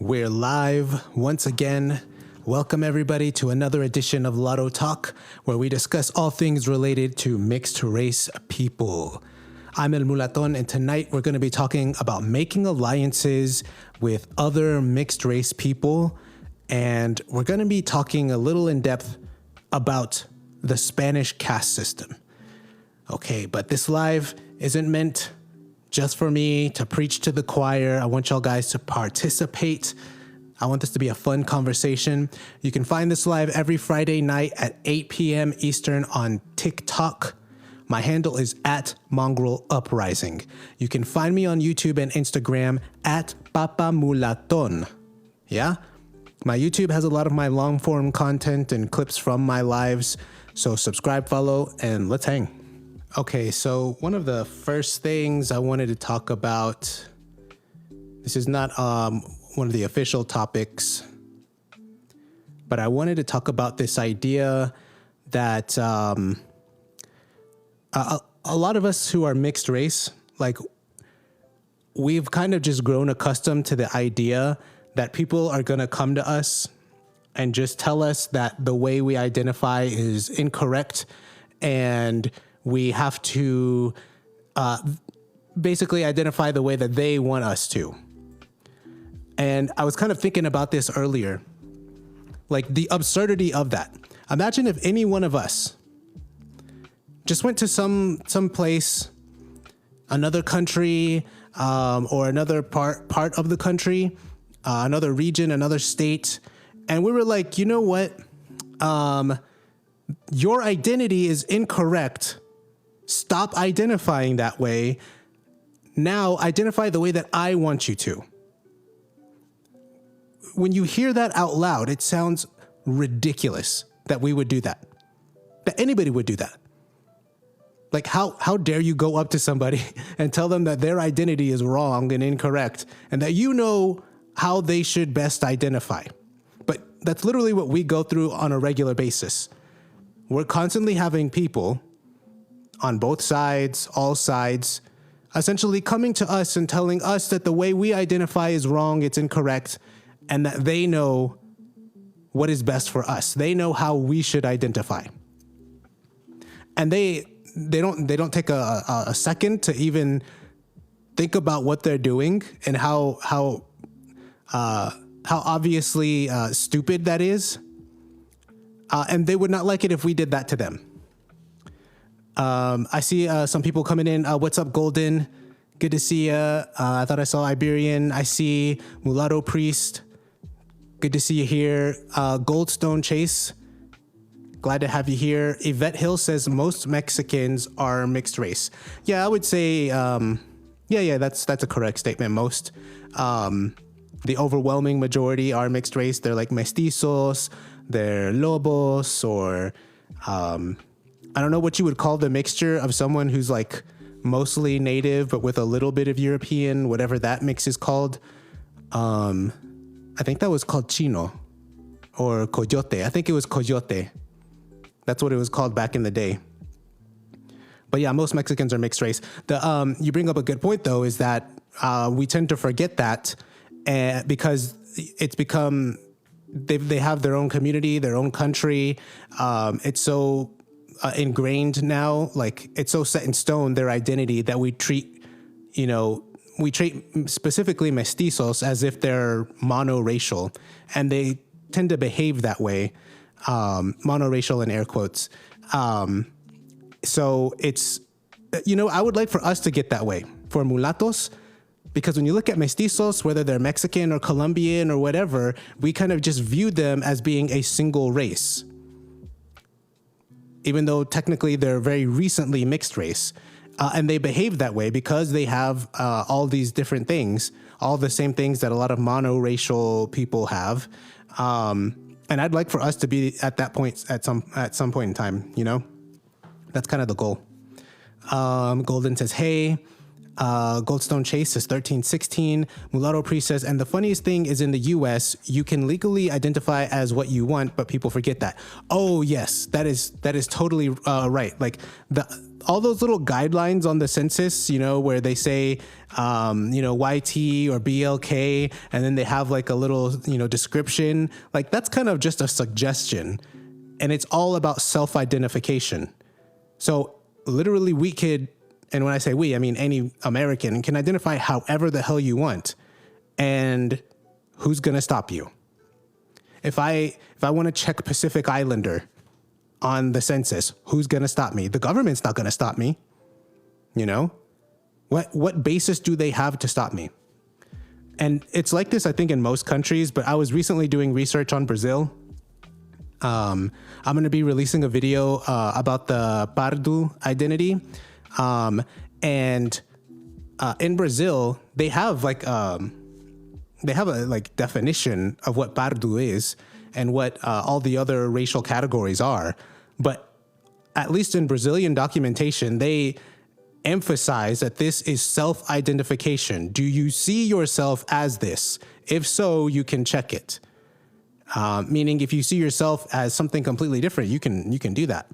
We're live once again. Welcome everybody to another edition of Latto Talk, where we discuss all things related to mixed race people. I'm El Mulaton, and tonight we're going to be talking about making alliances with other mixed race people, and we're going to be talking a little in depth about the Spanish caste system. Okay, but this live isn't meant just for me to preach to the choir. I want y'all guys to participate. I want this to be a fun conversation. You can find this live every Friday night at 8 p.m. Eastern on TikTok. My handle is at Mongrel Uprising. You can find me on YouTube and Instagram at Papa Mulaton. Yeah? My YouTube has a lot of my long form content and clips from my lives. So subscribe, follow, and let's hang. Okay, so one of the first things I wanted to talk about, this is not one of the official topics, but I wanted to talk about this idea that a lot of us who are mixed race, like, we've kind of just grown accustomed to the idea that people are going to come to us and just tell us that the way we identify is incorrect, and we have to basically identify the way that they want us to. And I was kind of thinking about this earlier, like the absurdity of that. Imagine if any one of us just went to some place, another country, or another part of the country, another region, another state, and we were like, you know what? Your identity is incorrect. Stop identifying that way. Now identify the way that I want you to. When you hear that out loud, it sounds ridiculous that we would do that, that anybody would do that. Like, how dare you go up to somebody and tell them that their identity is wrong and incorrect, and that you know how they should best identify. But that's literally what we go through on a regular basis. We're constantly having people on both sides, all sides, essentially coming to us and telling us that the way we identify is wrong, it's incorrect, and that they know what is best for us. They know how we should identify. And they don't take a second to even think about what they're doing and how obviously stupid that is. And they would not like it if we did that to them. I see some people coming in. What's up, Golden? Good to see you. I thought I saw Iberian. I see Mulatto Priest. Good to see you here. Goldstone Chase. Glad to have you here. Yvette Hill says most Mexicans are mixed race. Yeah, I would say, that's a correct statement. Most, the overwhelming majority are mixed race. They're like mestizos, they're lobos, or I don't know what you would call the mixture of someone who's like mostly native, but with a little bit of European, whatever that mix is called. I think that was called Chino or Coyote. I think it was Coyote. That's what it was called back in the day. But yeah, most Mexicans are mixed race. You bring up a good point, though, is that we tend to forget that because it's become, they have their own community, their own country. It's so ingrained now, like it's so set in stone, their identity, that we treat specifically mestizos as if they're monoracial, and they tend to behave that way, monoracial in air quotes. So it's, I would like for us to get that way for mulatos, because when you look at mestizos, whether they're Mexican or Colombian or whatever, we kind of just view them as being a single race, even though technically they're very recently mixed race. And they behave that way because they have all these different things, all the same things that a lot of monoracial people have. And I'd like for us to be at that point at some point in time, That's kind of the goal. Golden says, hey. Goldstone Chase says 1316. Mulatto Priest says, and the funniest thing is in the US, you can legally identify as what you want, but people forget that. Oh yes, that is totally right. Like all those little guidelines on the census, where they say, YT or BLK, and then they have like a little, description, like that's kind of just a suggestion. And it's all about self-identification. So literally we could, and when I say we, I mean any American can identify however the hell you want. And who's going to stop you? If I want to check Pacific Islander on the census, who's going to stop me? The government's not going to stop me. What basis do they have to stop me? And it's like this, I think, in most countries, but I was recently doing research on Brazil. I'm going to be releasing a video about the Pardo identity. And in Brazil, they have a definition of what Pardo is and what all the other racial categories are. But at least in Brazilian documentation, they emphasize that this is self-identification. Do you see yourself as this? If so, you can check it. Meaning if you see yourself as something completely different, you can do that.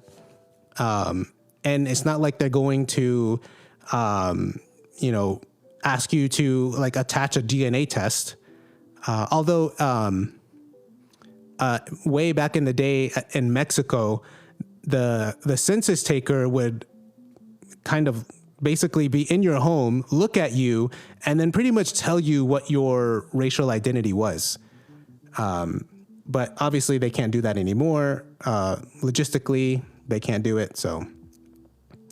And it's not like they're going to, ask you to like attach a DNA test. Although way back in the day in Mexico, the census taker would kind of basically be in your home, look at you, and then pretty much tell you what your racial identity was. But obviously they can't do that anymore. Logistically, they can't do it. So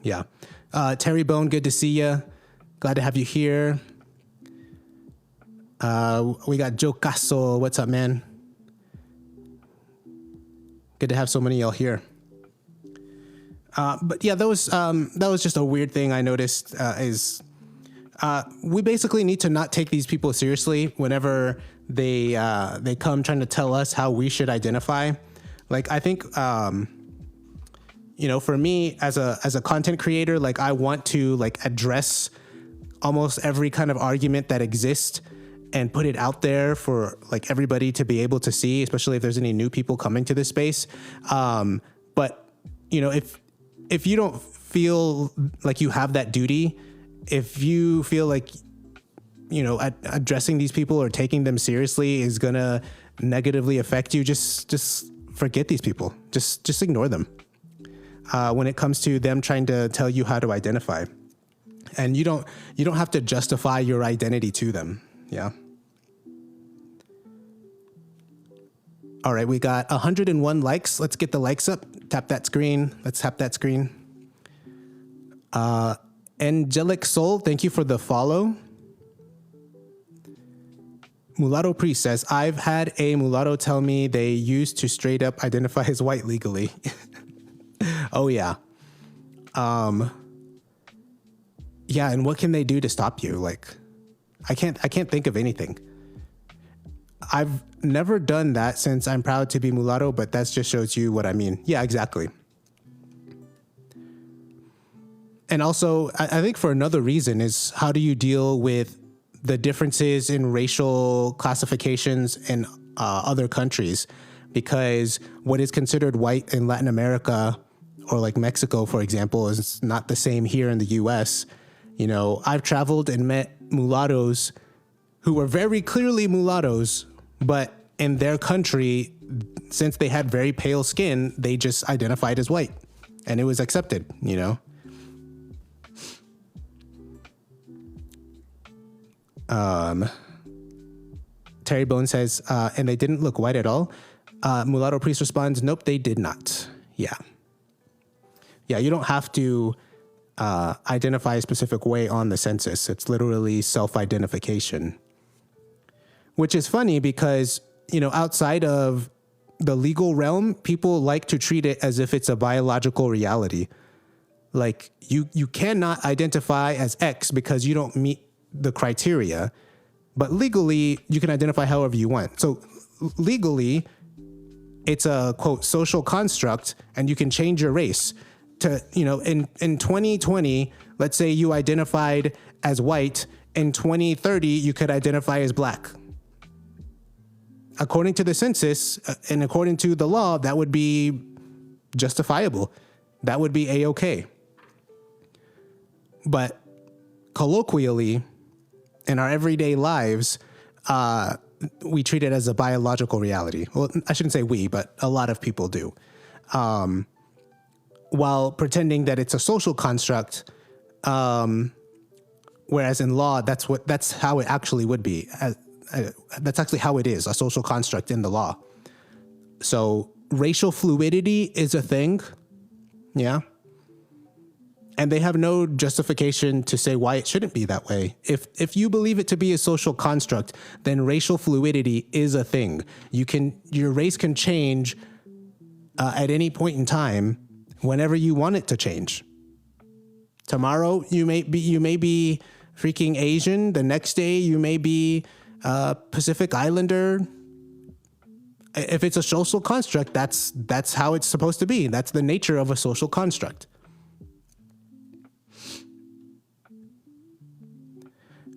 yeah. Terry Bone, good to see you. Glad to have you here. We got Joe Casso. What's up, man? Good to have so many of y'all here. But yeah, that was just a weird thing I noticed. We basically need to not take these people seriously whenever they come trying to tell us how we should identify. Like I think for me as a content creator, like I want to like address almost every kind of argument that exists and put it out there for like everybody to be able to see, especially if there's any new people coming to this space. But if you don't feel like you have that duty, if you feel like, addressing these people or taking them seriously is going to negatively affect you, just forget these people. Just ignore them. When it comes to them trying to tell you how to identify. And you don't have to justify your identity to them. Yeah. All right, we got 101 likes. Let's get the likes up. Tap that screen. Let's tap that screen. Angelic Soul, thank you for the follow. Mulatto Priest says, I've had a mulatto tell me they used to straight up identify as white legally. Oh, yeah. Yeah, and what can they do to stop you? Like, I can't think of anything. I've never done that since I'm proud to be mulatto, but that just shows you what I mean. Yeah, exactly. And also, I think for another reason is how do you deal with the differences in racial classifications in other countries? Because what is considered white in Latin America or like Mexico, for example, is not the same here in the US. I've traveled and met mulattoes who were very clearly mulattoes, but in their country, since they had very pale skin, they just identified as white and it was accepted, Terry Bone says, and they didn't look white at all. Mulatto Priest responds, nope, they did not. Yeah, you don't have to identify a specific way on the census. It's literally self-identification. Which is funny because, outside of the legal realm, people like to treat it as if it's a biological reality. Like you cannot identify as X because you don't meet the criteria, but legally you can identify however you want. So legally, it's a quote social construct and you can change your race to, in 2020, let's say you identified as white. In 2030, you could identify as black. According to the census and according to the law, that would be justifiable. That would be A-okay. But colloquially, in our everyday lives, we treat it as a biological reality. Well, I shouldn't say we, but a lot of people do. While pretending that it's a social construct, whereas in law, that's how it actually would be. That's actually how it is, a social construct in the law. So racial fluidity is a thing, yeah? And they have no justification to say why it shouldn't be that way. If you believe it to be a social construct, then racial fluidity is a thing. Your race can change at any point in time, whenever you want it to change. Tomorrow you may be freaking Asian. The next day you may be Pacific Islander. If it's a social construct, that's how it's supposed to be. That's the nature of a social construct.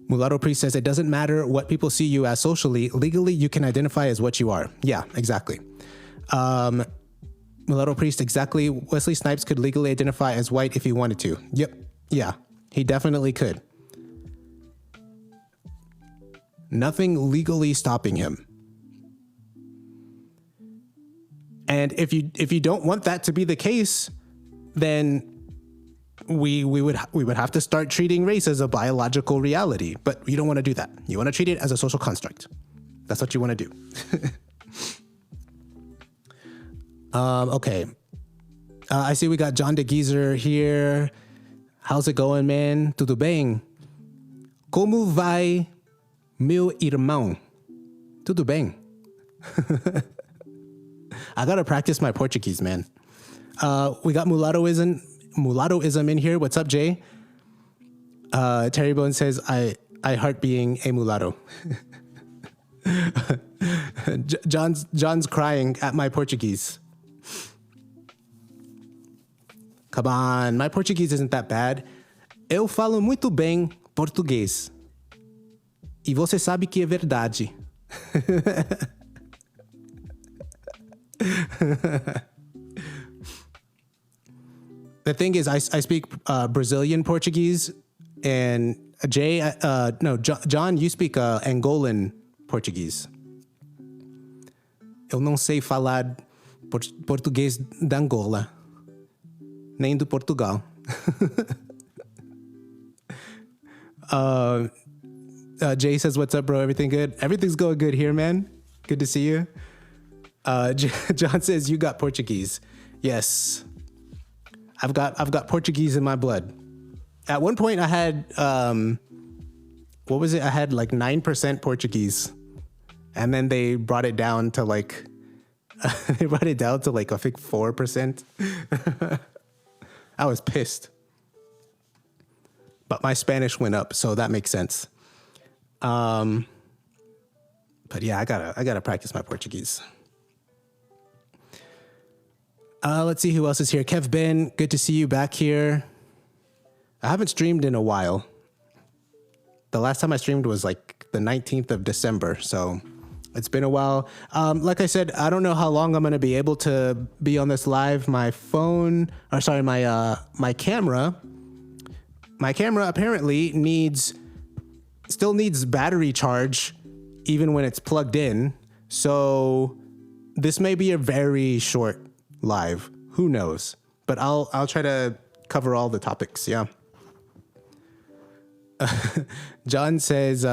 Mulatto Priest says, it doesn't matter what people see you as socially. Legally, you can identify as what you are. Yeah, exactly. Mulatto Priest, exactly. Wesley Snipes could legally identify as white if he wanted to. Yep. Yeah, he definitely could. Nothing legally stopping him. And if you don't want that to be the case, then we would have to start treating race as a biological reality. But you don't want to do that. You want to treat it as a social construct. That's what you want to do. Okay. I see we got John DeGeezer here. How's it going, man? Tudo bem? Como vai, meu irmão? Tudo bem? I gotta practice my Portuguese, man. We got mulattoism in here. What's up, Jay? Terry Bone says, I heart being a mulatto. John's crying at my Portuguese. Come on, my Portuguese isn't that bad. Eu falo muito bem português. E você sabe que é verdade. The thing is, I speak Brazilian Portuguese, and John, you speak Angolan Portuguese. Eu não sei falar português da Angola, nem do Portugal. Jay says, "What's up, bro? Everything good? Everything's going good here, man. Good to see you." John says, "You got Portuguese." Yes. I've got Portuguese in my blood. At one point I had, what was it? I had like 9% Portuguese, and then they brought it down to like, I think 4%. I was pissed, but my Spanish went up, so that makes sense. But yeah, I gotta practice my Portuguese. Let's see who else is here. Kev Ben, good to see you back here. I haven't streamed in a while. The last time I streamed was like the 19th of December, so it's been a while. Like I said, I don't know how long I'm going to be able to be on this live. My camera apparently still needs battery charge even when it's plugged in. So this may be a very short live. Who knows? But I'll try to cover all the topics. Yeah. John says,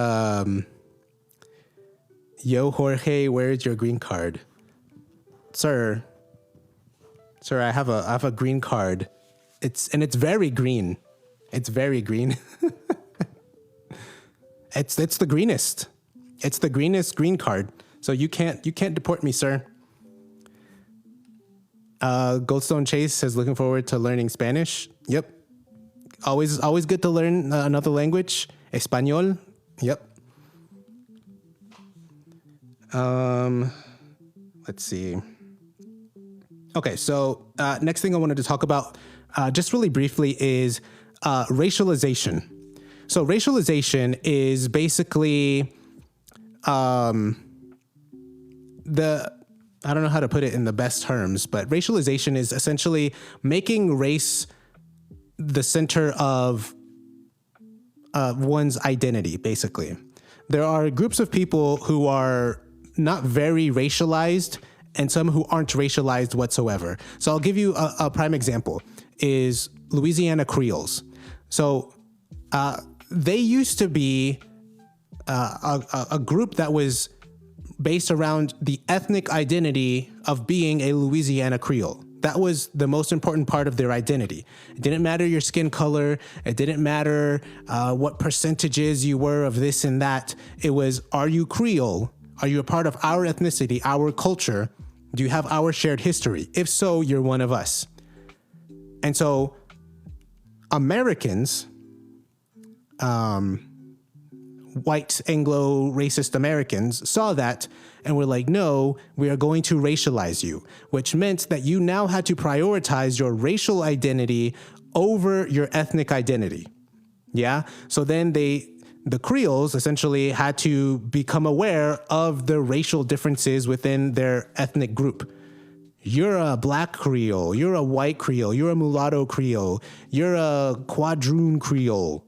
"Yo, Jorge, where's your green card?" Sir, I have a green card. It's very green. It's very green. It's the greenest. It's the greenest green card. So you can't deport me, sir. Goldstone Chase says, looking forward to learning Spanish. Yep. Always good to learn another language. Español. Yep. Let's see. Okay, so next thing I wanted to talk about, just really briefly, is racialization. So racialization is basically I don't know how to put it in the best terms, but racialization is essentially making race the center of one's identity, basically. There are groups of people who are not very racialized and some who aren't racialized whatsoever. So I'll give you a prime example is Louisiana Creoles. So they used to be a group that was based around the ethnic identity of being a Louisiana Creole. That was the most important part of their identity. It didn't matter your skin color. It didn't matter what percentages you were of this and that. It was, are you Creole? Are you a part of our ethnicity, our culture? Do you have our shared history? If so, you're one of us. And so Americans, white Anglo racist Americans saw that and were like, no, we are going to racialize you, which meant that you now had to prioritize your racial identity over your ethnic identity. Yeah. So then the Creoles essentially had to become aware of the racial differences within their ethnic group. You're a black Creole, you're a white Creole, you're a mulatto Creole, you're a quadroon Creole,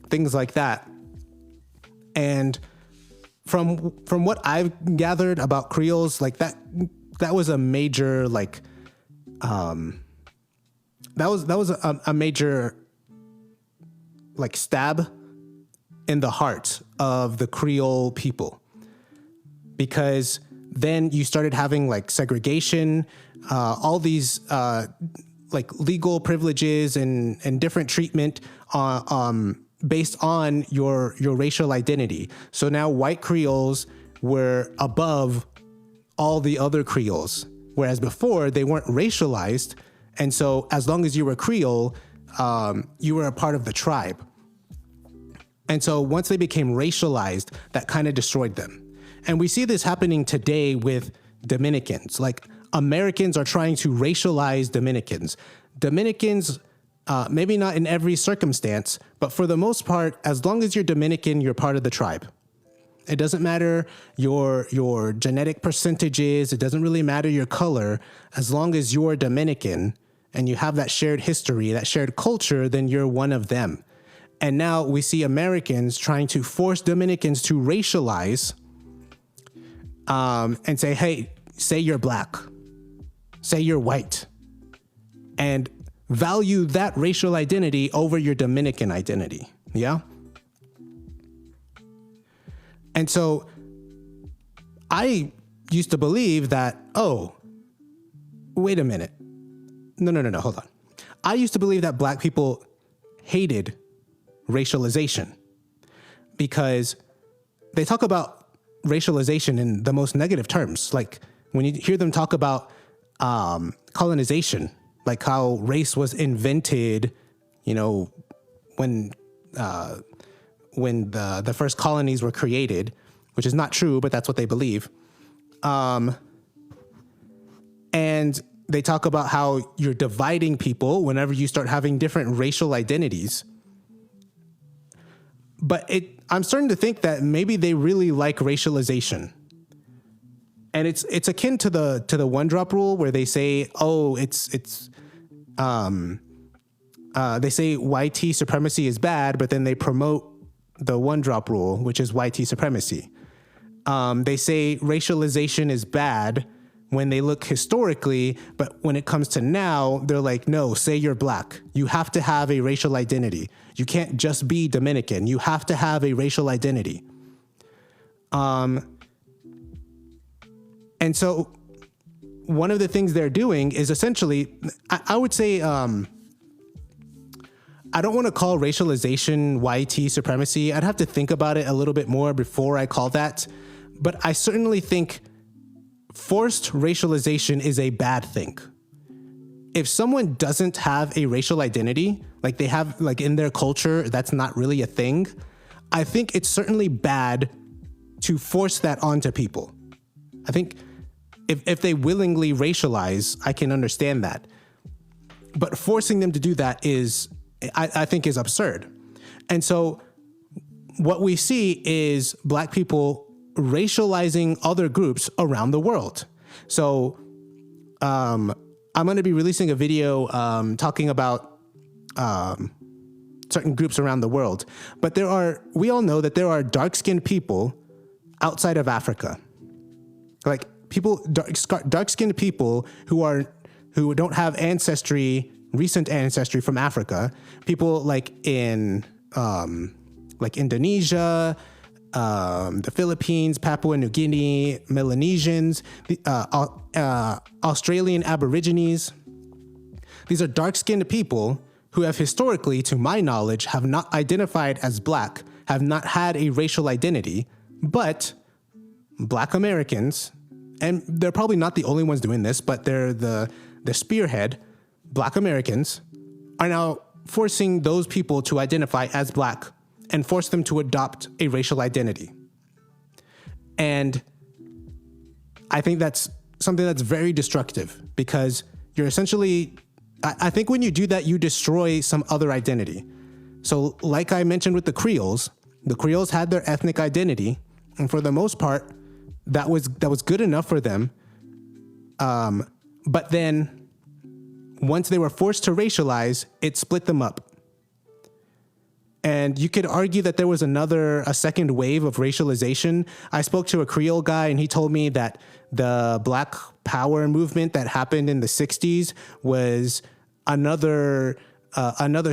things like that. And from what I've gathered about Creoles, like that was a major that was a major like stab in the heart of the Creole people, because then you started having like segregation, all these like legal privileges and different treatment based on your racial identity. So now white Creoles were above all the other Creoles, whereas before they weren't racialized. And so as long as you were Creole, you were a part of the tribe. And so once they became racialized, that kind of destroyed them. And we see this happening today with Dominicans. Like Americans are trying to racialize Dominicans. Dominicans, maybe not in every circumstance, but for the most part, as long as you're Dominican, you're part of the tribe. It doesn't matter your genetic percentages. It doesn't really matter your color. As long as you're Dominican and you have that shared history, that shared culture, then you're one of them. And now we see Americans trying to force Dominicans to racialize and say, hey, say you're black, say you're white, and value that racial identity over your Dominican identity. Yeah. And so I used to believe that, oh, wait a minute. No, hold on. I used to believe that black people hated racialization because they talk about racialization in the most negative terms. Like when you hear them talk about colonization, like how race was invented, you know, when the first colonies were created, which is not true, but that's what they believe. And they talk about how you're dividing people whenever you start having different racial identities. But I'm starting to think that maybe they really like racialization. And it's akin to the one drop rule where they say, oh, they say YT supremacy is bad, but then they promote the one drop rule, which is YT supremacy. They say racialization is bad when they look historically, but when it comes to now, they're like, no, say you're black. You have to have a racial identity. You can't just be Dominican. You have to have a racial identity. And so one of the things they're doing is essentially, I would say, I don't want to call racialization YT supremacy. I'd have to think about it a little bit more before I call that. But I certainly think forced racialization is a bad thing. If someone doesn't have a racial identity, like they have, like in their culture, that's not really a thing, I think it's certainly bad to force that onto people. I think if they willingly racialize, I can understand that. But forcing them to do that is, I think, is absurd. And so what we see is black people racializing other groups around the world. So I'm going to be releasing a video talking about certain groups around the world. But we all know that there are dark-skinned people outside of Africa. Like dark-skinned people who don't have recent ancestry from Africa. People like in like Indonesia, the Philippines, Papua New Guinea, Melanesians, Australian Aborigines. These are dark-skinned people who have historically, to my knowledge, have not identified as black, have not had a racial identity, but Black Americans, and they're probably not the only ones doing this, but they're the spearhead, Black Americans, are now forcing those people to identify as black and force them to adopt a racial identity. And I think that's something that's very destructive, because you're essentially, I think when you do that, you destroy some other identity. So like I mentioned with the Creoles had their ethnic identity, and for the most part, that was good enough for them. But then once they were forced to racialize, it split them up. And you could argue that there was a second wave of racialization. I spoke to a Creole guy, and he told me that the Black Power movement that happened in the 60s was another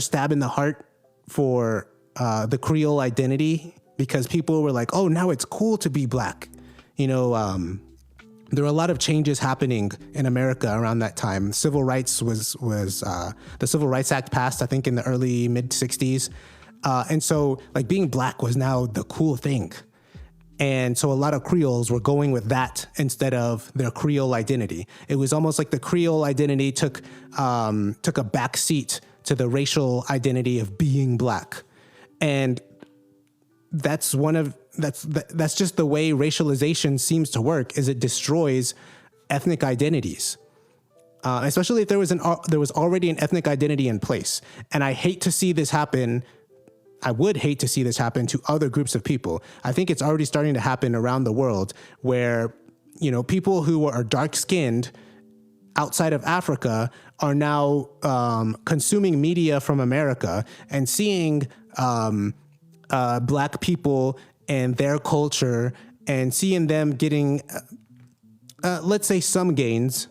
stab in the heart for the Creole identity, because people were like, oh, now it's cool to be black. There were a lot of changes happening in America around that time. Civil rights was the Civil Rights Act passed, I think, in the early mid 60s. And so like being black was now the cool thing. And so a lot of Creoles were going with that instead of their Creole identity. It was almost like the Creole identity took a back seat to the racial identity of being black. And that's just the way racialization seems to work, is it destroys ethnic identities. Especially if there was already an ethnic identity in place. And I hate to see this happen. I would hate to see this happen to other groups of people. I think it's already starting to happen around the world, where, people who are dark-skinned outside of Africa are now consuming media from America and seeing black people and their culture and seeing them getting, let's say, some gains.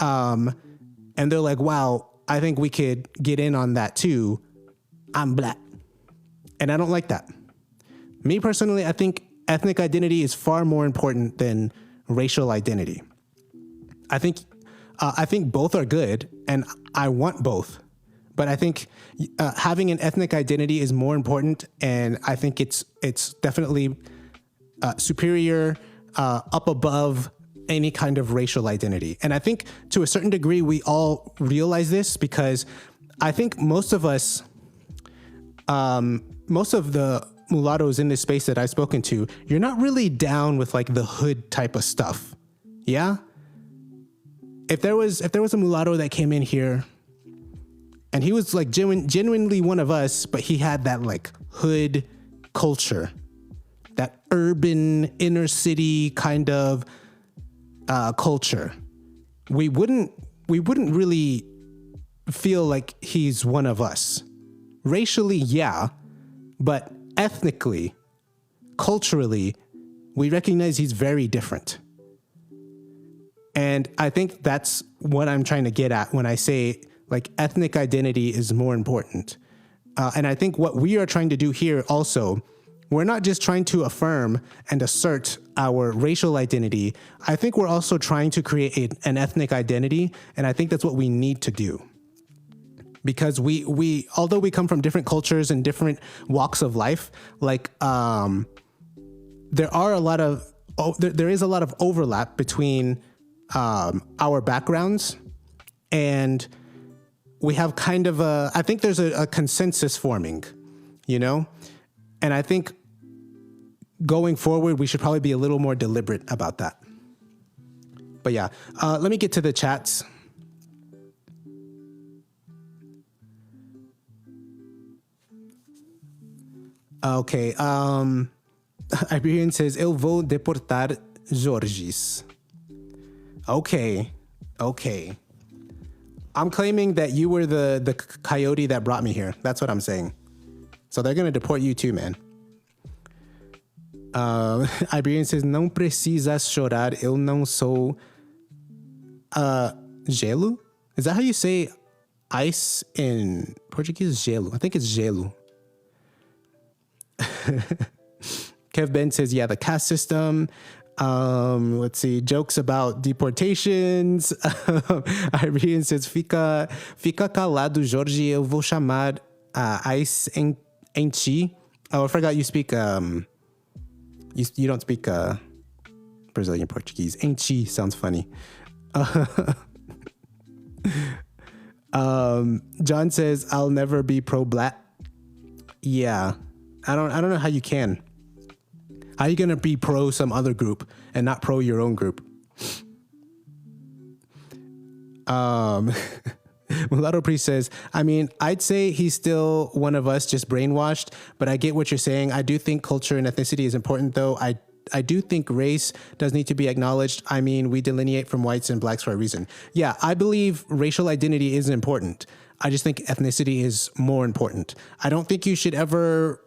And they're like, wow, I think we could get in on that too. I'm black. And I don't like that. Me personally, I think ethnic identity is far more important than racial identity. I think both are good, and I want both. But I think having an ethnic identity is more important, and I think it's definitely superior, up above any kind of racial identity. And I think to a certain degree, we all realize this, because I think most of the mulattoes in this space that I've spoken to, you're not really down with like the hood type of stuff. Yeah? If there was a mulatto that came in here and he was like genuinely one of us, but he had that like hood culture, that urban inner city kind of culture, we wouldn't really feel like he's one of us. Racially, yeah, but ethnically, culturally, we recognize he's very different. And I think that's what I'm trying to get at when I say like ethnic identity is more important. And I think what we are trying to do here also, we're not just trying to affirm and assert our racial identity. I think we're also trying to create an ethnic identity. And I think that's what we need to do. Because we although we come from different cultures and different walks of life, like there is a lot of overlap between our backgrounds, and we have kind of I think there's a consensus forming, and I think going forward, we should probably be a little more deliberate about that. But yeah, let me get to the chats. Okay, Iberian says, eu vou deportar Jorges. Okay. I'm claiming that you were the coyote that brought me here. That's what I'm saying. So they're going to deport you too, man. Iberian says, não precisas chorar, eu não sou gelo? Is that how you say ice in Portuguese? Gelo. I think it's gelo. Kev Ben says, yeah, the caste system. Let's see, jokes about deportations. Irene says, fica calado, Jorge, eu vou chamar ice em ti. Oh, I forgot you speak, you don't speak Brazilian Portuguese. Em ti sounds funny. John says, I'll never be pro-black. Yeah, I don't know how you can. How are you going to be pro some other group and not pro your own group? Mulatto Priest says, I mean, I'd say he's still one of us, just brainwashed, but I get what you're saying. I do think culture and ethnicity is important, though. I do think race does need to be acknowledged. I mean, we delineate from whites and blacks for a reason. Yeah, I believe racial identity is important. I just think ethnicity is more important. I don't think you should ever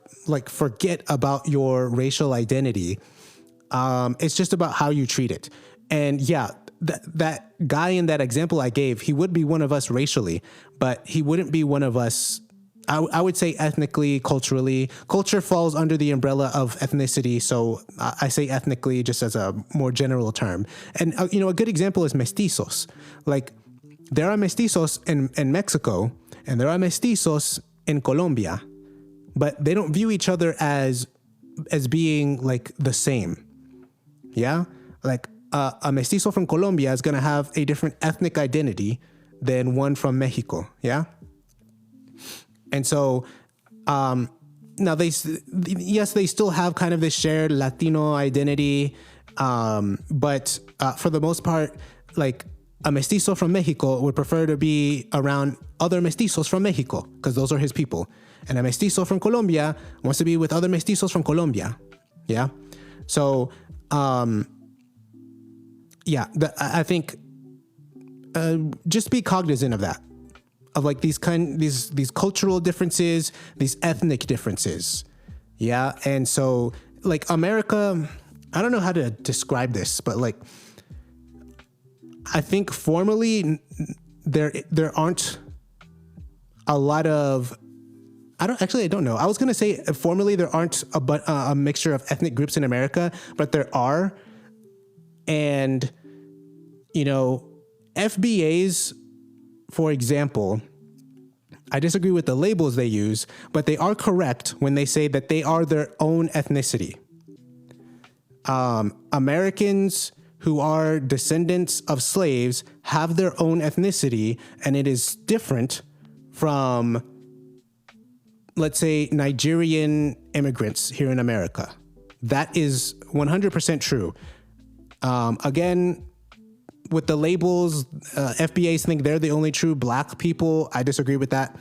forget about your racial identity. It's just about how you treat it. And yeah, that guy in that example I gave, he would be one of us racially, but he wouldn't be one of us. I would say ethnically, culturally. Culture falls under the umbrella of ethnicity, so I say ethnically just as a more general term. And a good example is mestizos. Like, there are mestizos in Mexico, and there are mestizos in Colombia, but they don't view each other as being like the same. Yeah, like a mestizo from Colombia is gonna have a different ethnic identity than one from Mexico. Yeah. And so, now they still have kind of this shared Latino identity, but for the most part, like a mestizo from Mexico would prefer to be around other mestizos from Mexico because those are his people, and a mestizo from Colombia wants to be with other mestizos from Colombia. Yeah, so I think just be cognizant of that. Of like these cultural differences, these ethnic differences. Yeah. And so like America, I don't know how to describe this, but like, I think formally there aren't a lot of, I don't know. I was going to say formally there aren't a mixture of ethnic groups in America, but there are. And, FBAs, for example, I disagree with the labels they use, but they are correct when they say that they are their own ethnicity. Americans who are descendants of slaves have their own ethnicity, and it is different from, let's say, Nigerian immigrants here in America. That is 100% true. Again, with the labels, FBAs think they're the only true black people. I disagree with that.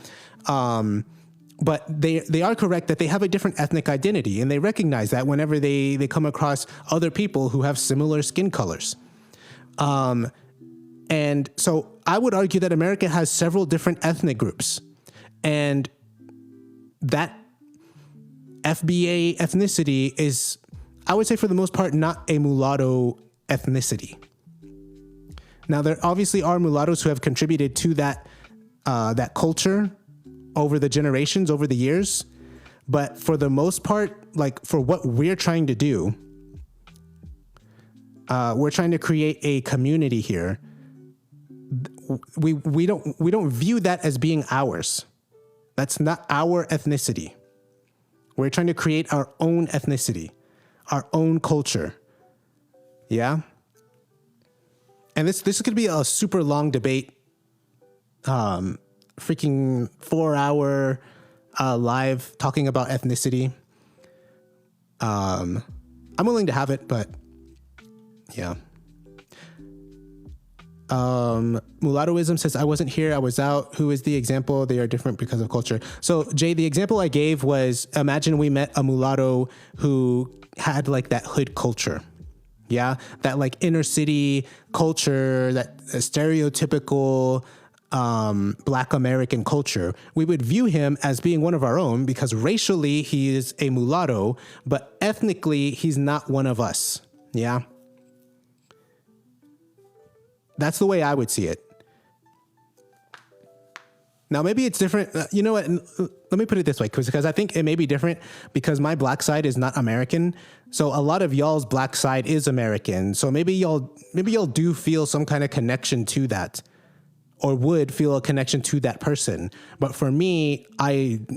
But they are correct that they have a different ethnic identity, and they recognize that whenever they come across other people who have similar skin colors. And so I would argue that America has several different ethnic groups, and that FBA ethnicity is, I would say for the most part, not a mulatto ethnicity. Now, there obviously are mulattoes who have contributed to that culture over the generations, over the years. But for the most part, like for what we're trying to do, we're trying to create a community here. We don't view that as being ours. That's not our ethnicity. We're trying to create our own ethnicity, our own culture. Yeah. And this could be a super long debate, freaking 4-hour live talking about ethnicity. I'm willing to have it, but yeah. Mulattoism says, I wasn't here, I was out. Who is the example? They are different because of culture. So Jay, the example I gave was, imagine we met a mulatto who had like that hood culture. Yeah, that like inner city culture, that stereotypical Black American culture, we would view him as being one of our own because racially he is a mulatto, but ethnically he's not one of us. Yeah. That's the way I would see it. Now, maybe it's different. You know what? Let me put it this way, because I think it may be different because my black side is not American. So a lot of y'all's black side is American. So maybe y'all do feel some kind of connection to that, or would feel a connection to that person. But for me,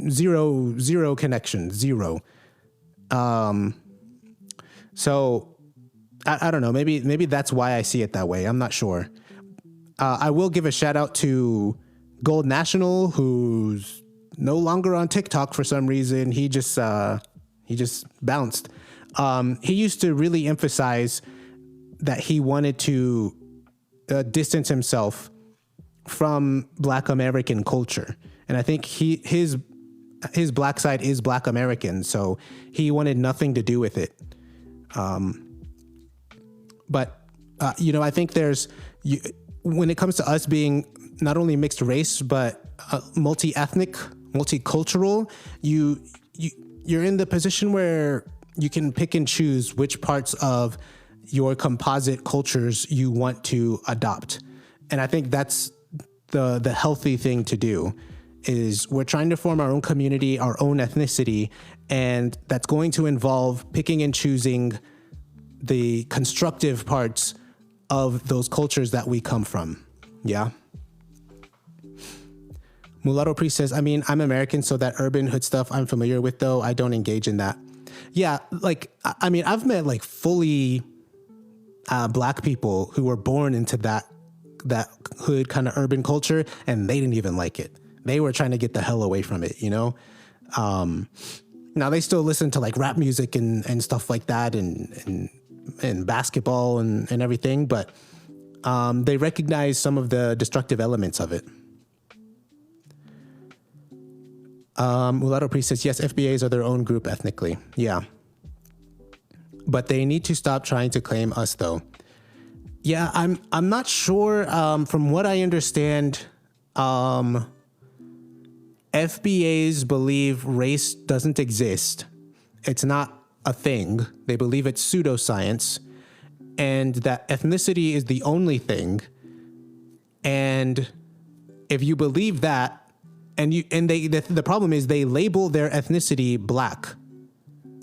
zero connection, zero. So I don't know. Maybe that's why I see it that way. I'm not sure. I will give a shout out to Gold National, who's no longer on TikTok for some reason. He just bounced. He used to really emphasize that he wanted to distance himself from Black American culture, and I think his black side is Black American, so he wanted nothing to do with it. But I think when it comes to us being not only mixed race, but multi-ethnic, multicultural, you're in the position where you can pick and choose which parts of your composite cultures you want to adopt. And I think that's the healthy thing to do. Is we're trying to form our own community, our own ethnicity, and that's going to involve picking and choosing the constructive parts of those cultures that we come from. Yeah. Mulatto Priest says, I mean, I'm American, so that urban hood stuff I'm familiar with, though I don't engage in that. Yeah, I've met fully Black people who were born into that hood kind of urban culture, and they didn't even like it. They were trying to get the hell away from it, Now they still listen to rap music and stuff like that, and basketball and everything, but they recognize some of the destructive elements of it. Mulatto Priest says, yes, FBAs are their own group ethnically. Yeah. But they need to stop trying to claim us, though. Yeah, I'm not sure. From what I understand, FBAs believe race doesn't exist. It's not a thing. They believe it's pseudoscience, and that ethnicity is the only thing. And if you believe that, the problem is they label their ethnicity Black.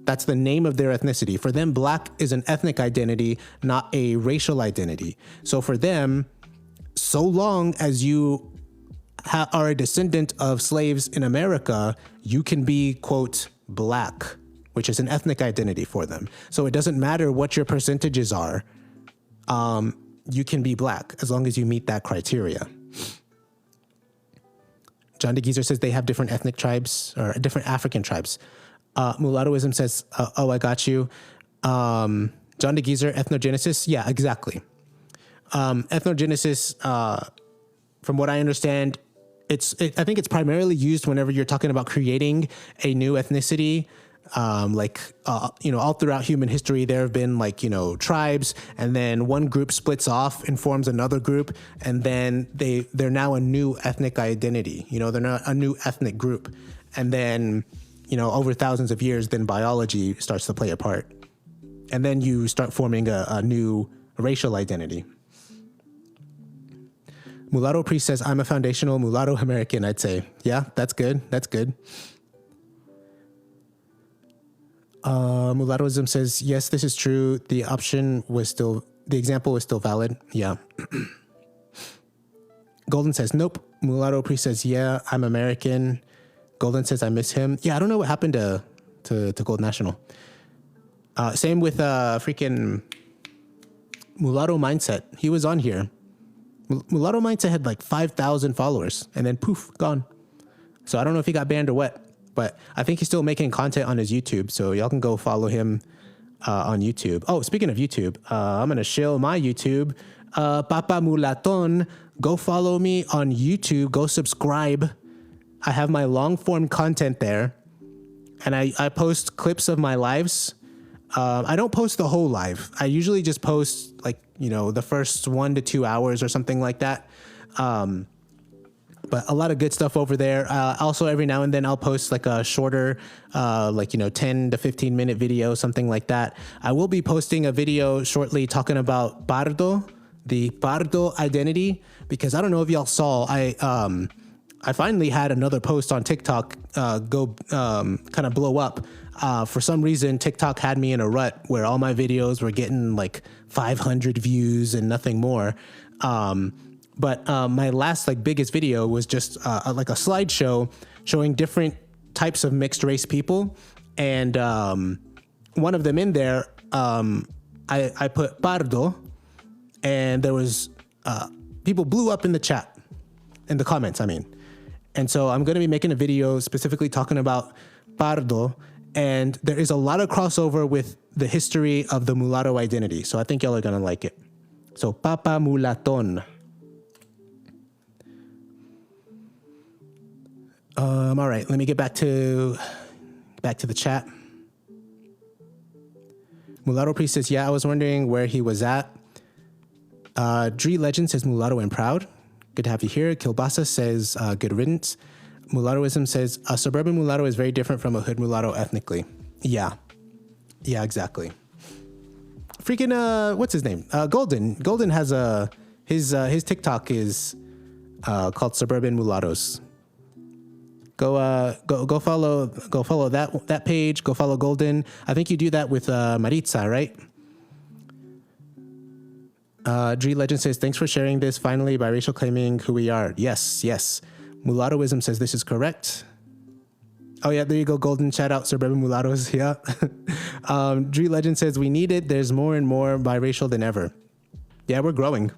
That's the name of their ethnicity. For them, Black is an ethnic identity, not a racial identity. So for them, so long as you are a descendant of slaves in America, you can be, quote, Black, which is an ethnic identity for them. So it doesn't matter what your percentages are. You can be Black as long as you meet that criteria. John DeGeezer says they have different ethnic tribes or different African tribes. Mulattoism says, oh, I got you. John DeGeezer, ethnogenesis. Yeah, exactly. Ethnogenesis, from what I understand, I think it's primarily used whenever you're talking about creating a new ethnicity. All throughout human history, there have been tribes, and then one group splits off and forms another group, and then they're now a new ethnic identity. They're not a new ethnic group, and then over thousands of years, then biology starts to play a part, and then you start forming a new racial identity. Mulatto Priest says, I'm a foundational mulatto American, I'd say. Yeah, that's good. That's good. Mulattoism says, yes, this is true. The example was still valid. Yeah. Golden says, nope. Mulatto Priest says, yeah, I'm American. Golden says, I miss him. Yeah, I don't know what happened to Gold National. Same with freaking Mulatto Mindset. He was on here. Mulatto Mindset had 5,000 followers, and then poof, gone. So I don't know if he got banned or what. But I think he's still making content on his YouTube, so y'all can go follow him on YouTube. Oh, speaking of YouTube, I'm going to shill my YouTube. Papa Mulaton, go follow me on YouTube. Go subscribe. I have my long-form content there, and I post clips of my lives. I don't post the whole live. I usually just post, the first 1 to 2 hours or something like that. But a lot of good stuff over there. Also, every now and then I'll post like a shorter, 10 to 15 minute video, something like that. I will be posting a video shortly talking about Pardo, the Pardo identity, because I don't know if y'all saw, I finally had another post on TikTok go kind of blow up. For some reason, TikTok had me in a rut where all my videos were getting like 500 views and nothing more. But my last biggest video was just like a slideshow showing different types of mixed race people. And one of them in there, I put Pardo, and there was people blew up in the chat, in the comments, I mean. And so I'm going to be making a video specifically talking about Pardo. And there is a lot of crossover with the history of the mulatto identity. So I think y'all are going to like it. So Papa Mulaton. All right, let me get back to the chat. Mulatto Priest says, yeah, I was wondering where he was at. Dree Legend says, mulatto and proud. Good to have you here. Kilbasa says, good riddance. Mulattoism says, a suburban mulatto is very different from a hood mulatto ethnically. Yeah, exactly. Freaking, what's his name? Golden. Golden has his TikTok is called Suburban Mulattoes. Go follow that page. Go follow Golden. I think you do that with Maritza, right? Dree Legend says, thanks for sharing this. Finally, biracial claiming who we are. Yes. Mulattoism says this is correct. Oh yeah, there you go, Golden. Shout out Suburban Mulattoes. Yeah. Dree Legend says, we need it. There's more and more biracial than ever. Yeah, we're growing.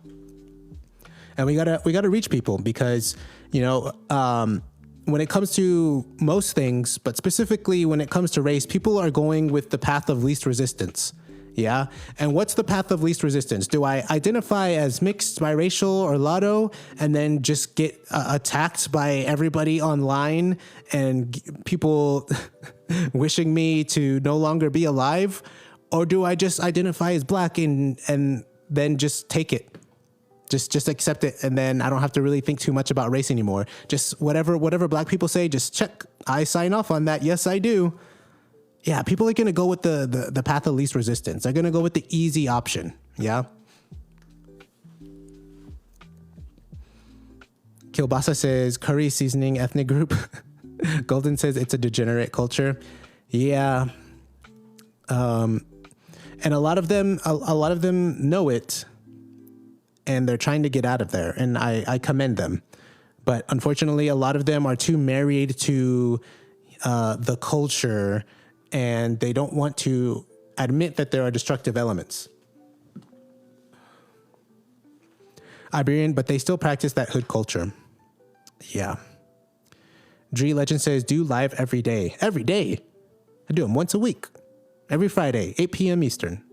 And we gotta reach people because, when it comes to most things, but specifically when it comes to race, people are going with the path of least resistance. Yeah. And what's the path of least resistance? Do I identify as mixed, biracial, or Latto and then just get attacked by everybody online and people wishing me to no longer be alive? Or do I just identify as black and then just take it? Just accept it, and then I don't have to really think too much about race anymore. Just whatever black people say, just check. I sign off on that. Yes, I do. Yeah, people are going to go with the path of least resistance. They're going to go with the easy option. Yeah. Kilbasa says, curry seasoning ethnic group. Golden says, it's a degenerate culture. Yeah. And a lot of them know it. And they're trying to get out of there, and I commend them. But unfortunately, a lot of them are too married to the culture, and they don't want to admit that there are destructive elements. Iberian, but they still practice that hood culture. Yeah. Dree Legend says, do live every day. Every day? I do them once a week. Every Friday, 8 p.m. Eastern.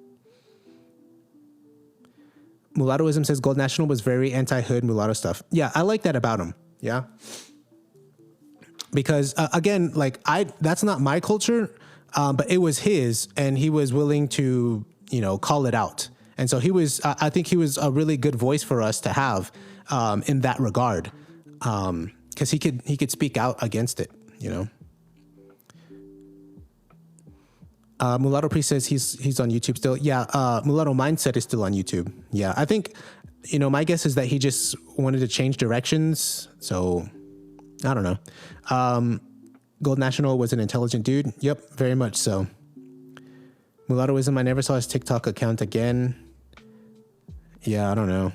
Mulattoism says Gold National was very anti-hood mulatto stuff. Yeah, I like that about him. Yeah. Because again, that's not my culture, but it was his, and he was willing to, call it out. And so I think he was a really good voice for us to have in that regard. Because he could speak out against it, Mulatto Priest says he's on YouTube still. Yeah, Mulatto Mindset is still on YouTube. Yeah, I think, my guess is that he just wanted to change directions. So, I don't know. Gold National was an intelligent dude. Yep, very much so. Mulattoism, I never saw his TikTok account again. Yeah, I don't know.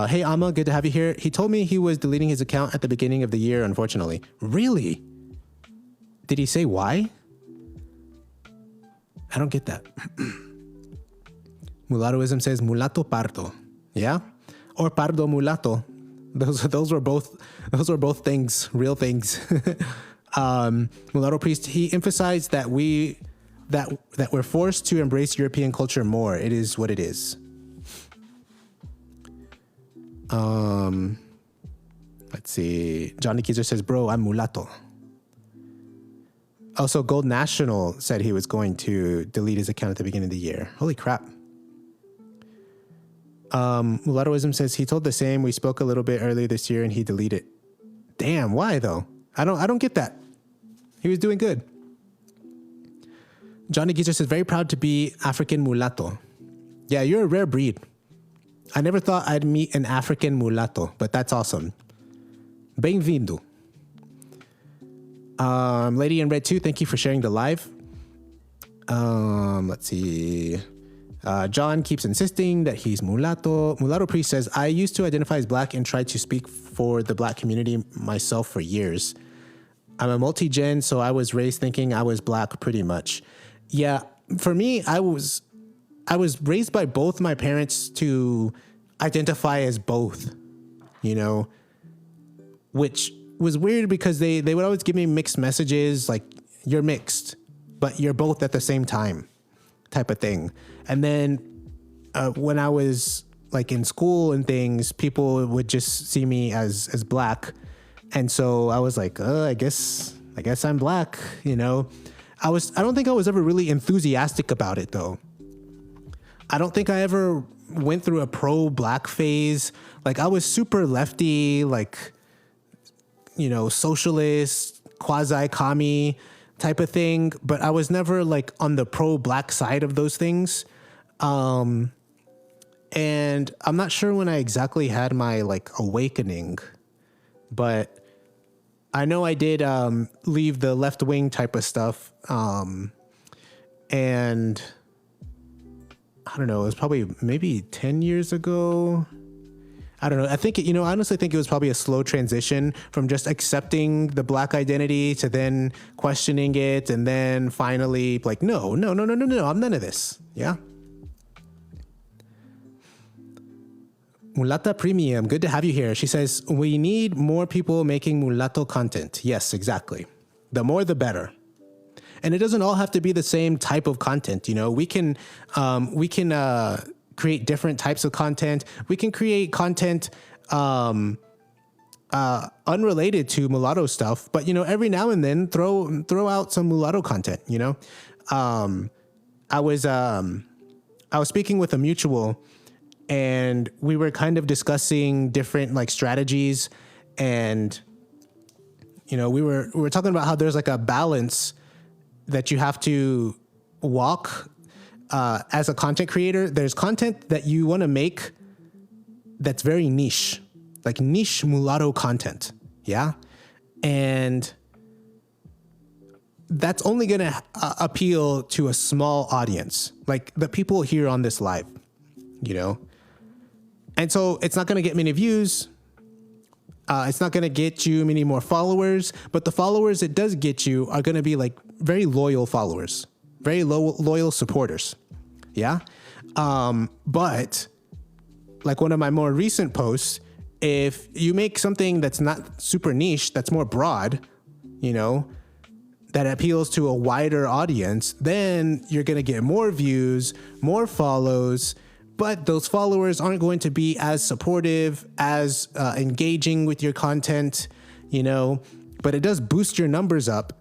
Hey, Amma, good to have you here. He told me he was deleting his account at the beginning of the year, unfortunately. Really? Did he say why? I don't get that. Mulattoism says mulatto pardo. Yeah? Or pardo mulatto. Those were both things, real things. Mulatto Priest, he emphasized that we're forced to embrace European culture more. It is what it is. Let's see. Johnny Keiser says, bro, I'm mulatto. Also, Gold National said he was going to delete his account at the beginning of the year. Holy crap. Mulattoism says he told the same. We spoke a little bit earlier this year and he deleted Damn, why though? I don't get that. He was doing good. Johnny Geezer says, very proud to be African mulatto. Yeah, you're a rare breed. I never thought I'd meet an African mulatto, but that's awesome. Bem-vindo. Lady in Red 2, thank you for sharing the live. Let's see. John keeps insisting that he's mulatto. Mulatto Priest says, I used to identify as black and tried to speak for the black community myself for years. I'm a multi-gen, so I was raised thinking I was black pretty much. Yeah, for me, I was raised by both my parents to identify as both, you know, which was weird because they would always give me mixed messages like, you're mixed, but you're both at the same time type of thing. And then when I was like in school and things, people would just see me as black. And so I was like, I guess I'm black, you know. I don't think I was ever really enthusiastic about it though. I don't think I ever went through a pro-black phase. Like I was super lefty, like, you know, socialist, quasi-commie type of thing, but I was never like on the pro-black side of those things. And I'm not sure when I exactly had my like awakening, but I know I did leave the left wing type of stuff. And I don't know, it was probably maybe 10 years ago. I don't know. I think, you know, I honestly think it was probably a slow transition from just accepting the black identity to then questioning it. And then finally like, no, I'm none of this. Yeah. Mulata Premium, good to have you here. She says, we need more people making mulatto content. Yes, exactly. The more, the better. And it doesn't all have to be the same type of content. You know, we can create different types of content. We can create content unrelated to mulatto stuff, but you know, every now and then throw out some mulatto content. You know, I was speaking with a mutual, and we were kind of discussing different like strategies, and you know, we were talking about how there's like a balance that you have to walk as a content creator. There's content that you want to make that's very niche, like niche mulatto content. Yeah. And that's only going to appeal to a small audience, like the people here on this live, you know? And so it's not going to get many views. It's not going to get you many more followers, but the followers it does get you are going to be like very loyal followers, very loyal supporters. Yeah. But like one of my more recent posts, if you make something that's not super niche, that's more broad, you know, that appeals to a wider audience, then you're going to get more views, more follows, but those followers aren't going to be as supportive, as engaging with your content, you know, but it does boost your numbers up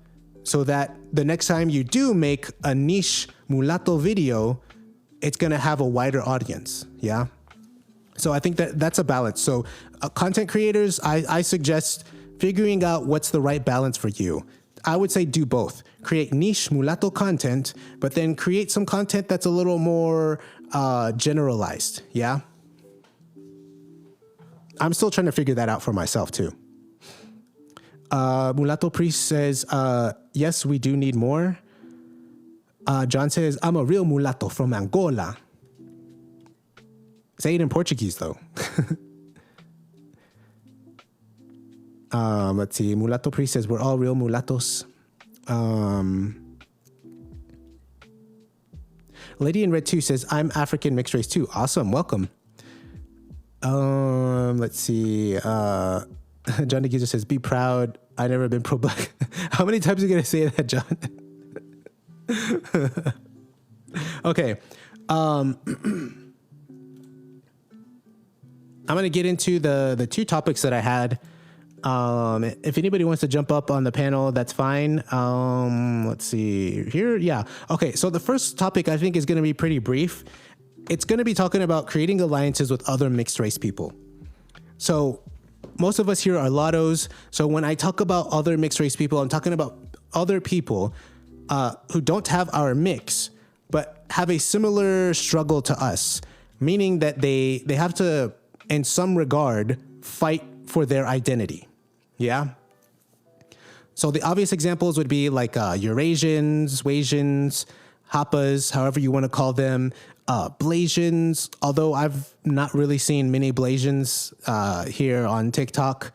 so that the next time you do make a niche mulatto video, it's going to have a wider audience. Yeah. So I think that's a balance. So content creators, I suggest figuring out what's the right balance for you. I would say do both. Create niche mulatto content, but then create some content that's a little more generalized. Yeah. I'm still trying to figure that out for myself too. Mulatto Priest says, yes, we do need more. John says, I'm a real mulatto from Angola. Say it in Portuguese though. Let's see. Mulatto Priest says, we're all real mulattos. Lady in Red 2 says, I'm African mixed race too. Awesome. Welcome. Let's see. Johnny Giza says, be proud. I never been pro-black. How many times are you going to say that, John? Okay. I'm going to get into the two topics that I had. If anybody wants to jump up on the panel, that's fine. Let's see here. Yeah. Okay. So the first topic I think is going to be pretty brief. It's going to be talking about creating alliances with other mixed race people. So most of us here are Lattos. So when I talk about other mixed race people, I'm talking about other people who don't have our mix, but have a similar struggle to us, meaning that they have to, in some regard, fight for their identity. Yeah. So the obvious examples would be like Eurasians, Wasians, Hapas, however you want to call them, Blasians, although I've not really seen many Blasians here on TikTok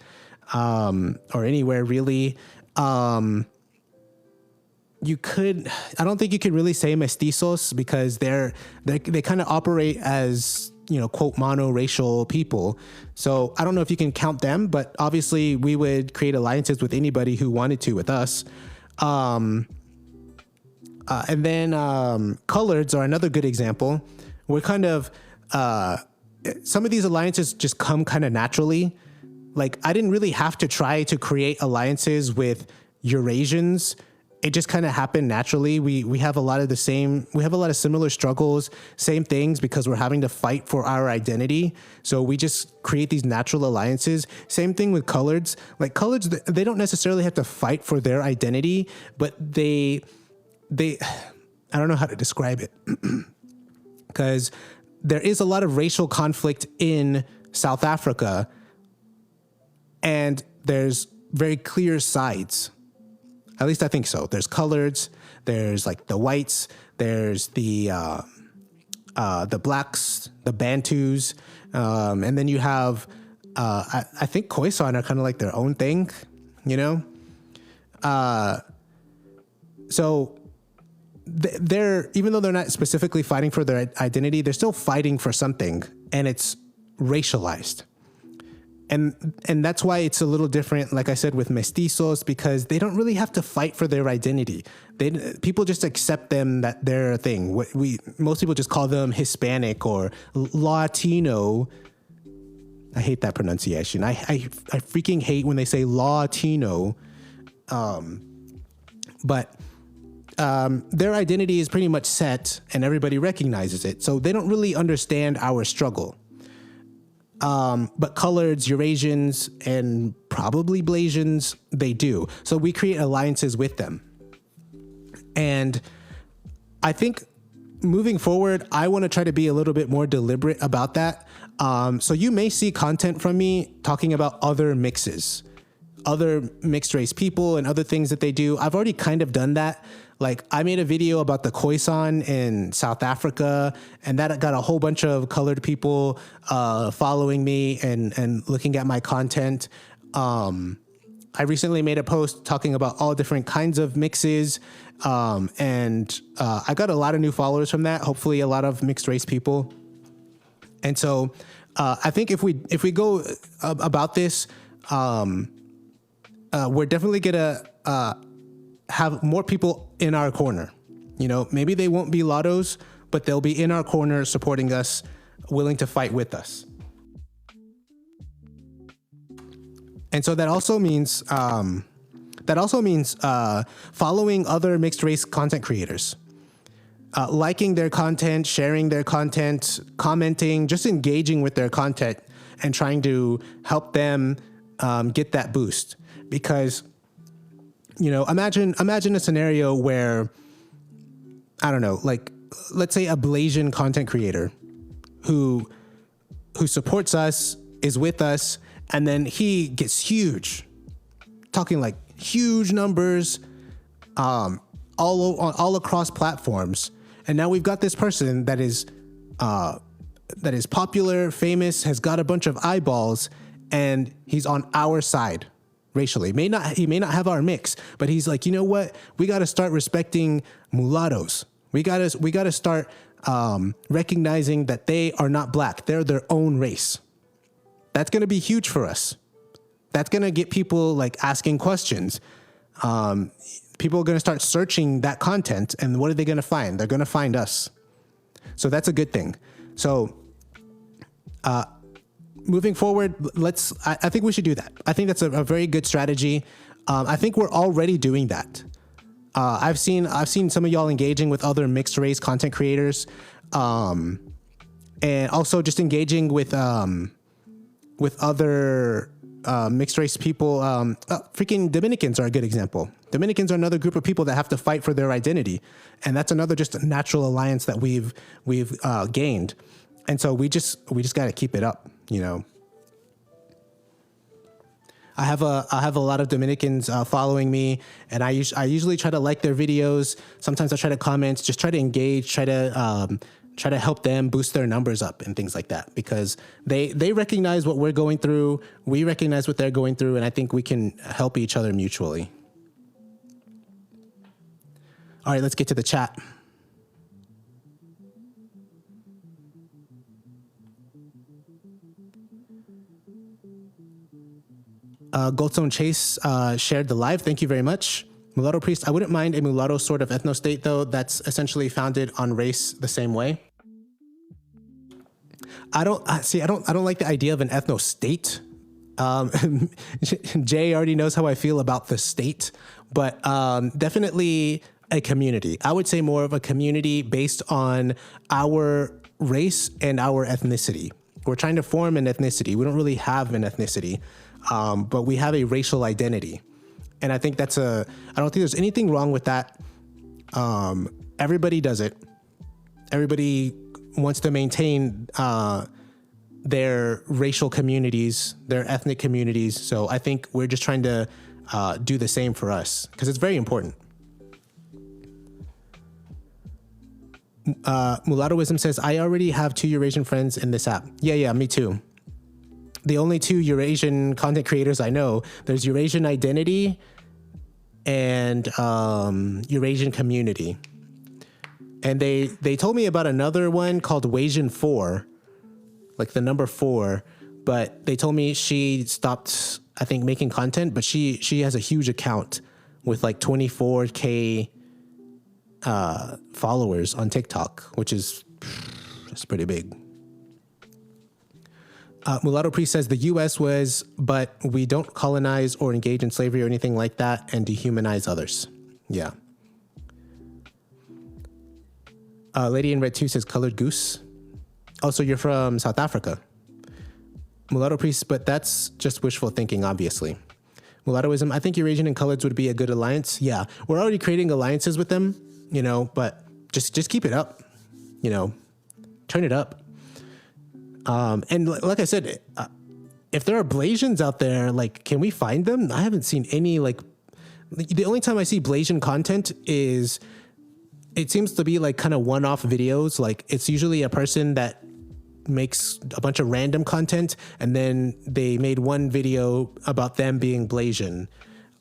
or anywhere really. I don't think you could really say mestizos because they kind of operate as, quote, monoracial people. So I don't know if you can count them, but obviously we would create alliances with anybody who wanted to with us. And then coloreds are another good example. We're kind of, some of these alliances just come kind of naturally. Like I didn't really have to try to create alliances with Eurasians. It just kind of happened naturally. We have a lot of similar struggles, same things because we're having to fight for our identity. So we just create these natural alliances. Same thing with coloreds. Like coloreds, they don't necessarily have to fight for their identity, but they I don't know how to describe it because there is a lot of racial conflict in South Africa and there's very clear sides. At least I think so. There's coloreds, there's like the whites, there's the blacks, the Bantus, and then you have, I think Khoisan are kind of like their own thing, So they're, even though they're not specifically fighting for their identity, they're still fighting for something, and it's racialized. And that's why it's a little different, like I said, with mestizos, because they don't really have to fight for their identity. People just accept them that they're a thing. Most people just call them Hispanic or Latino. I hate that pronunciation. I freaking hate when they say Latino. But their identity is pretty much set and everybody recognizes it. So they don't really understand our struggle. But coloreds, Eurasians, and probably Blasians, they do. So we create alliances with them. And I think moving forward, I want to try to be a little bit more deliberate about that. So you may see content from me talking about other mixes, other mixed race people and other things that they do. I've already kind of done that. Like I made a video about the Khoisan in South Africa, and that got a whole bunch of colored people following me and looking at my content. I recently made a post talking about all different kinds of mixes, and I got a lot of new followers from that. Hopefully, a lot of mixed race people. And so, I think if we go about this, we're definitely gonna have more people in our corner. Maybe they won't be Lattos, but they'll be in our corner supporting us, willing to fight with us. And so that also means following other mixed race content creators, liking their content, sharing their content, commenting, just engaging with their content and trying to help them get that boost. Because imagine a scenario where, I don't know, like let's say a Blasian content creator who supports us, is with us, and then he gets huge, talking like huge numbers, all across platforms. And now we've got this person that is popular, famous, has got a bunch of eyeballs, and he's on our side. Racially, he may not have our mix, but he's like, you know what? We got to start respecting mulattoes. We got to start recognizing that they are not black; they're their own race. That's going to be huge for us. That's going to get people like asking questions. People are going to start searching that content, and what are they going to find? They're going to find us. So that's a good thing. So. Moving forward, I think we should do that. I think that's a very good strategy. I think we're already doing that. I've seen some of y'all engaging with other mixed race content creators, and also just engaging with other mixed race people. Freaking Dominicans are a good example. Dominicans are another group of people that have to fight for their identity, and that's another just natural alliance that we've gained, and so we just got to keep it up, you know. I have a lot of Dominicans following me, and I usually try to like their videos. Sometimes I try to comment, just try to engage, try to help them boost their numbers up and things like that, because they recognize what we're going through, we recognize what they're going through, and I think we can help each other mutually. All right, let's get to the chat. Goldstone Chase shared the live. Thank you very much. Mulatto Priest, I wouldn't mind a mulatto sort of ethno-state, though, that's essentially founded on race the same way. I don't like the idea of an ethno-state. Jay already knows how I feel about the state, but definitely a community. I would say more of a community based on our race and our ethnicity. We're trying to form an ethnicity. We don't really have an ethnicity, but we have a racial identity. And I think I don't think there's anything wrong with that. Everybody does it. Everybody wants to maintain their racial communities, their ethnic communities. So I think we're just trying to do the same for us, because it's very important. Mulattoism says, I already have 2 Eurasian friends in this app. Yeah, me too. The only 2 Eurasian content creators I know, there's Eurasian Identity and Eurasian Community. And they told me about another one called Wasian 4, like the number 4, but they told me she stopped, I think, making content, but she has a huge account with like 24K followers on TikTok, which is pretty big. Mulatto Priest says the U.S. was, but we don't colonize or engage in slavery or anything like that and dehumanize others. Yeah. Lady in Red 2 says colored goose. Also, you're from South Africa. Mulatto Priest, but that's just wishful thinking, obviously. Mulattoism, I think Eurasian and coloreds would be a good alliance. Yeah, we're already creating alliances with them, you know, but just keep it up, you know, turn it up. And like I said, if there are Blasians out there, like, can we find them? I haven't seen any, like, the only time I see Blasian content is, it seems to be like kind of one-off videos. Like, it's usually a person that makes a bunch of random content, and then they made one video about them being Blasian.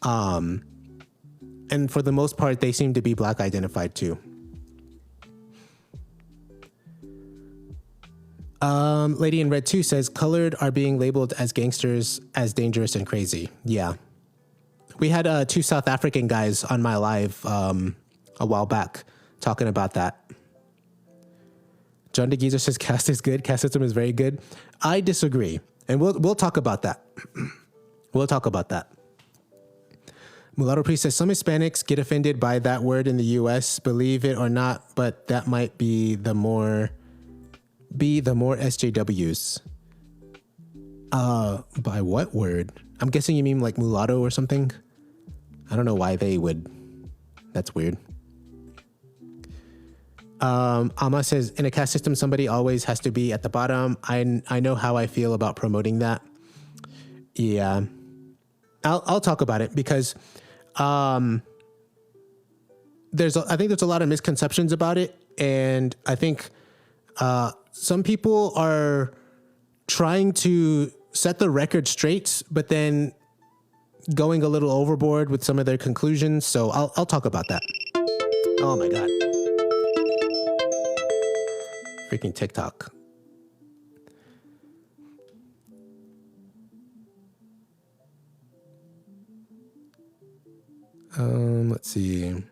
And for the most part, they seem to be Black identified too. Lady in Red 2 says, colored are being labeled as gangsters, as dangerous and crazy. Yeah. We had 2 South African guys on my live a while back talking about that. John DeGeezer says caste is good. Caste system is very good. I disagree. And we'll talk about that. We'll talk about that. Mulatto Priest says some Hispanics get offended by that word in the US, believe it or not, but that might be the more SJWs. By what word? I'm guessing you mean like mulatto or something. I don't know why they would. That's weird. Ama says, in a caste system, somebody always has to be at the bottom. I know how I feel about promoting that. Yeah. I'll talk about it because I think there's a lot of misconceptions about it. And I think some people are trying to set the record straight, but then going a little overboard with some of their conclusions. So I'll talk about that. Oh my God. Freaking TikTok. Let's see.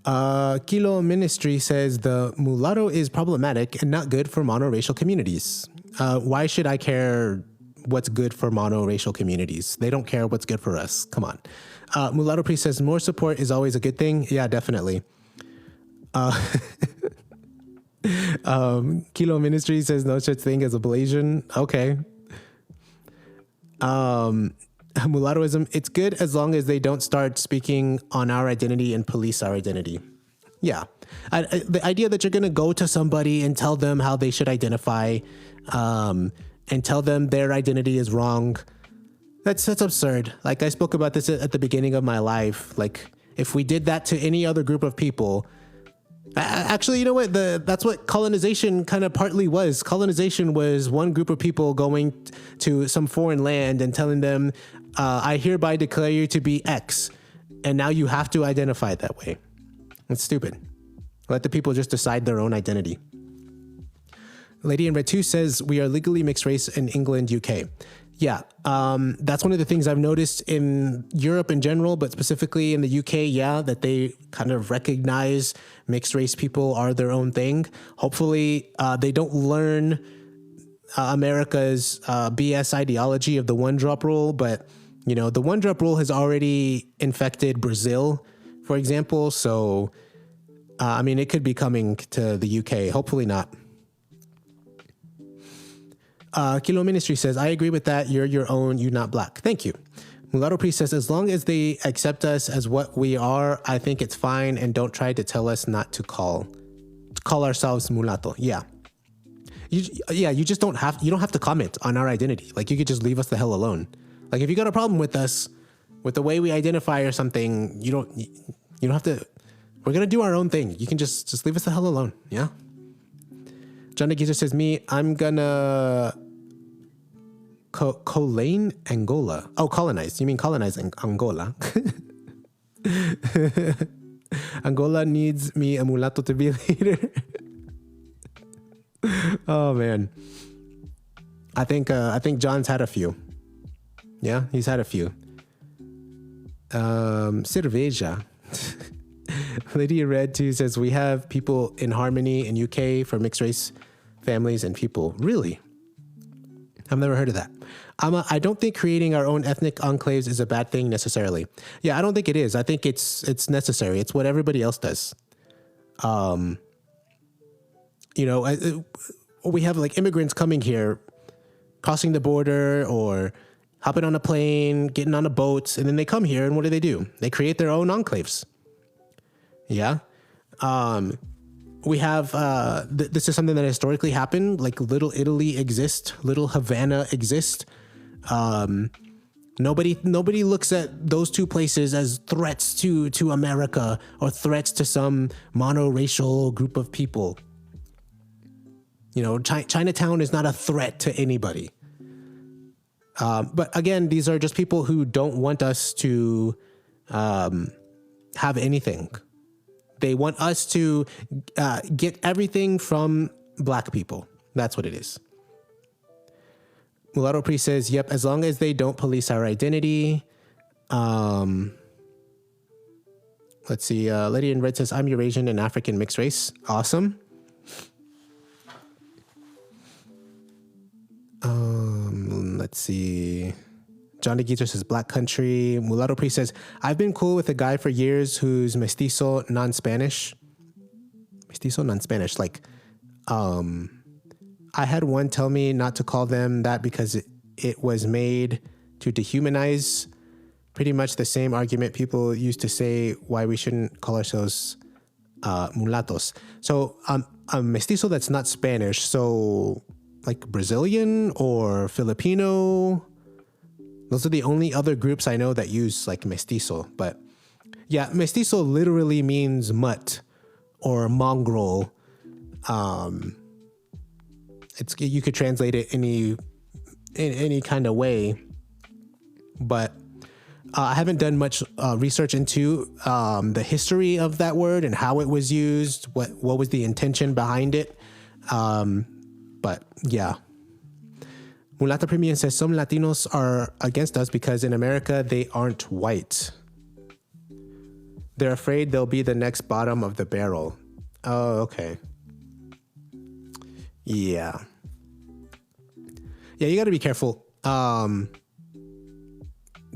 Kilo Ministry says the mulatto is problematic and not good for monoracial communities. Why should I care what's good for monoracial communities? They don't care what's good for us. Come on. Mulatto Priest says more support is always a good thing. Yeah, definitely. Kilo Ministry says no such thing as a Blasian. Okay. Mulattoism, it's good as long as they don't start speaking on our identity and police our identity. Yeah. The idea that you're going to go to somebody and tell them how they should identify and tell them their identity is wrong, that's absurd. Like I spoke about this at the beginning of my life. Like if we did that to any other group of people, actually, you know what? That's what colonization kind of partly was. Colonization was one group of people going to some foreign land and telling them, I hereby declare you to be X. And now you have to identify that way. It's stupid. Let the people just decide their own identity. Lady in Red 2 says, we are legally mixed race in England, UK. Yeah, that's one of the things I've noticed in Europe in general, but specifically in the UK, yeah, that they kind of recognize mixed race people are their own thing. Hopefully, they don't learn America's BS ideology of the one-drop rule, but, you know, the one-drop rule has already infected Brazil, for example, so, I mean, it could be coming to the UK. Hopefully not. Kilo Ministry says, I agree with that. You're your own, you not black. Thank you. Mulatto Priest says, as long as they accept us as what we are, I think it's fine, and don't try to tell us not to call ourselves mulatto. Yeah. You just don't have to comment on our identity. Like you could just leave us the hell alone. Like if you got a problem with us, with the way we identify or something, you don't have to, we're going to do our own thing. You can just leave us the hell alone. Yeah. John DeGizer says, I'm gonna colonize Angola. Oh, colonize. You mean colonize Angola. Angola needs me a mulatto to be a leader. Oh, man. I think John's had a few. Yeah, he's had a few. Cerveja. Lydia Red 2 says, we have people in harmony in UK for mixed race families and people. Really? I've never heard of that. I don't think creating our own ethnic enclaves is a bad thing necessarily. Yeah, I don't think it is. I think it's necessary. It's what everybody else does. You know, we have like immigrants coming here, crossing the border or hopping on a plane, getting on a boat, and then they come here and what do? They create their own enclaves. Yeah. We have, this is something that historically happened, like Little Italy exists, Little Havana exists. Nobody looks at those two places as threats to America or threats to some monoracial group of people. You know, Chinatown is not a threat to anybody. But again, these are just people who don't want us to, have anything. They want us to get everything from black people. That's what it is. Mulatto Priest says, yep, as long as they don't police our identity. Let's see. Lady in Red says, I'm Eurasian and African mixed race. Awesome. Let's see. Johnny Geezer says Black Country. Mulatto Priest says, I've been cool with a guy for years who's mestizo non-Spanish. Mestizo non-Spanish. Like, I had one tell me not to call them that because it was made to dehumanize. Pretty much the same argument people used to say why we shouldn't call ourselves mulattos. So a mestizo that's not Spanish. So like Brazilian or Filipino. Those are the only other groups I know that use like mestizo. But yeah, mestizo literally means mutt or mongrel. You could translate it in any kind of way. But I haven't done much research into the history of that word and how it was used, what was the intention behind it. But yeah. Mulata Premium says some Latinos are against us because in America they aren't white. They're afraid they'll be the next bottom of the barrel. Oh, okay. Yeah. Yeah, you got to be careful.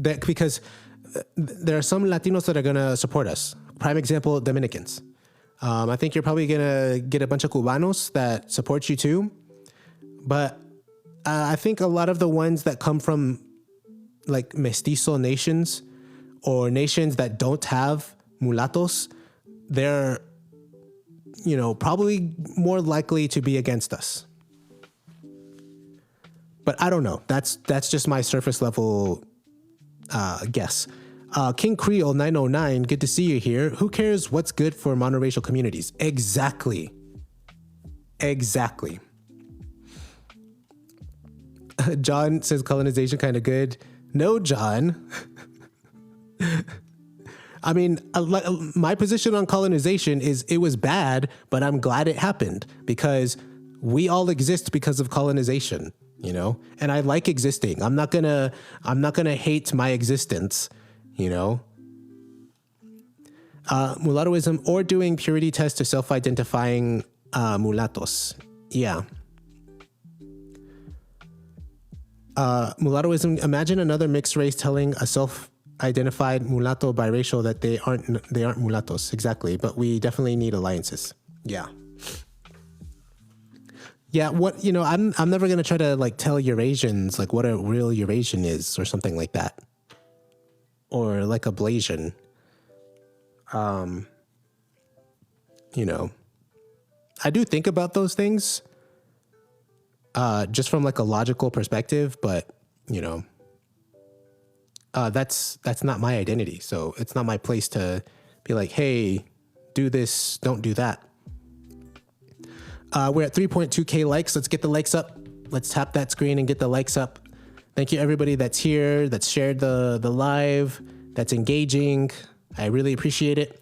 Because there are some Latinos that are going to support us. Prime example, Dominicans. I think you're probably going to get a bunch of Cubanos that support you too. But I think a lot of the ones that come from like mestizo nations or nations that don't have mulattos, they're, you know, probably more likely to be against us. But I don't know. That's just my surface level guess. King Creole 909, good to see you here. Who cares what's good for monoracial communities? Exactly. John says colonization kind of good. No, John. I mean, my position on colonization is it was bad, but I'm glad it happened because we all exist because of colonization, you know? And I like existing. I'm not gonna hate my existence, you know? Mulattoism or doing purity tests to self-identifying mulattos. Yeah. Mulattoism, imagine another mixed race telling a self-identified mulatto biracial that they aren't mulattos. Exactly. But we definitely need alliances. Yeah. Yeah. What, you know, I'm never going to try to like tell Eurasians like what a real Eurasian is or something like that. Or like a Blasian. You know, I do think about those things. Just from like a logical perspective, but you know, that's not my identity. So it's not my place to be like, hey, do this, don't do that. We're at 3.2K likes. Let's get the likes up. Let's tap that screen and get the likes up. Thank you everybody that's here, that's shared the live, that's engaging. I really appreciate it.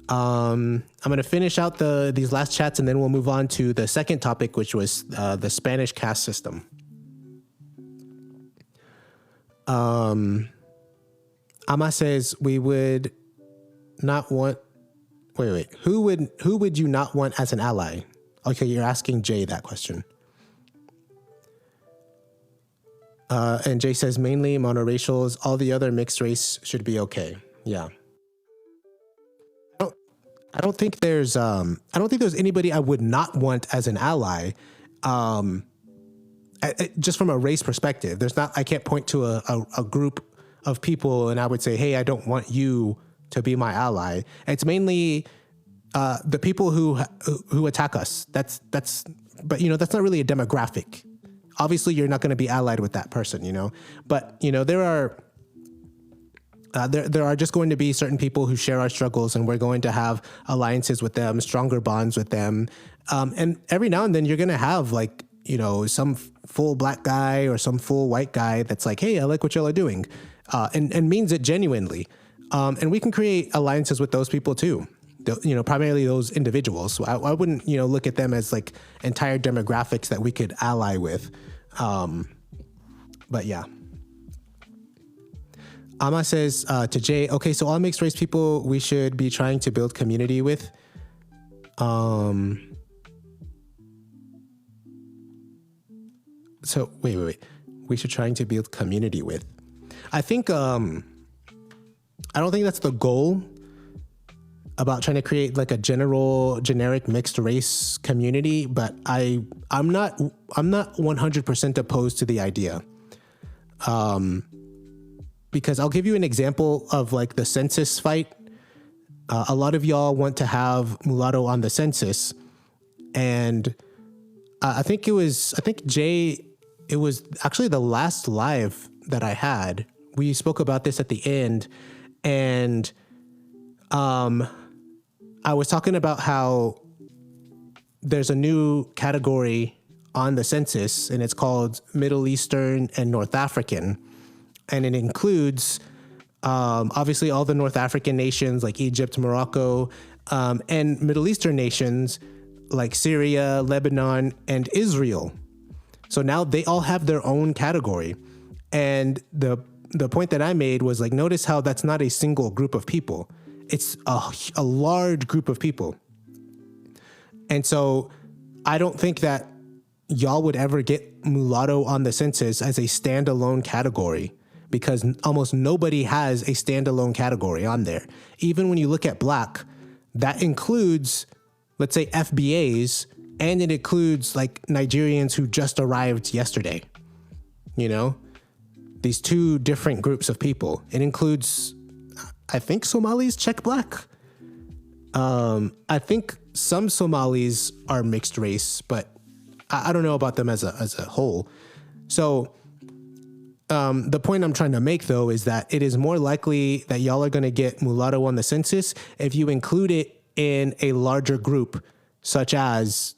I'm going to finish out these last chats and then we'll move on to the second topic, which was the Spanish caste system. Ama says we would not want. Wait. Who would you not want as an ally? Okay, you're asking Jay that question. And Jay says mainly monoracials. All the other mixed race should be okay. Yeah. I don't think there's anybody I would not want as an ally. Just from a race perspective, I can't point to a group of people and I would say, hey, I don't want you to be my ally. It's mainly the people who attack us. But you know, that's not really a demographic. Obviously, you're not going to be allied with that person, you know. But you know, there are just going to be certain people who share our struggles, and we're going to have alliances with them, stronger bonds with them. And every now and then, you're going to have like, you know, some full black guy or some full white guy that's like, hey, I like what y'all are doing, and means it genuinely. And we can create alliances with those people too. You know, primarily those individuals. So I wouldn't, you know, look at them as like entire demographics that we could ally with. But yeah. Ama says to Jay, okay, so all mixed race people we should be trying to build community with. So wait. We should trying to build community with. I think I don't think that's the goal about trying to create like a generic mixed race community, but I'm not 100% opposed to the idea. Because I'll give you an example of like the census fight. A lot of y'all want to have mulatto on the census, and I think Jay, it was actually the last live that I had. We spoke about this at the end, and I was talking about how there's a new category on the census, and it's called Middle Eastern and North African. And it includes, obviously, all the North African nations like Egypt, Morocco, and Middle Eastern nations like Syria, Lebanon, and Israel. So now they all have their own category. And the point that I made was like, notice how that's not a single group of people. It's a large group of people. And so I don't think that y'all would ever get mulatto on the census as a standalone category, because almost nobody has a standalone category on there. Even when you look at black, that includes, let's say, FBAs, and it includes like Nigerians who just arrived yesterday, you know? these two different groups of people. It includes, I think, Somalis check black. I think some Somalis are mixed race, but I don't know about them as a whole. So the point I'm trying to make, though, is that it is more likely that y'all are going to get mulatto on the census if you include it in a larger group, such as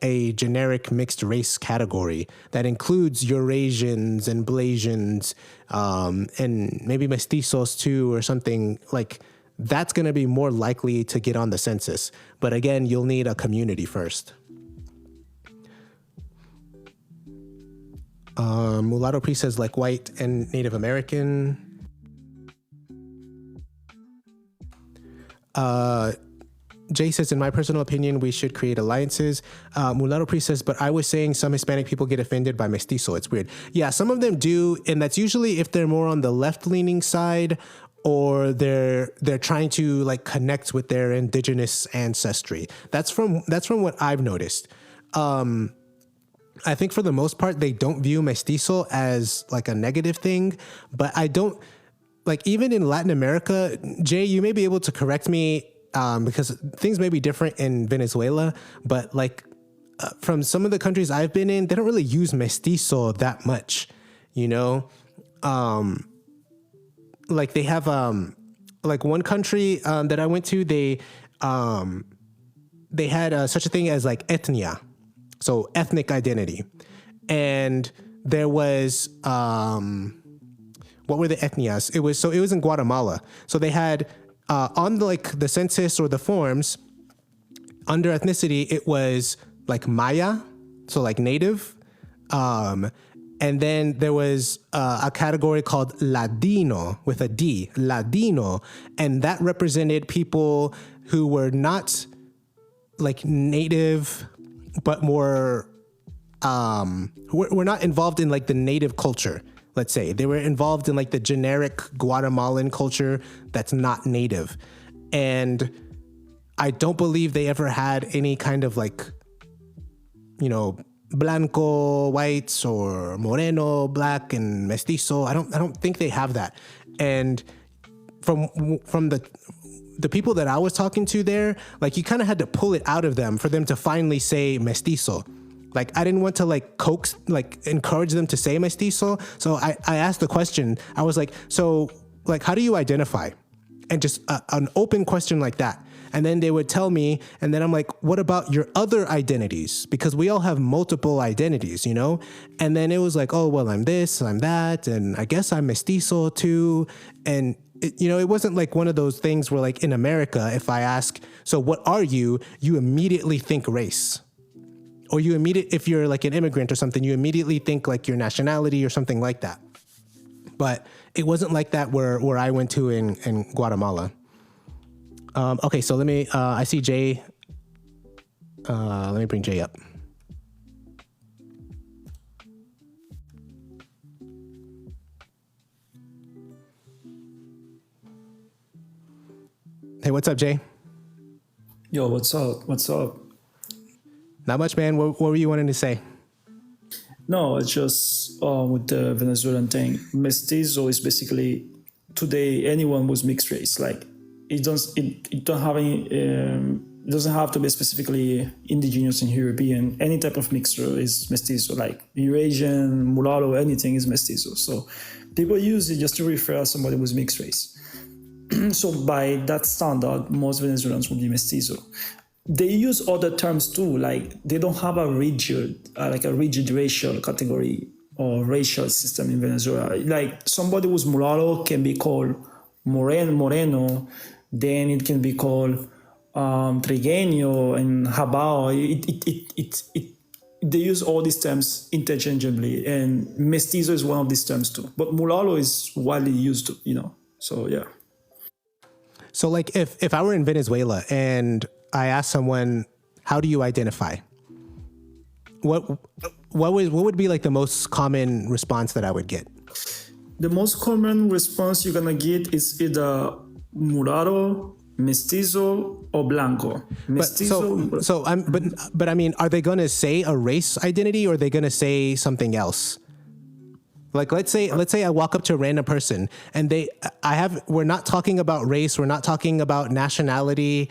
a generic mixed race category that includes Eurasians and Blasians, and maybe mestizos too, or something like that's going to be more likely to get on the census. But again, you'll need a community first. Mulatto priest says like white and Native American. Jay says, in my personal opinion, we should create alliances. Mulatto priest says, but I was saying some Hispanic people get offended by mestizo. It's weird. Yeah, some of them do. And that's usually if they're more on the left-leaning side or they're trying to like connect with their indigenous ancestry. That's from what I've noticed. I think for the most part, they don't view mestizo as like a negative thing, but I don't like even in Latin America, Jay, you may be able to correct me because things may be different in Venezuela, but like from some of the countries I've been in, they don't really use mestizo that much, you know? Like they have like one country that I went to, they had such a thing as like ethnia. So ethnic identity. And there was, what were the ethnias? It was in Guatemala. So they had, on the census or the forms, under ethnicity, it was like Maya, so like native. And then there was a category called Ladino with a D, Ladino. And that represented people who were not like native, but more, we're not involved in like the native culture, let's say. They were involved in like the generic Guatemalan culture that's not native. And I don't believe they ever had any kind of like, you know, blanco, whites or moreno, black and mestizo. I don't think they have that. And from the people that I was talking to there, like you kind of had to pull it out of them for them to finally say mestizo. Like I didn't want to like encourage them to say mestizo. So I asked the question, I was like, so like, how do you identify? And just an open question like that. And then they would tell me, and then I'm like, what about your other identities? Because we all have multiple identities, you know? And then it was like, oh, well, I'm this, I'm that, and I guess I'm mestizo too. And it wasn't like one of those things where like in America, if I ask, so what are you, you immediately think race. Or if you're like an immigrant or something, you immediately think like your nationality or something like that. But it wasn't like that where I went to in Guatemala. Okay, so let me, I see Jay. Let me bring Jay up. Hey, what's up, Jay? Yo, what's up? What's up? Not much, man. What were you wanting to say? No, it's just with the Venezuelan thing. Mestizo is basically today anyone who's mixed race. Like it doesn't have to be specifically indigenous and European. Any type of mixture is mestizo. Like Eurasian, mulatto, anything is mestizo. So people use it just to refer to somebody who's mixed race. So by that standard, most Venezuelans will be mestizo. They use other terms too, like they don't have a rigid racial category or racial system in Venezuela. Like somebody who's mulatto can be called moreno, then it can be called trigueño and jabao. They use all these terms interchangeably, and mestizo is one of these terms too. But mulatto is widely used, So yeah. So like if I were in Venezuela and I asked someone, how do you identify? What would be like the most common response that I would get? The most common response you're gonna get is either mulatto, mestizo, or blanco. Mestizo. But I mean, are they gonna say a race identity or are they gonna say something else? Like let's say I walk up to a random person and we're not talking about race, we're not talking about nationality,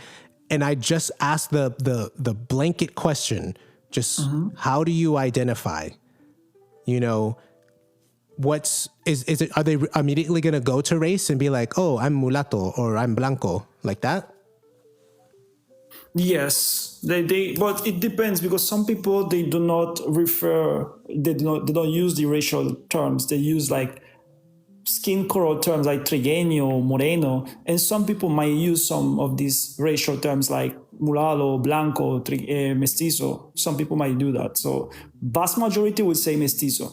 and I just ask the blanket question, just how do you identify? You know, are they immediately going to go to race and be like, "Oh, I'm mulatto" or "I'm blanco," like that? Yes, but it depends because some people they don't use the racial terms. They use like skin color terms like trigueño, moreno, and some people might use some of these racial terms like mulatto, blanco, mestizo. Some people might do that. So vast majority would say mestizo.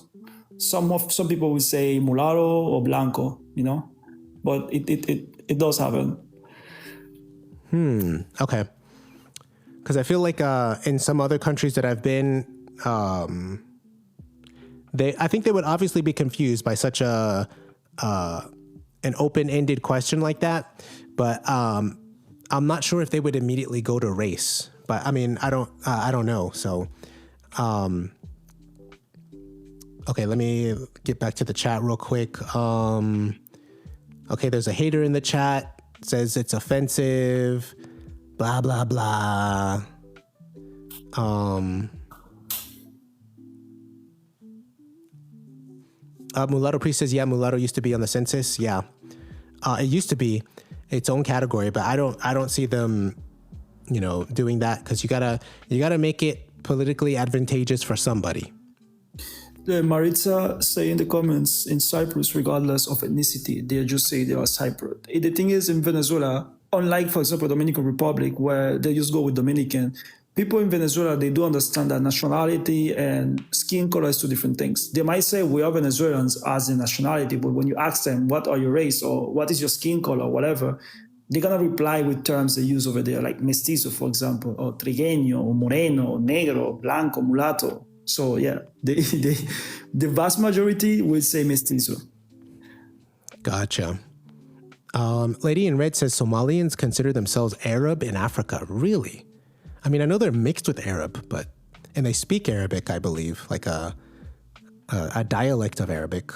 Some people would say mulatto or blanco, you know, but it does happen. Okay. Because I feel like in some other countries that I've been, I think they would obviously be confused by such an open-ended question like that. But I'm not sure if they would immediately go to race. But I mean, I don't know. So, okay, let me get back to the chat real quick. Okay, there's a hater in the chat. Says it's offensive. Blah, blah, blah. Mulatto Priest says, yeah, mulatto used to be on the census. Yeah. It used to be its own category, but I don't see them, doing that because you gotta make it politically advantageous for somebody. Maritza say in the comments, in Cyprus, regardless of ethnicity, they just say they are Cypriot. The thing is, in Venezuela, unlike, for example, Dominican Republic, where they just go with Dominican, people in Venezuela, they do understand that nationality and skin color is two different things. They might say we are Venezuelans as a nationality, but when you ask them, what are your race or what is your skin color, or whatever, they're going to reply with terms they use over there, like mestizo, for example, or trigueño, or moreno, or negro, blanco, mulatto. So yeah, the vast majority will say mestizo. Gotcha. Lady in Red says Somalians consider themselves Arab in Africa. Really? I mean, I know they're mixed with Arab, and they speak Arabic, I believe, like a dialect of Arabic.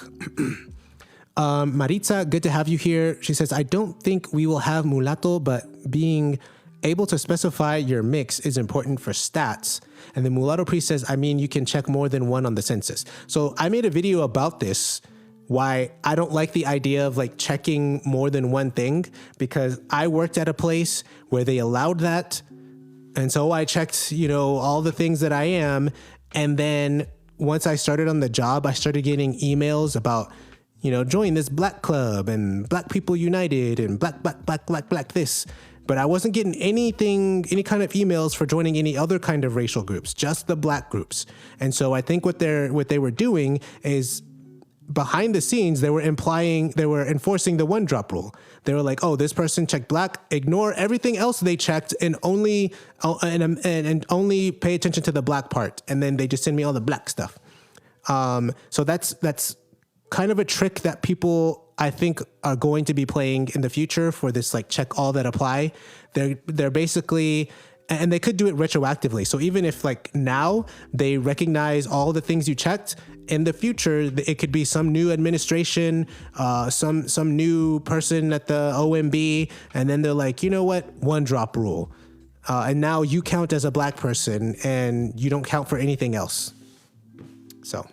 Maritza, good to have you here. She says, I don't think we will have mulatto, but being able to specify your mix is important for stats. And the Mulatto Priest says, I mean, you can check more than one on the census. So I made a video about this, why I don't like the idea of like checking more than one thing, because I worked at a place where they allowed that. And so I checked, all the things that I am. And then once I started on the job, I started getting emails about, join this black club and Black People United and black this. But I wasn't getting any kind of emails for joining any other kind of racial groups, just the black groups. And so I think what they were doing is behind the scenes, they were enforcing the one drop rule. They were like, oh, this person checked black, ignore everything else they checked and only pay attention to the black part. And then they just send me all the black stuff. So that's kind of a trick that people, I think, are going to be playing in the future for this, like, check all that apply. They're basically, and they could do it retroactively. So even if like now they recognize all the things you checked, in the future, it could be some new administration, some new person at the OMB. And then they're like, you know what? One drop rule. And now you count as a black person and you don't count for anything else. So.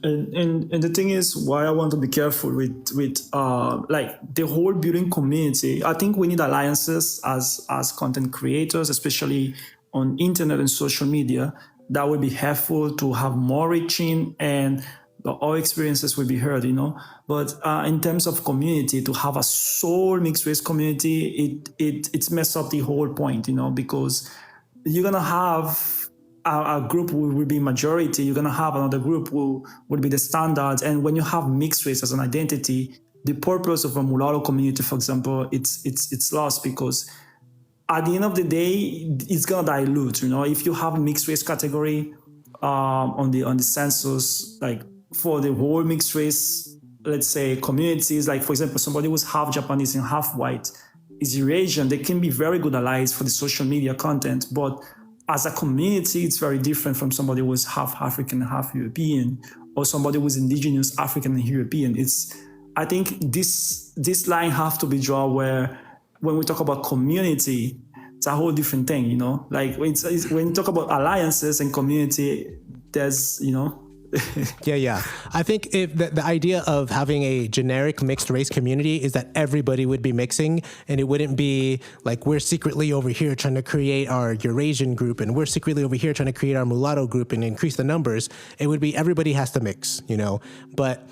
And the thing is, why I want to be careful with like the whole building community. I think we need alliances as content creators, especially on internet and social media. That would be helpful to have more reaching and all experiences will be heard, But in terms of community, to have a sole mixed race community, it's messed up the whole point, because you're gonna have a group will be majority, you're going to have another group who will be the standards. And when you have mixed race as an identity, the purpose of a mulatto community, for example, it's lost because at the end of the day, it's going to dilute. If you have a mixed race category on the census, like for the whole mixed race, let's say communities, like for example, somebody who's half Japanese and half white is Eurasian, they can be very good allies for the social media content, but as a community, it's very different from somebody who is half African, half European, or somebody who's indigenous, African and European. I think this line have to be drawn where when we talk about community, it's a whole different thing, you know. Like when you talk about alliances and community, there's, you know. Yeah. I think if the idea of having a generic mixed race community is that everybody would be mixing, and it wouldn't be like we're secretly over here trying to create our Eurasian group and we're secretly over here trying to create our mulatto group and increase the numbers. It would be everybody has to mix, you know. But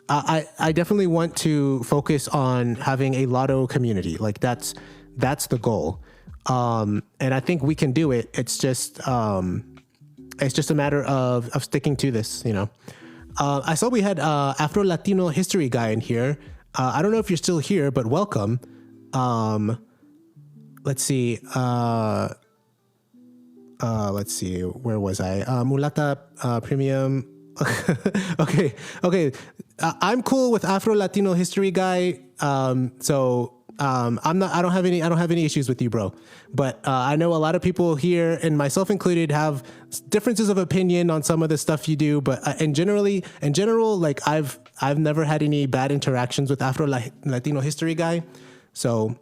I definitely want to focus on having a Latto community. Like that's the goal. And I think we can do it. It's just a matter of sticking to this, you know. I saw we had Afro Latino history guy in here. I don't know if you're still here, but welcome. Let's see. Let's see. Where was I? Mulata Premium. Okay. I'm cool with Afro Latino history guy. I don't have any issues with you, bro. But I know a lot of people here, and myself included, have differences of opinion on some of the stuff you do. But in general, like I've never had any bad interactions with Afro Latino history guy. So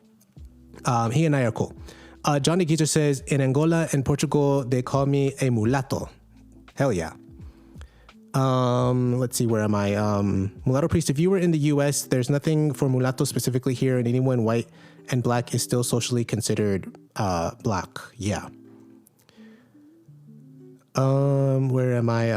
he and I are cool. John de Geezer says, in Angola and Portugal, they call me a mulatto. Hell yeah. Let's see, where am I? Mulatto priest, if you were in the US, there's nothing for mulatto specifically here, and anyone white and black is still socially considered black. Yeah. Where am I?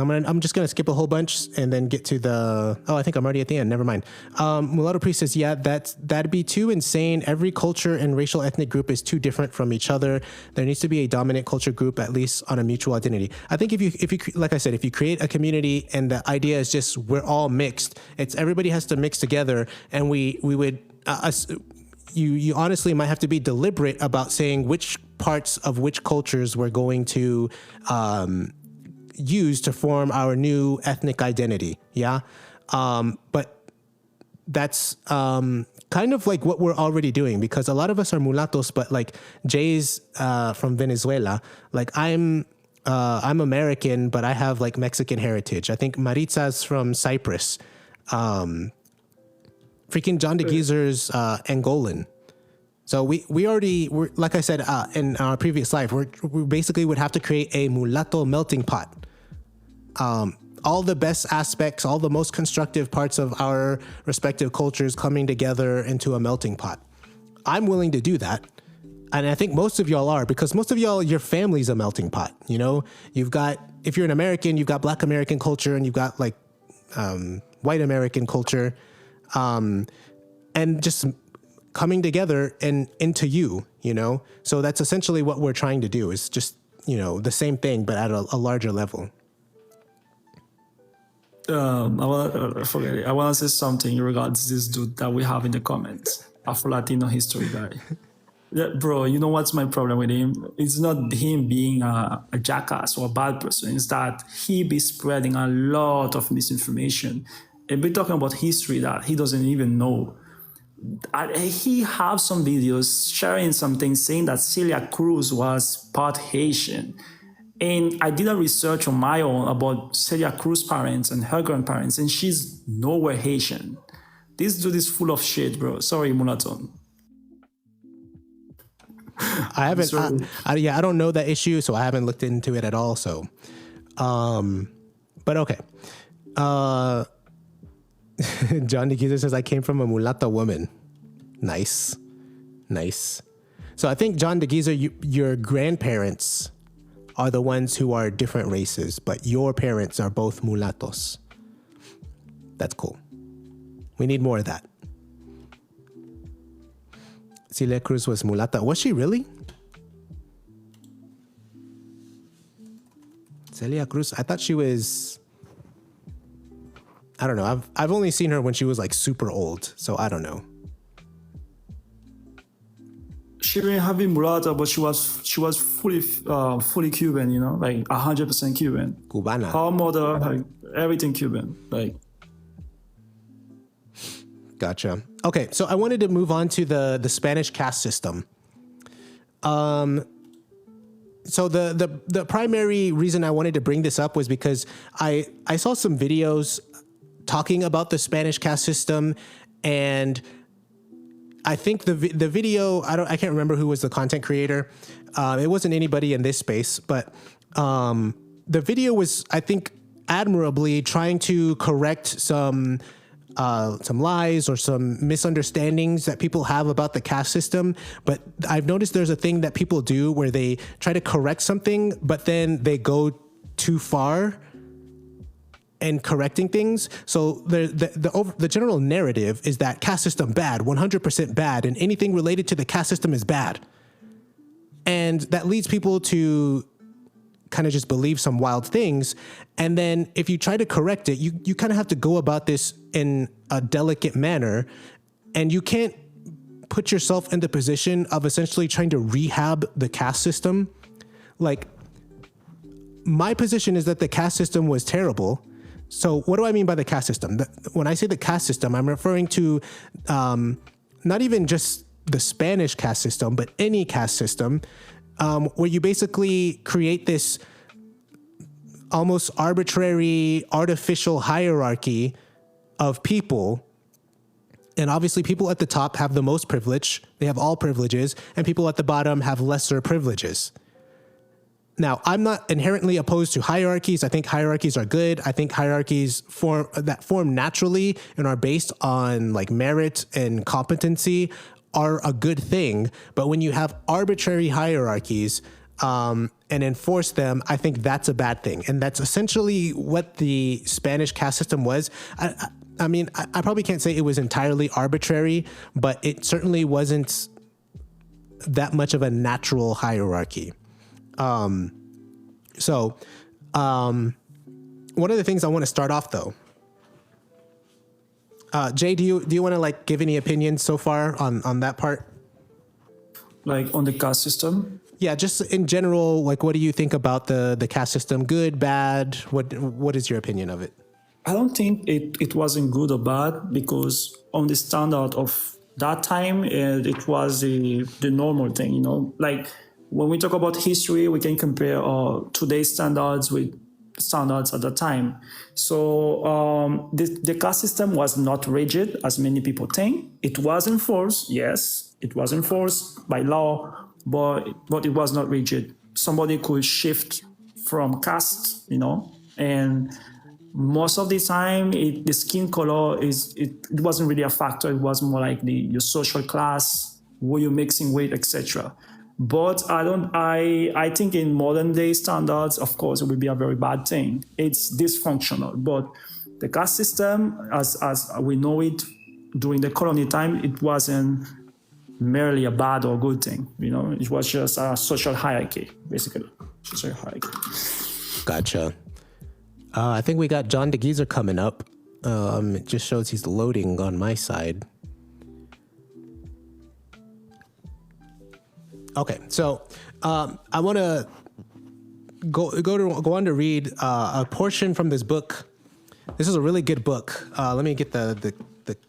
I'm just gonna skip a whole bunch and then get to the. Oh, I think I'm already at the end. Never mind. Mulatto priest says, yeah, that'd be too insane. Every culture and racial ethnic group is too different from each other. There needs to be a dominant culture group, at least on a mutual identity. I think if you like I said, if you create a community and the idea is just we're all mixed, it's everybody has to mix together, and we would. You honestly might have to be deliberate about saying which parts of which cultures we're going to. Use to form our new ethnic identity. Yeah. But that's kind of like what we're already doing, because a lot of us are mulattos, but like Jay's from Venezuela. Like I'm American, but I have like Mexican heritage. I think Maritza's from Cyprus. Freaking John de Geezer's Angolan. So we're like I said in our previous life, we basically would have to create a mulatto melting pot. All the best aspects, all the most constructive parts of our respective cultures coming together into a melting pot. I'm willing to do that. And I think most of y'all are, because most of y'all, your family's a melting pot. You know, if you're an American, you've got Black American culture, and you've got like white American culture, and just coming together and into you know. So that's essentially what we're trying to do, is just, you know, the same thing, but at a larger level. I want to say something in regards to this dude that we have in the comments, Afro Latino history guy. Yeah, bro, you know what's my problem with him? It's not him being a jackass or a bad person. It's that he be spreading a lot of misinformation and be talking about history that he doesn't even know. He have some videos sharing something saying that Celia Cruz was part Haitian. And I did a research on my own about Celia Cruz's parents and her grandparents, and she's nowhere Haitian. This dude is full of shit, bro. Sorry, Mulatto. I haven't. I don't know that issue, so I haven't looked into it at all. So, but okay. John de Geezer says, I came from a mulatta woman. Nice. So I think, John de Geezer, your grandparents are the ones who are different races, but your parents are both mulattos. That's cool. We need more of that. Celia Cruz was mulatta. Was she really? Celia Cruz? I thought she was... I don't know. I've only seen her when she was like super old, so I don't know. She didn't have been mulatta, but she was fully Cuban, you know, like 100% Cuban. Cubana. Her mother, like everything Cuban, like. Gotcha. Okay, so I wanted to move on to the Spanish caste system. So the primary reason I wanted to bring this up was because I saw some videos talking about the Spanish caste system, and I think the video, I can't remember who was the content creator. It wasn't anybody in this space, but the video was, I think, admirably trying to correct some lies or some misunderstandings that people have about the caste system. But I've noticed there's a thing that people do where they try to correct something, but then they go too far in correcting things. So the general narrative is that caste system bad, 100% bad, and anything related to the caste system is bad. And that leads people to kind of just believe some wild things. And then if you try to correct it, you kind of have to go about this in a delicate manner. And you can't put yourself in the position of essentially trying to rehab the caste system. Like, my position is that the caste system was terrible. So what do I mean by the caste system? When I say the caste system, I'm referring to not even just the Spanish caste system, but any caste system, where you basically create this almost arbitrary, artificial hierarchy of people. And obviously people at the top have the most privilege. They have all privileges, and people at the bottom have lesser privileges. Now, I'm not inherently opposed to hierarchies. I think hierarchies are good. I think hierarchies form naturally and are based on like merit and competency are a good thing. But when you have arbitrary hierarchies and enforce them, I think that's a bad thing. And that's essentially what the Spanish caste system was. I mean, I probably can't say it was entirely arbitrary, but it certainly wasn't that much of a natural hierarchy. So one of the things I want to start off though, Jay, do you want to like give any opinions so far on that part? Like on the caste system? Yeah, just in general, like what do you think about the caste system? Good, bad? What is your opinion of it? I don't think it wasn't good or bad, because on the standard of that time, it was the normal thing, you know? Like when we talk about history, we can compare today's standards with standards at the time. So the caste system was not rigid, as many people think. It was enforced, yes, it was enforced by law, but it was not rigid. Somebody could shift from caste, you know, and most of the time, the skin color it wasn't really a factor. It was more like your social class, who you're mixing with, etc. But I think in modern day standards, of course, it would be a very bad thing. It's dysfunctional. But the caste system, as we know it during the colony time, it wasn't merely a bad or good thing. You know, it was just a social hierarchy, basically. Social hierarchy. Gotcha. I think we got John DeGeezer coming up. It just shows he's loading on my side. Okay, so I want to go on to read a portion from this book. This is a really good book. Let me get the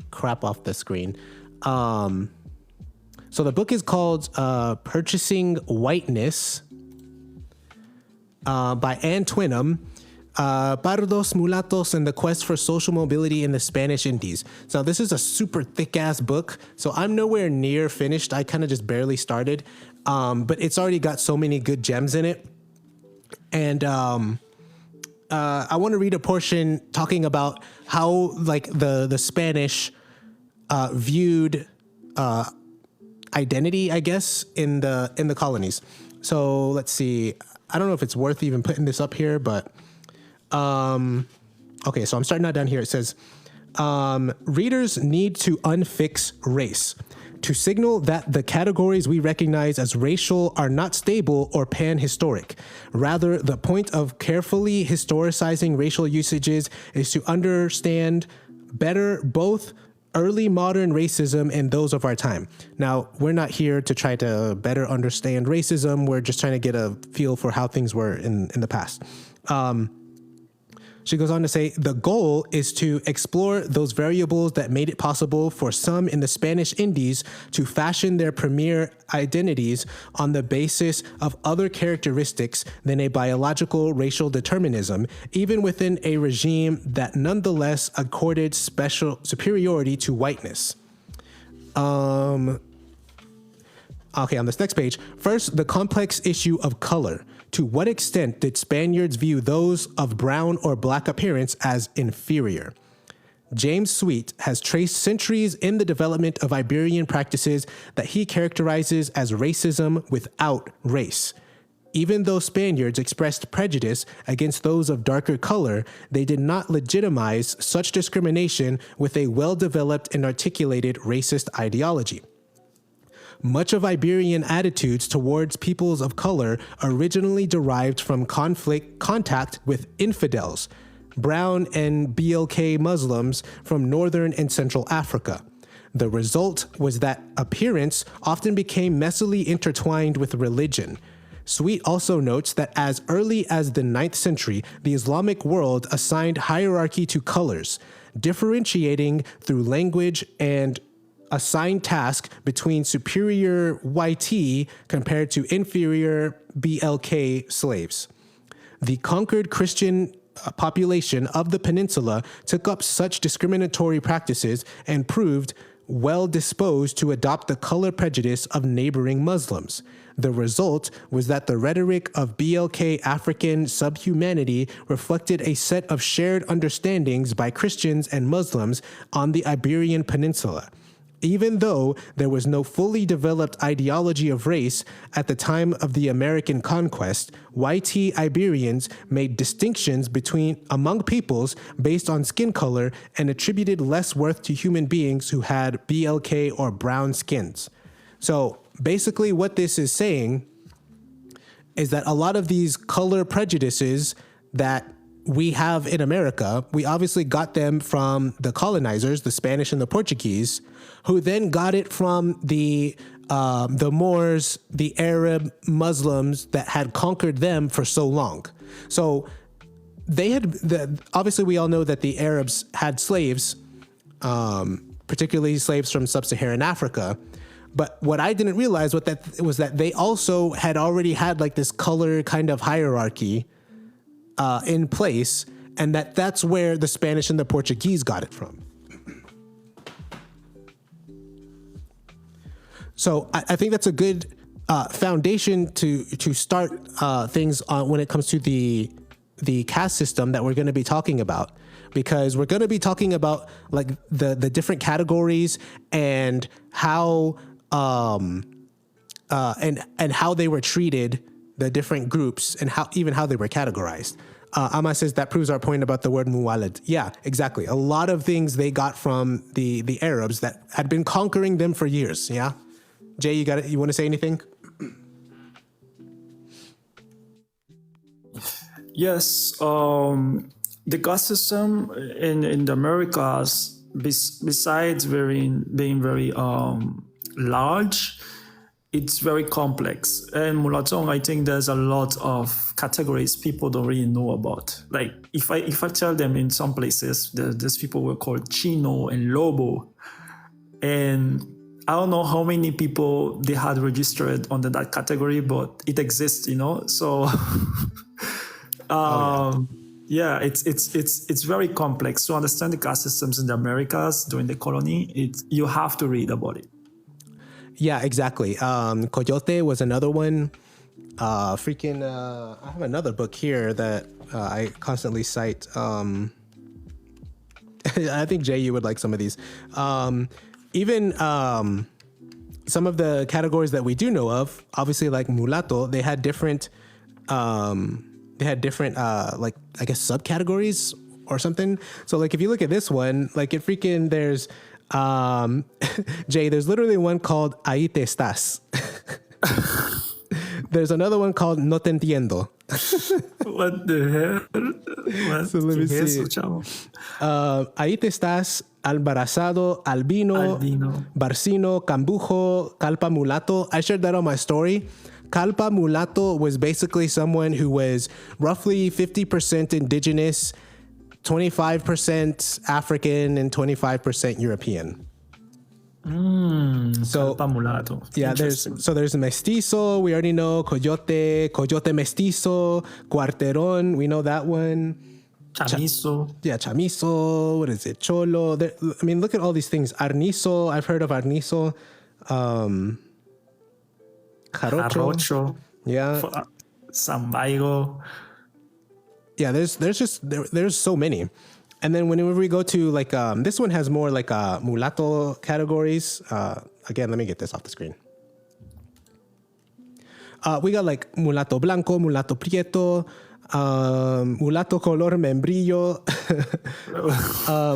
crap off the screen. So the book is called Purchasing Whiteness by Ann Twynham. Pardos, Mulattos, and the Quest for Social Mobility in the Spanish Indies. So this is a super thick-ass book, so I'm nowhere near finished. I kind of just barely started, but it's already got so many good gems in it. And I want to read a portion talking about how like the Spanish viewed identity, I guess, in the colonies. So let's see. I don't know if it's worth even putting this up here, but okay, so I'm starting out down here. It says, readers need to unfix race to signal that the categories we recognize as racial are not stable or pan-historic. Rather, the point of carefully historicizing racial usages is to understand better both early modern racism and those of our time. Now, we're not here to try to better understand racism. We're just trying to get a feel for how things were in the past. She goes on to say, the goal is to explore those variables that made it possible for some in the Spanish Indies to fashion their premier identities on the basis of other characteristics than a biological racial determinism, even within a regime that nonetheless accorded special superiority to whiteness. Okay, on this next page, first, the complex issue of color. To what extent did Spaniards view those of brown or black appearance as inferior? James Sweet has traced centuries in the development of Iberian practices that he characterizes as racism without race. Even though Spaniards expressed prejudice against those of darker color, they did not legitimize such discrimination with a well-developed and articulated racist ideology. Much of Iberian attitudes towards peoples of color originally derived from contact with infidels, brown and BLK Muslims from northern and central Africa. The result was that appearance often became messily intertwined with religion. Sweet also notes that as early as the 9th century, the Islamic world assigned hierarchy to colors, differentiating through language and assigned task between superior YT compared to inferior BLK slaves. The conquered Christian population of the peninsula took up such discriminatory practices and proved well disposed to adopt the color prejudice of neighboring Muslims. The result was that the rhetoric of BLK African subhumanity reflected a set of shared understandings by Christians and Muslims on the Iberian Peninsula. Even though there was no fully developed ideology of race at the time of the American conquest, YT Iberians made distinctions among peoples based on skin color and attributed less worth to human beings who had BLK or brown skins. So basically what this is saying is that a lot of these color prejudices that we have in America, we obviously got them from the colonizers, the Spanish and the Portuguese, who then got it from the Moors, the Arab Muslims that had conquered them for so long. So they had, obviously we all know that the Arabs had slaves, particularly slaves from sub-Saharan Africa. But what I didn't realize was that they also had already had like this color kind of hierarchy in place, and that's where the Spanish and the Portuguese got it from. So I think that's a good foundation to start things on when it comes to the caste system that we're going to be talking about, because we're going to be talking about like the different categories and how and how they were treated, the different groups, and how they were categorized. Ama says that proves our point about the word muwalad. Yeah, exactly. A lot of things they got from the Arabs that had been conquering them for years. Yeah, Jay, you want to say anything? Yes, the caste system in the Americas, besides being very large, it's very complex. And Mulatto, I think there's a lot of categories people don't really know about. Like if I tell them in some places, there's people were called Chino and Lobo, and I don't know how many people they had registered under that category, but it exists, So, yeah, it's very complex. To understand the caste systems in the Americas during the colony, you have to read about it. Yeah, exactly. Coyote was another one. I have another book here that I constantly cite. I think, Jay, you would like some of these. Even some of the categories that we do know of, obviously like mulatto, they had different like, I guess, subcategories or something. So like if you look at this one, like there's Jay, there's literally one called Ahí te estás. There's another one called No te entiendo. What the hell? So let me see. Ahí te estás, albarazado, albino, barcino, cambujo, calpa mulato. I shared that on my story. Calpa mulato was basically someone who was roughly 50% indigenous, 25% African and 25% European. So mulatto. yeah, there's mestizo. We already know coyote mestizo, cuarterón. We know that one. Chamizo. Chamizo. What is it? Cholo. I mean, look at all these things. Arnizo. I've heard of arnizo. Jarocho. Yeah. Sambaygo. Yeah, there's so many. And then whenever we go to like this one has more like mulatto categories. Again, let me get this off the screen. We got like mulatto blanco, mulatto prieto, mulatto color membrillo,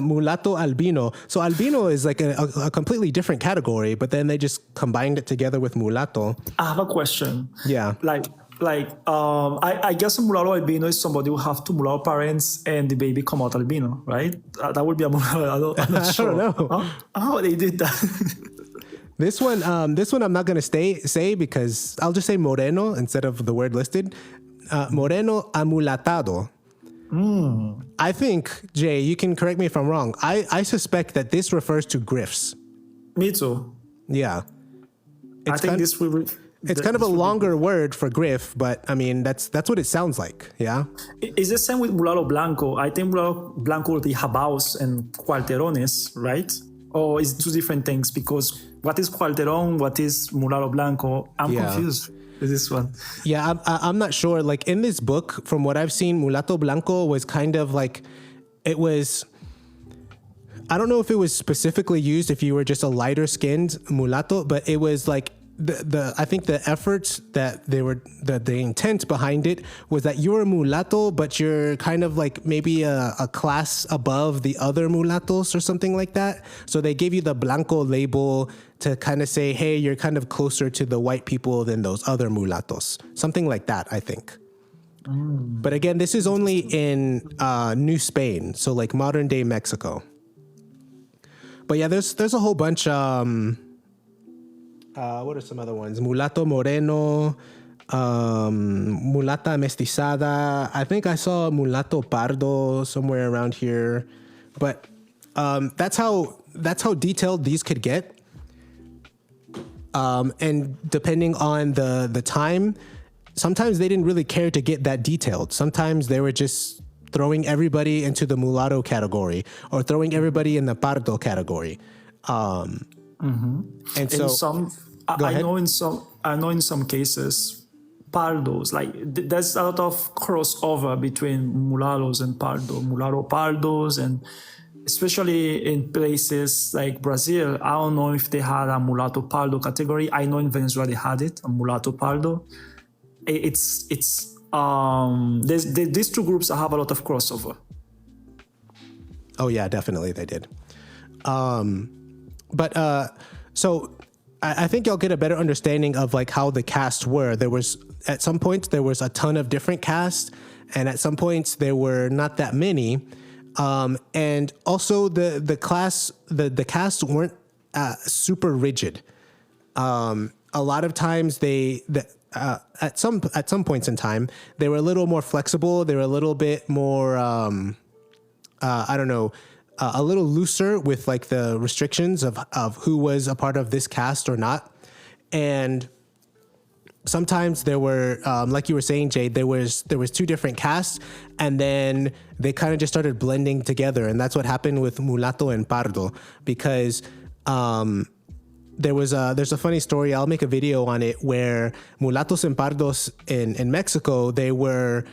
mulatto albino. So albino is like a completely different category, but then they just combined it together with mulatto. I have a question. Yeah. I guess a mulatto albino is somebody who have two mulatto parents and the baby come out albino, right? That would be a mulatto. I'm not sure. I don't know. How they did that. This one I'm not going to say because I'll just say moreno instead of the word listed. Moreno amulatado. I think, Jay, you can correct me if I'm wrong. I suspect that this refers to Griffes. Me too. Yeah. I think this will be... It's kind of a longer word for Griff, but I mean, that's what it sounds like. Yeah. It's the same with mulatto blanco. I think mulatto blanco will be jabaos and cuarterones, right? Or is two different things? Because what is cuarteron? What is mulatto blanco? I'm confused with this one. Yeah, I'm not sure. Like in this book, from what I've seen, mulatto blanco was kind of like, it was, I don't know if it was specifically used if you were just a lighter skinned mulatto, but it was like, I think the efforts that the intent behind it was that you're a mulatto, but you're kind of like maybe a class above the other mulattos or something like that. So they gave you the blanco label to kind of say, hey, you're kind of closer to the white people than those other mulattos. Something like that, I think. But again, this is only in New Spain, so like modern day Mexico. But yeah, there's a whole bunch. What are some other ones? Mulatto moreno, mulata mestizada. I think I saw mulatto pardo somewhere around here, but that's how detailed these could get. And depending on the time, sometimes they didn't really care to get that detailed. Sometimes they were just throwing everybody into the mulatto category or throwing everybody in the pardo category. And so I know in some cases pardos, like there's a lot of crossover between mulattoes and mulatto pardos, and especially in places like Brazil. I don't know if they had a mulatto pardo category. I know in Venezuela they had it, a mulatto pardo. It's these two groups have a lot of crossover. Oh yeah, definitely they did. So I think you'll get a better understanding of like how the castes were. At some points there was a ton of different castes, and at some points there were not that many. And also the castes weren't super rigid. A lot of times at some points in time they were a little more flexible. They were a little bit more a little looser with like the restrictions of who was a part of this caste or not. And sometimes there were, like you were saying, Jade, there was two different castes, and then they kind of just started blending together. And that's what happened with mulatto and pardo, because there's a funny story. I'll make a video on it where mulattos and pardos in Mexico, they were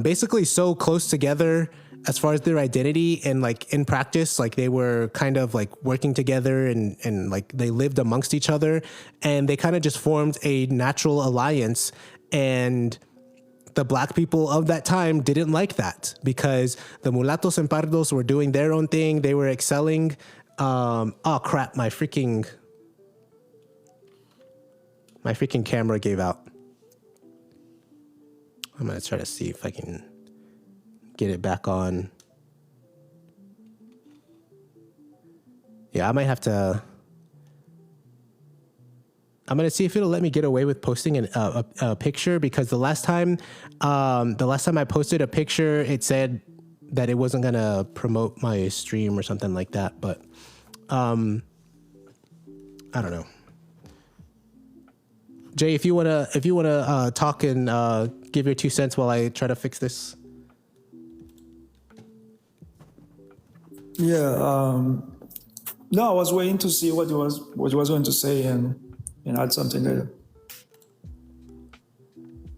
basically so close together as far as their identity, and like in practice, like they were kind of like working together and like they lived amongst each other, and they kind of just formed a natural alliance. And the black people of that time didn't like that, because the mulattos and pardos were doing their own thing. They were excelling. Oh crap, my freaking camera gave out. I'm gonna try to see if I can get it back on. Yeah, I might have to. I'm gonna see if it'll let me get away with posting a picture, because the last time I posted a picture, it said that it wasn't gonna promote my stream or something like that, but I don't know. Jay, if you wanna talk and give your 2 cents while I try to fix this. Yeah. No, I was waiting to see what you was going to say and add something later.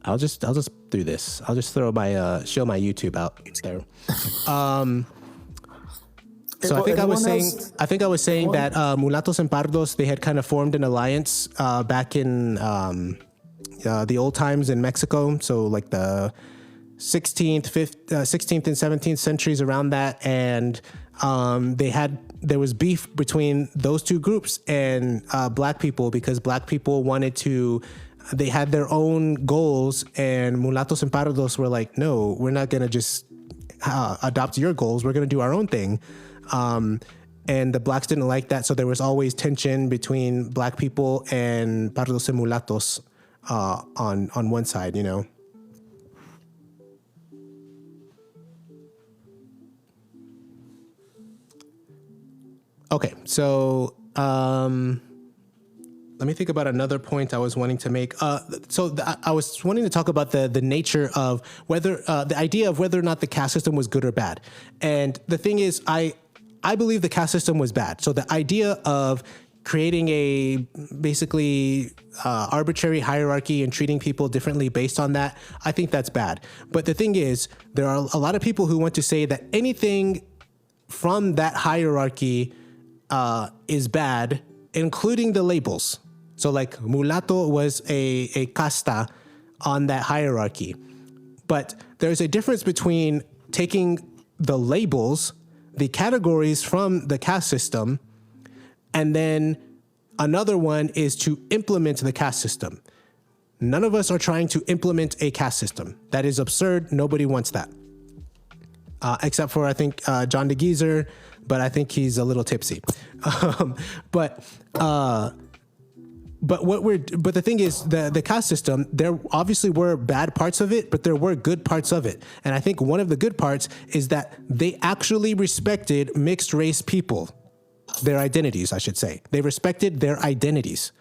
I'll just do this. I'll just throw my show my YouTube out there. So I think I was saying that Mulatos and Pardos, they had kind of formed an alliance back in the old times in Mexico. So like the 16th and 17th centuries, around that, and there was beef between those two groups and black people, because black people they had their own goals, and Mulatos and Pardos were like, no, we're not gonna just adopt your goals, we're gonna do our own thing. And the blacks didn't like that, so there was always tension between black people and Pardos and Mulatos on one side, you know. Okay, so let me think about another point I was wanting to make. I was wanting to talk about the nature of whether the idea of whether or not the caste system was good or bad. And the thing is, I believe the caste system was bad. So the idea of creating a basically arbitrary hierarchy and treating people differently based on that, I think that's bad. But the thing is, there are a lot of people who want to say that anything from that hierarchy is bad, including the labels. So like mulatto was a casta on that hierarchy. But there's a difference between taking the labels, the categories from the caste system, and then another one is to implement the caste system. None of us are trying to implement a caste system. That is absurd. Nobody wants that. Except for, I think, John DeGeezer, but I think he's a little tipsy. But the thing is, the caste system, there obviously were bad parts of it, but there were good parts of it. And I think one of the good parts is that they actually respected mixed race people, their identities, I should say. They respected their identities.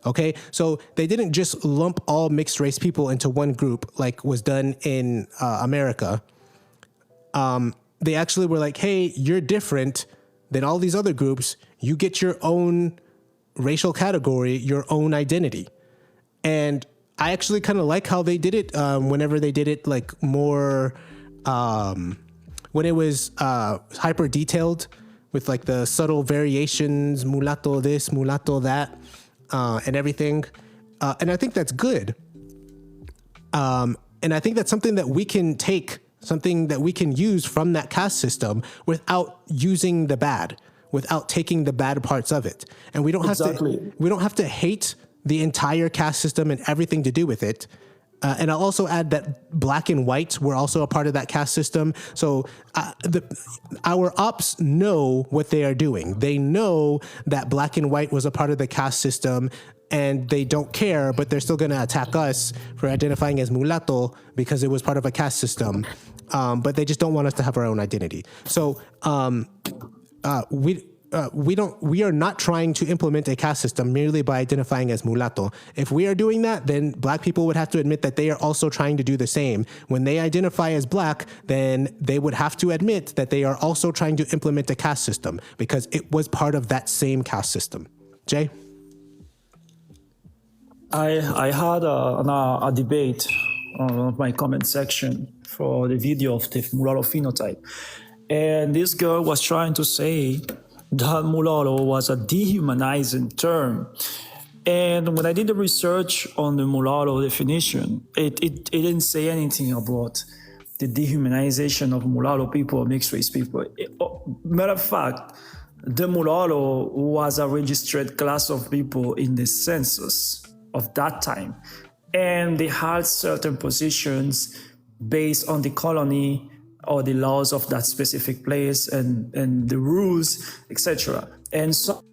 Okay, so they didn't just lump all mixed race people into one group like was done in America. They actually were like, hey, you're different than all these other groups. You get your own racial category, your own identity. And I actually kind of like how they did it whenever they did it like more, when it was hyper detailed with like the subtle variations, mulatto this, mulatto that, and everything. And I think that's good. And I think that's something that we can take, something that we can use from that caste system without using the bad, without taking the bad parts of it. And we don't have to hate the entire caste system and everything to do with it. And I'll also add that black and white were also a part of that caste system. So our ops know what they are doing. They know that black and white was a part of the caste system, and they don't care, but they're still going to attack us for identifying as mulatto because it was part of a caste system. But they just don't want us to have our own identity. So we are not trying to implement a caste system merely by identifying as mulatto. If we are doing that, then black people would have to admit that they are also trying to do the same. When they identify as black, then they would have to admit that they are also trying to implement a caste system because it was part of that same caste system. Jay? I had a debate on my comment section for the video of the mulatto phenotype. And this girl was trying to say that mulatto was a dehumanizing term. And when I did the research on the mulatto definition, it didn't say anything about the dehumanization of mulatto people or mixed race people. Matter of fact, the mulatto was a registered class of people in the census of that time. And they had certain positions based on the colony or the laws of that specific place and the rules, etc. And so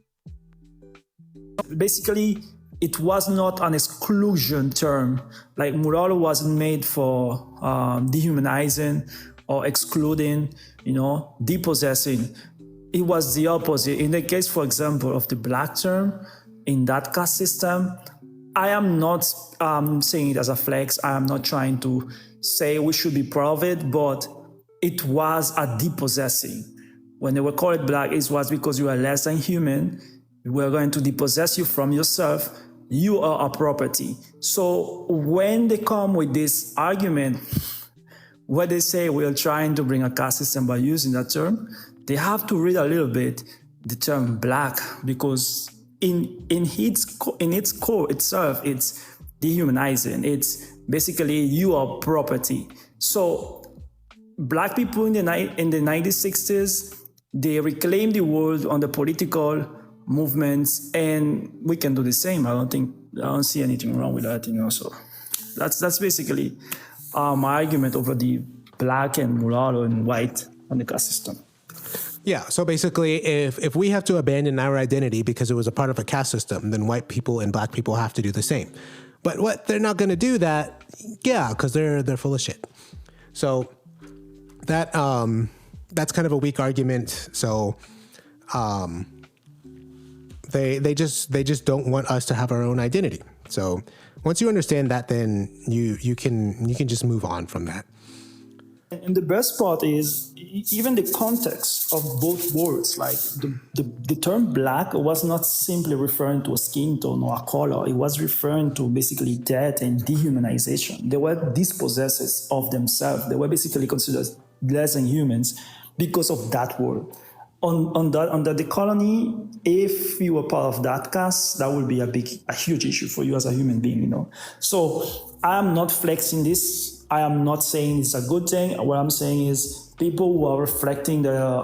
basically, it was not an exclusion term. Like mulatto wasn't made for dehumanizing or excluding, depossessing. It was the opposite. In the case, for example, of the black term, in that caste system, I am not saying it as a flex. I am not trying to say we should be proud of it, but it was a depossessing. When they were called black, it was because you are less than human. We're going to depossess you from yourself. You are a property. So when they come with this argument, where they say we're trying to bring a caste system by using that term, they have to read a little bit the term black, because in its core itself, it's dehumanizing. It's basically you are property. So black people in the 1960s, they reclaimed the world on the political movements, and we can do the same. I don't see anything wrong with that, So that's basically my argument over the black and mulatto and white on the caste system. Yeah, so basically, if we have to abandon our identity because it was a part of a caste system, then white people and black people have to do the same. But what they're not going to do that, because they're full of shit. So that's kind of a weak argument. So they just don't want us to have our own identity. So once you understand that, then you can just move on from that. And the best part is even the context of both words. Like the term black was not simply referring to a skin tone or a color. It was referring to basically death and dehumanization. They were dispossessors of themselves. They were basically considered less than humans because of that word. Under the colony, if you were part of that caste, that would be a huge issue for you as a human being, So I am not flexing this. I am not saying it's a good thing. What I'm saying is people who are reflecting their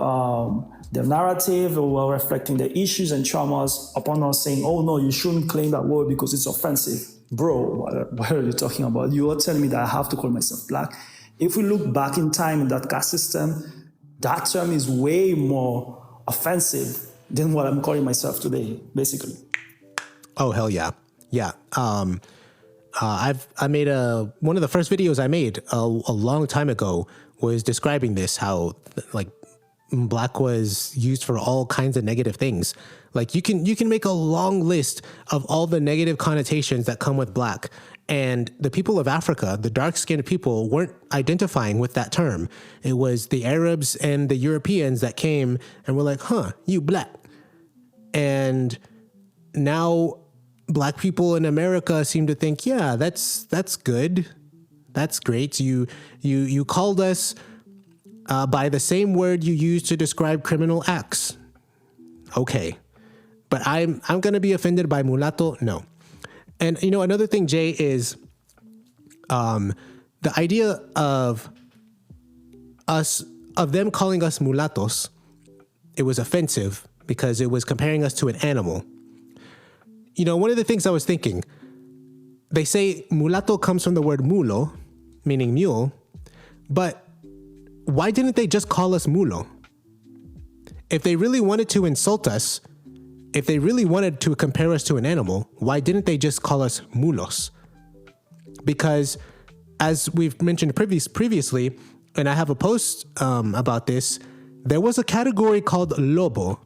narrative, or who are reflecting their issues and traumas upon us, saying, oh no, you shouldn't claim that word because it's offensive. Bro, what are you talking about? You are telling me that I have to call myself black? If we look back in time in that caste system, that term is way more offensive than what I'm calling myself today, basically. Oh, hell yeah. Yeah. I made one of the first videos I made a long time ago was describing this, how like black was used for all kinds of negative things. Like you can make a long list of all the negative connotations that come with black. And the people of Africa, the dark-skinned people, weren't identifying with that term. It was the Arabs and the Europeans that came and were like, you black. And now black people in America seem to think, yeah, that's good. That's great. You called us by the same word you used to describe criminal acts. Okay. But I'm going to be offended by mulatto? No. And, another thing, Jay, is the idea of them calling us mulattos, it was offensive because it was comparing us to an animal. One of the things I was thinking, they say mulatto comes from the word mulo, meaning mule, but why didn't they just call us mulo? If they really wanted to insult us, if they really wanted to compare us to an animal, why didn't they just call us mulos? Because as we've mentioned previously, and I have a post about this, there was a category called lobo.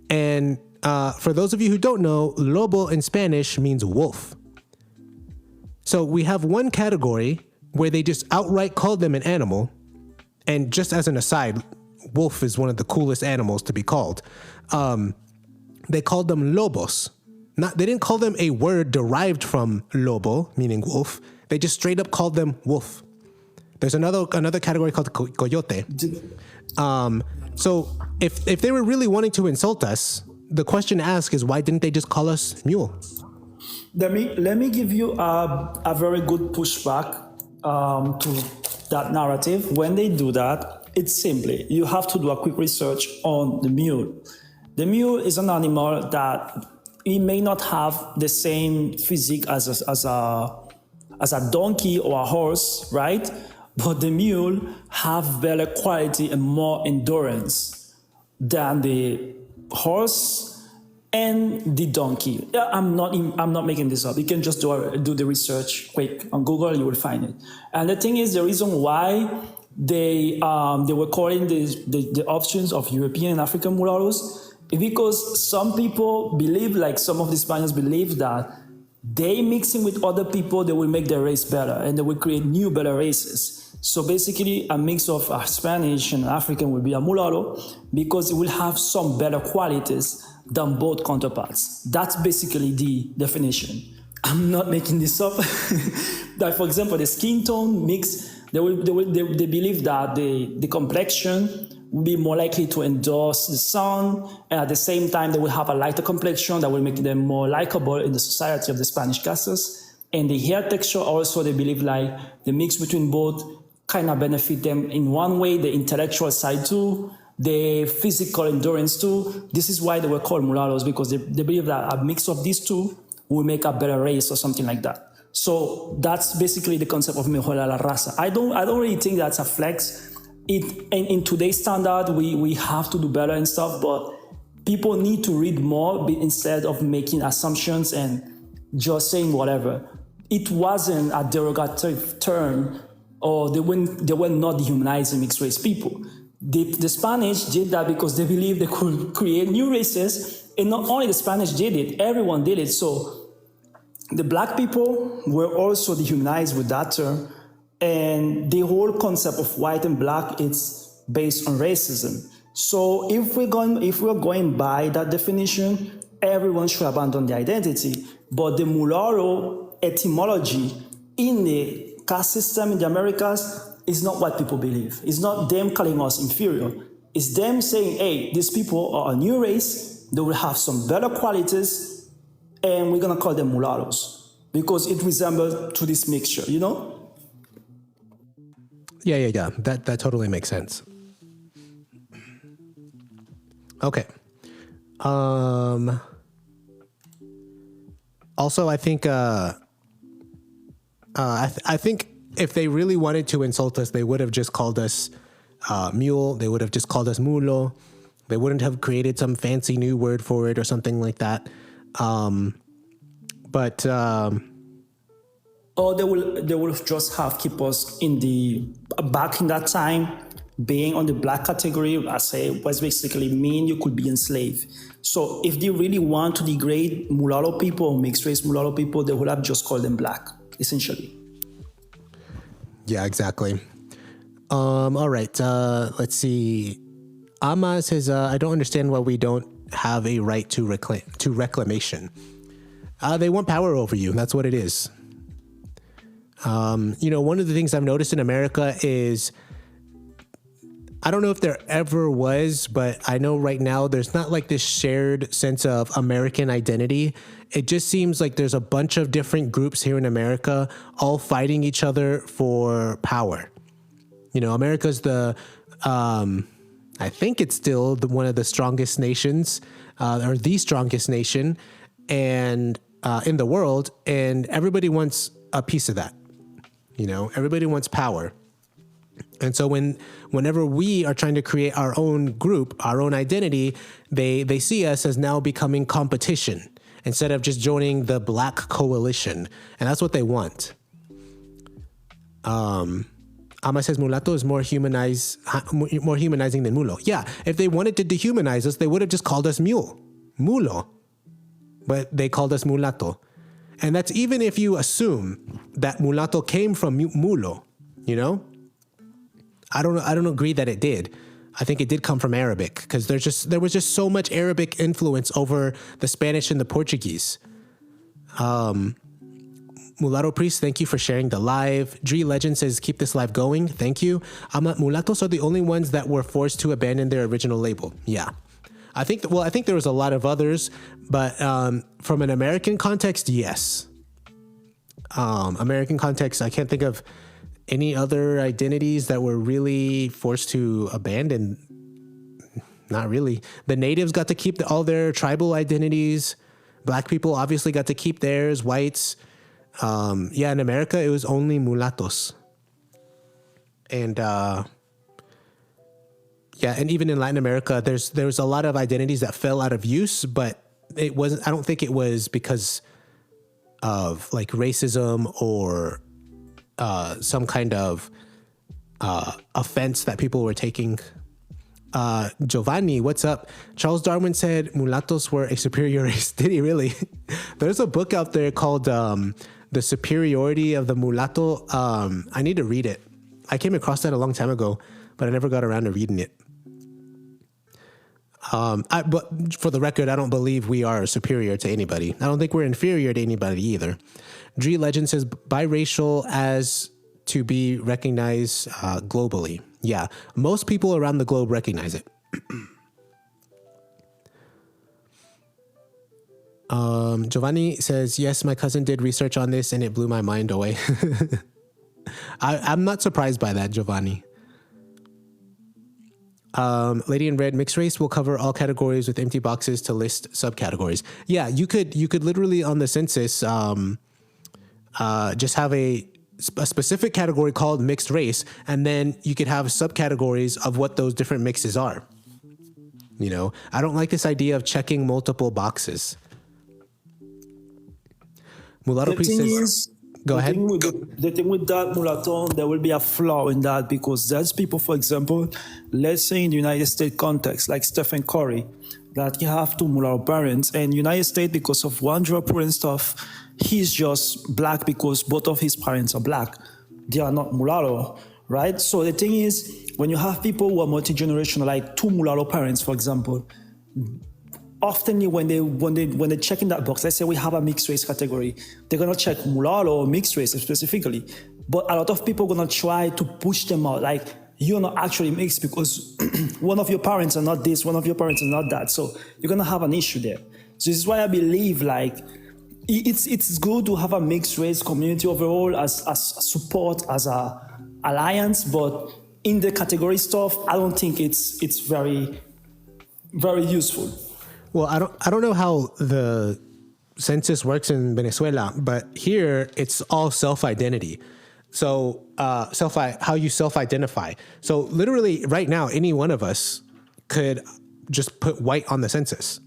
And for those of you who don't know, lobo in Spanish means wolf. So we have one category where they just outright called them an animal. And just as an aside, wolf is one of the coolest animals to be called. They called them lobos. They didn't call them a word derived from lobo, meaning wolf. They just straight up called them wolf. There's another category called coyote. So if they were really wanting to insult us, the question to ask is, why didn't they just call us mule? Let me give you a very good pushback to that narrative. When they do that, it's simply, you have to do a quick research on the mule. The mule is an animal that it may not have the same physique as a donkey or a horse, right? But the mule have better quality and more endurance than the horse and the donkey. I'm not making this up. You can just do the research quick on Google. You will find it. And the thing is, the reason why they were calling the options of European and African mulattoes because some people believe, like some of the Spaniards believe, that they mixing with other people, they will make their race better and they will create new better races. So basically a mix of Spanish and African will be a mulatto because it will have some better qualities than both counterparts. That's basically the definition. I'm not making this up. That, for example, the skin tone mix, they believe that the complexion will be more likely to endorse the sun, and at the same time, they will have a lighter complexion that will make them more likable in the society of the Spanish castes. And the hair texture also, they believe like the mix between both kind of benefit them in one way, the intellectual side too, the physical endurance too. This is why they were called mulattoes, because they believe that a mix of these two will make a better race or something like that. So that's basically the concept of mejora la raza. I don't really think that's a flex. In today's standard, we have to do better and stuff, but people need to read more instead of making assumptions and just saying whatever. It wasn't a derogatory term, or they were not dehumanizing mixed race people. The Spanish did that because they believed they could create new races, and not only the Spanish did it, everyone did it. So the black people were also dehumanized with that term. And the whole concept of white and black is based on racism. So if we're going by that definition, everyone should abandon their identity. But the mulatto etymology in the caste system in the Americas is not what people believe. It's not them calling us inferior. It's them saying, hey, these people are a new race, they will have some better qualities, and we're gonna call them mulattoes because it resembles to this mixture, you know? Yeah. That totally makes sense. Okay. Also, I think I think if they really wanted to insult us, they would have just called us mule. They would have just called us mulo. They wouldn't have created some fancy new word for it or something like that. Or they will just have keep us in the back in that time, being on the black category. I say was basically mean you could be enslaved. So if they really want to degrade mulatto people or mixed race mulatto people, they would have just called them black, essentially. Yeah, exactly. All right. Let's see. Ama says, I don't understand why we don't have a right to reclamation. They want power over you. That's what it is. One of the things I've noticed in America is, I don't know if there ever was, but I know right now there's not like this shared sense of American identity. It just seems like there's a bunch of different groups here in America all fighting each other for power. America's I think it's still one of the strongest nations, or the strongest nation and in the world, and everybody wants a piece of that. Everybody wants power. And so whenever we are trying to create our own group, our own identity, they see us as now becoming competition instead of just joining the black coalition. And that's what they want. Ama says mulatto is more humanizing than mulo. Yeah, if they wanted to dehumanize us, they would have just called us mulo. But they called us mulatto. And that's even if you assume that mulatto came from mulo, I don't agree that it did. I think it did come from Arabic because there was just so much Arabic influence over the Spanish and the Portuguese. Mulatto Priest, thank you for sharing the live. Dree Legend says, keep this live going. Thank you. Mulattos are the only ones that were forced to abandon their original label. Yeah. I think there was a lot of others, but from an American context, yes. American context, I can't think of any other identities that were really forced to abandon. Not really. The natives got to keep all their tribal identities. Black people obviously got to keep theirs. Whites. In America, it was only mulattos. And and even in Latin America, there's a lot of identities that fell out of use, but it wasn't. I don't think it was because of like racism or some kind of offense that people were taking. Giovanni, what's up? Charles Darwin said mulattoes were a superior race. Did he really? There's a book out there called The Superiority of the Mulatto. I need to read it. I came across that a long time ago, but I never got around to reading it. But for the record, I don't believe we are superior to anybody. I don't think we're inferior to anybody either. Dree Legend says biracial as to be recognized globally. Yeah, most people around the globe recognize it. Giovanni says, yes, my cousin did research on this and it blew my mind away. I'm not surprised by that, Giovanni. Lady in Red, mixed race will cover all categories with empty boxes to list subcategories. Yeah, you could literally on the census just have a specific category called mixed race, and then you could have subcategories of what those different mixes are. You know, I don't like this idea of checking multiple boxes. Mulatto Priest says, go ahead. The thing with that, mulatto, there will be a flaw in that because there's people, for example, let's say in the United States context, like Stephen Curry, that you have two mulatto parents, and United States, because of one drug and stuff, he's just black because both of his parents are black. They are not mulatto, right? So the thing is, when you have people who are multi-generational, like two mulatto parents, for example, often when they check in that box, let's say we have a mixed race category, they're gonna check mulatto or mixed race specifically. But a lot of people are gonna try to push them out, like you're not actually mixed because one of your parents are not this, one of your parents are not that. So you're gonna have an issue there. So this is why I believe like it's good to have a mixed race community overall as support, as a alliance, but in the category stuff, I don't think it's very, very useful. Well, I don't know how the census works in Venezuela, but here it's all self-identity. So how you self-identify. So literally right now, any one of us could just put white on the census,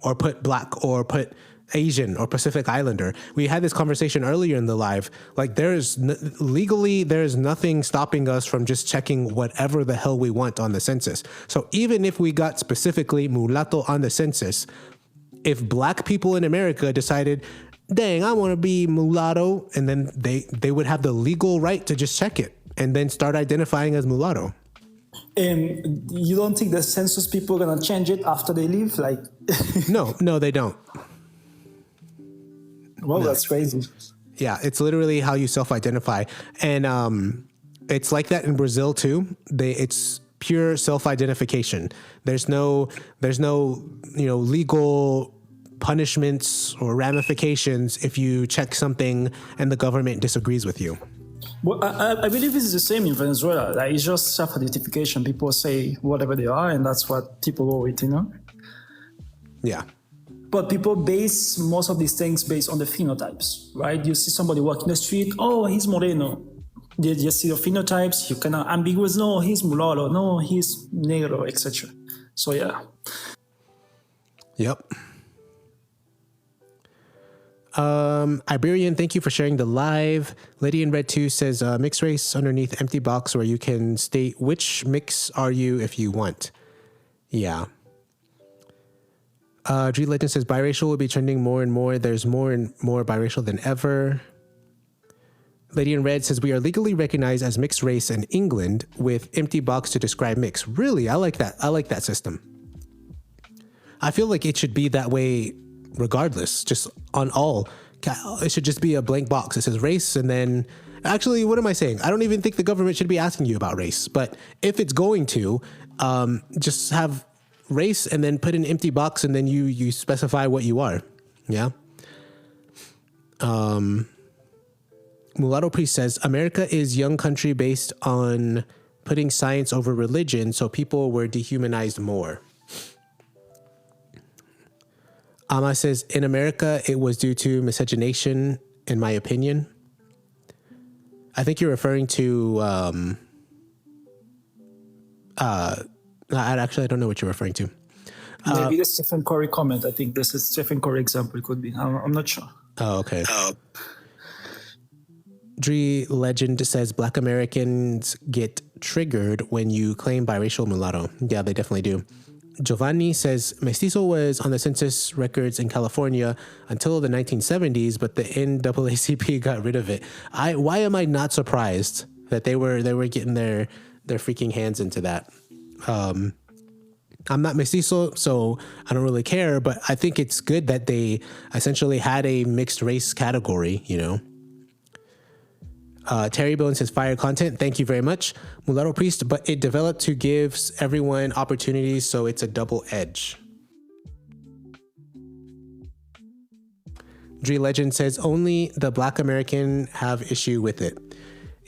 or put black, or put Asian or Pacific Islander. We had this conversation earlier in the live. Like legally, there's nothing stopping us from just checking whatever the hell we want on the census. So even if we got specifically mulatto on the census, if black people in America decided, dang, I want to be mulatto, and then they would have the legal right to just check it and then start identifying as mulatto. And you don't think the census people are going to change it after they leave? Like, No, they don't. Well, no. That's crazy. Yeah, it's literally how you self-identify. And it's like that in Brazil too. It's pure self-identification. There's no legal punishments or ramifications if you check something and the government disagrees with you. Well, I believe it's the same in Venezuela. Like, it's just self-identification. People say whatever they are, and that's what people go with, Yeah. But people base most of these things based on the phenotypes, right? You see somebody walking the street, oh, he's moreno. You just see the phenotypes, you cannot ambiguous, no, he's mulatto, no, he's negro, etc. So yeah. Yep. Iberian, thank you for sharing the live. Lady in Red 2 says mixed race underneath empty box where you can state which mix are you if you want. Yeah. G Legend says biracial will be trending more and more. There's more and more biracial than ever. Lady in Red says we are legally recognized as mixed race in England with empty box to describe mix. Really? I like that. I like that system. I feel like it should be that way regardless, just on all. It should just be a blank box. It says race, and then actually, what am I saying? I don't even think the government should be asking you about race, but if it's going to, just have race and then put an empty box and then you specify what you are. Yeah. Mulatto Priest says America is young country based on putting science over religion, so people were dehumanized more. Ama says in America it was due to miscegenation, in my opinion. I think you're referring to actually, I don't know what you're referring to. Maybe the Stephen Curry comment. I think this is Stephen Curry example. It could be. I'm not sure. Oh, okay. Dree Legend says Black Americans get triggered when you claim biracial mulatto. Yeah, they definitely do. Giovanni says mestizo was on the census records in California until the 1970s, but the NAACP got rid of it. Why am I not surprised that they were getting their freaking hands into that? I'm not mestizo, so I don't really care, but I think it's good that they essentially had a mixed race category, you know. Terry Bone says fire content. Thank you very much. Mulatto Priest, but it developed to give everyone opportunities, so it's a double edge. Dre Legend says only the Black American have issue with it.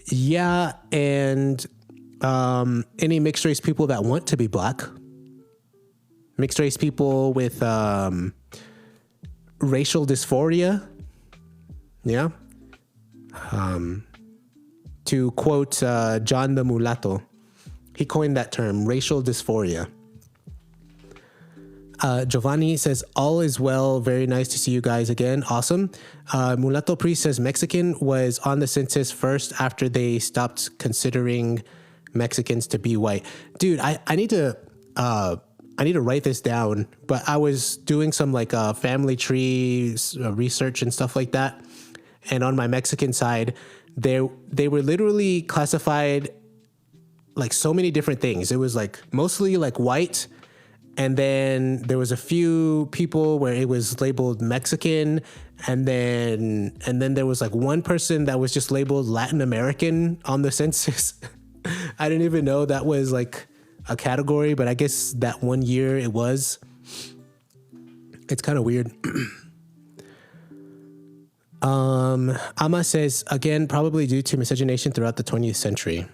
Yeah, and any mixed race people that want to be Black, mixed race people with racial dysphoria. Yeah. To quote John the Mulatto, he coined that term, racial dysphoria. Giovanni says, all is well. Very nice to see you guys again. Awesome. Mulatto Priest says Mexican was on the census first after they stopped considering Mexicans to be white. Dude, I need to write this down, but I was doing some like family tree research and stuff like that. And on my Mexican side, they were literally classified like so many different things. It was like mostly like white. And then there was a few people where it was labeled Mexican. And then there was like one person that was just labeled Latin American on the census. I didn't even know that was like a category, but I guess that one year it was. It's kind of weird. Ama says, again, probably due to miscegenation throughout the 20th century.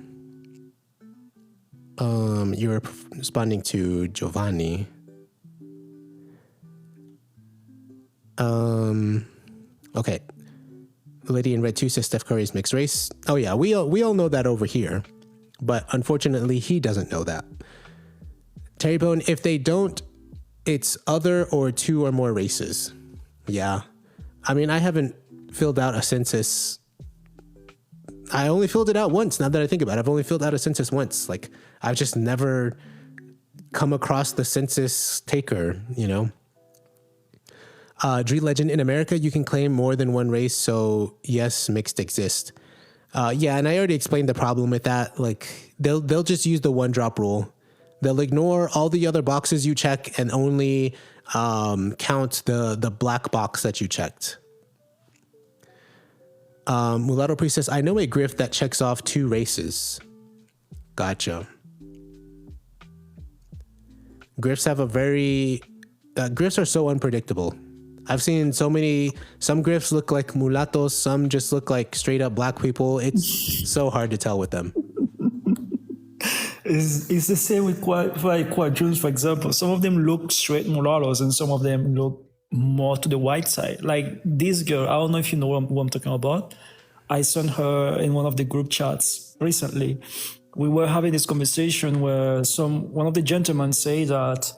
You're responding to Giovanni. Okay. Lady in Red 2 says Steph Curry is mixed race. Oh yeah, we all know that over here. But unfortunately, he doesn't know that. Terry Bone, if they don't, it's other or two or more races. Yeah. I mean, I haven't filled out a census. I only filled it out once. Now that I think about it, I've only filled out a census once. Like, I've just never come across the census taker, you know? Dre Legend, in America, you can claim more than one race. So yes, mixed exist. Yeah. And I already explained the problem with that. Like they'll just use the one drop rule. They'll ignore all the other boxes you check and only count the black box that you checked. Mulatto Priest says, I know a Griff that checks off two races. Gotcha. Griffs have a very... Griffs are so unpredictable. I've seen some Griffs look like mulattoes, some just look like straight up Black people. It's so hard to tell with them. It's the same with quadroons, for example. Some of them look straight mulattoes and some of them look more to the white side. Like this girl, I don't know if you know who I'm talking about. I sent her in one of the group chats recently. We were having this conversation where one of the gentlemen say that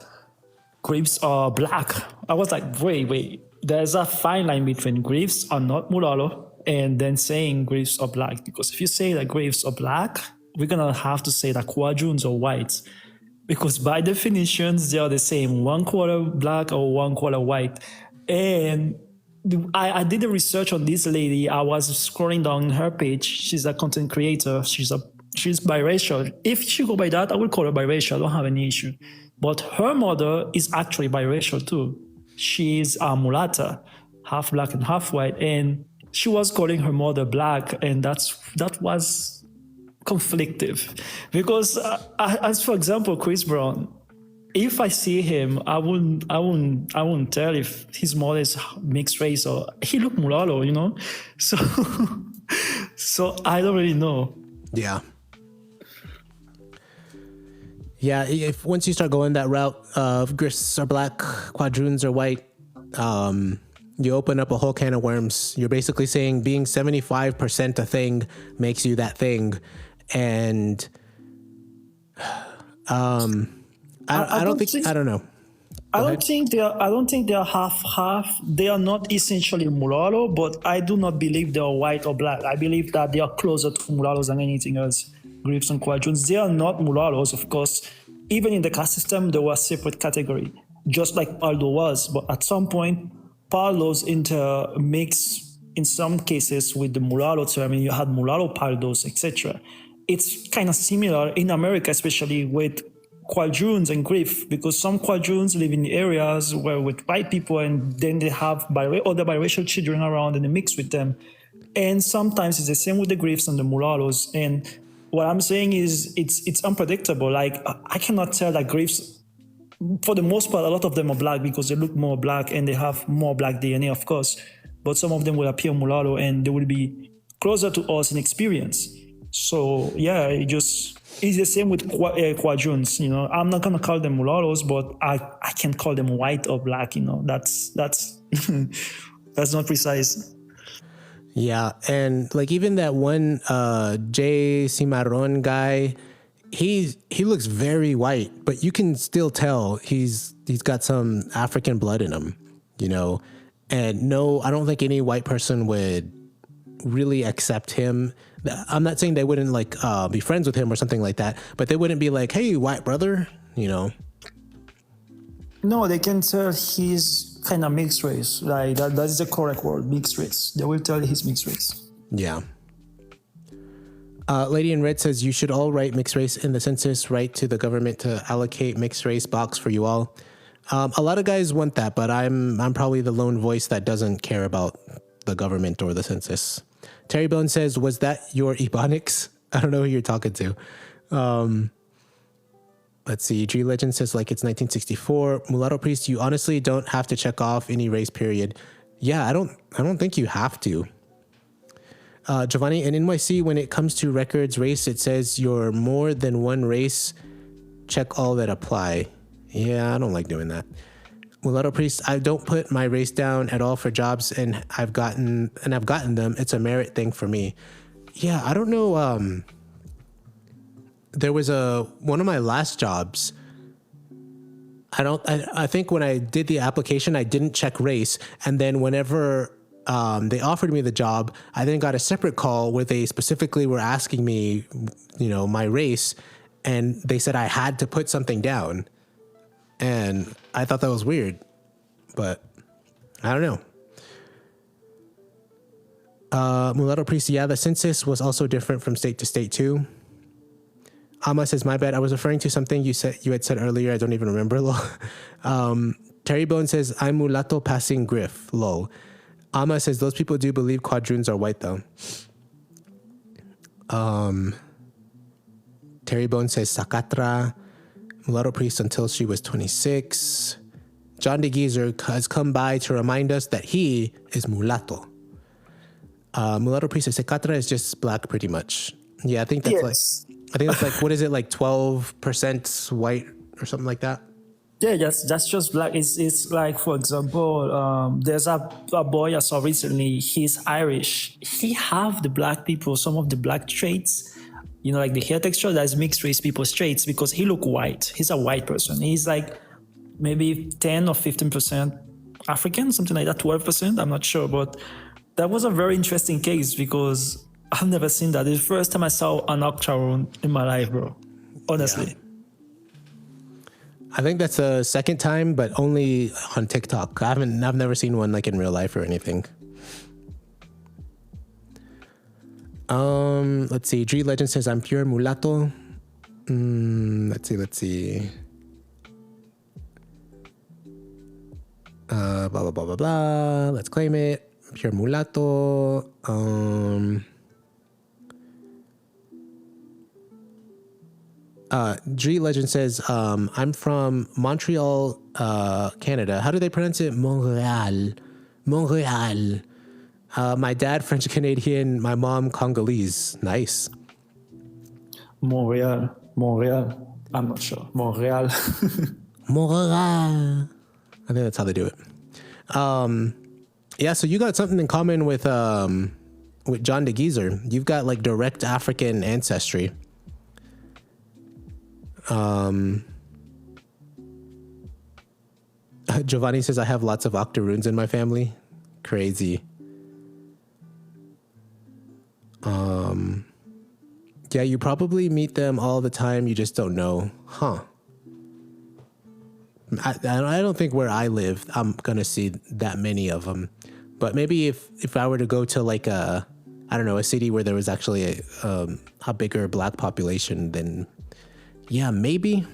Griffes are Black. I was like, wait. There's a fine line between Griffes are not mulatto and then saying Griffes are Black. Because if you say that Griffes are Black, we're gonna have to say that quadroons are white. Because by definitions, they are the same, 1/4 Black or 1/4 white. And I did the research on this lady. I was scrolling down her page. She's a content creator. She's biracial. If she go by that, I would call her biracial. I don't have any issue. But her mother is actually biracial too. She's a mulatta, half Black and half white. And she was calling her mother Black. And that was conflictive. Because as for example, Chris Brown, if I see him, I wouldn't tell if his mother is mixed race or he look mulatto, you know? So I don't really know. Yeah. Yeah, if once you start going that route of Griffes are Black, quadroons are white, you open up a whole can of worms. You're basically saying being 75% a thing makes you that thing. And I don't know. I don't think they are half. They are not essentially mulatto, but I do not believe they are white or Black. I believe that they are closer to mulattoes than anything else. Griffes and Quadroons. They are not mulattoes, of course. Even in the caste system, there was a separate category, just like Paldo was. But at some point, Paldos intermix in some cases with the mulatto term. I mean, you had mulatto Paldos, etc. It's kind of similar in America, especially with quadroons and Griff, because some quadroons live in areas where with white people, and then they have other biracial children around and they mix with them. And sometimes it's the same with the Griffs and the mulattoes. And what I'm saying is it's unpredictable. Like I cannot tell that Griffs, for the most part, a lot of them are black because they look more black and they have more black DNA, of course. But some of them will appear mulatto and they will be closer to us in experience. So yeah, it's the same with quadroons. You know, I'm not gonna call them mulattoes, but I can call them white or black. You know, that's that's not precise. Yeah, and like even that one Jay Cimarron guy, he looks very white, but you can still tell he's got some African blood in him, you know. And no, I don't think any white person would really accept him. I'm not saying they wouldn't like be friends with him or something like that, but they wouldn't be like, "Hey, white brother," you know. No, they can tell he's kind of mixed race. Like that is the correct word, mixed race. They will tell he's mixed race. Yeah. Lady in Red says you should all write mixed race in the census, write to the government to allocate mixed race box for you all. A lot of guys want that, but I'm probably the lone voice that doesn't care about the government or the census. Terry Bone says, was that your Ebonics? I don't know who you're talking to. Let's see. G Legend says like it's 1964. Mulatto Priest, you honestly don't have to check off any race period. Yeah, I don't think you have to. Giovanni, in NYC, when it comes to records race, it says you're more than one race. Check all that apply. Yeah, I don't like doing that. Mulatto Priest, I don't put my race down at all for jobs, and I've gotten them. It's a merit thing for me. Yeah, I don't know. There was one of my last jobs. I think when I did the application, I didn't check race, and then whenever they offered me the job, I then got a separate call where they specifically were asking me, you know, my race, and they said I had to put something down. And I thought that was weird, but I don't know. Mulatto Priest, yeah, the census was also different from state to state too. Ama says, my bad, I was referring to something you had said earlier. I don't even remember, lol. Terry Bone says, I'm mulatto passing Griff, lol. Ama says, those people do believe quadroons are white though. Terry Bone says, Sakatra. Mulatto Priest until she was 26. John DeGeezer has come by to remind us that he is mulatto. Mulatto Priest says Secatra is just black pretty much. Yeah, I think that's like, what is it, like 12% white or something like that? Yeah, that's just black. It's like, for example, there's a boy I saw recently. He's Irish. He have the black people, some of the black traits. You know, like the hair texture, that's mixed race people's traits because he look white. He's a white person. He's like maybe 10 or 15% African, something like that, 12%. I'm not sure. But that was a very interesting case because I've never seen that. It's the first time I saw an octoroon in my life, bro. Honestly. Yeah. I think that's the second time, but only on TikTok. I've never seen one like in real life or anything. Let's see. G Legend says I'm pure mulatto. Let's see. Blah blah blah blah blah. Let's claim it. Pure mulatto. G Legend says I'm from Montreal, Canada. How do they pronounce it? Montreal. My dad, French Canadian. My mom, Congolese. Nice. Montreal. I'm not sure. Montreal. Montreal. I think that's how they do it. Yeah, so you got something in common with John DeGeezer. You've got like direct African ancestry. Giovanni says I have lots of octoroons in my family. Crazy. Yeah, you probably meet them all the time. You just don't know. Huh. I don't think where I live, I'm going to see that many of them. But maybe if I were to go to like a city where there was actually a bigger black population, then yeah, maybe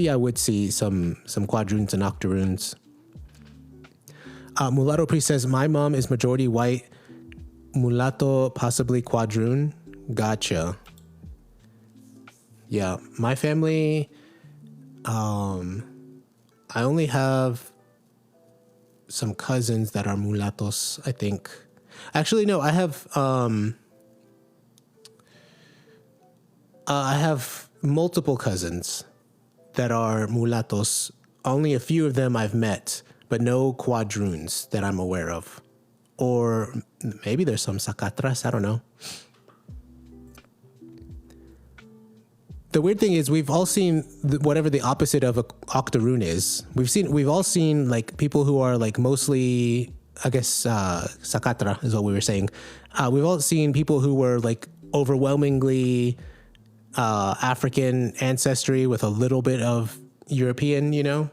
I would see some quadroons and octoroons. Mulatto Priest says, my mom is majority white, mulatto, possibly quadroon. Gotcha. Yeah, my family, I only have some cousins that are mulattos, I think. Actually, no, I have multiple cousins that are mulattos. Only a few of them I've met, but no quadroons that I'm aware of. Or maybe there's some sacatras, I don't know. The weird thing is we've all seen whatever the opposite of a octoroon is. We've all seen like people who are like mostly, I guess, sacatra is what we were saying. We've all seen people who were like overwhelmingly African ancestry with a little bit of European, you know?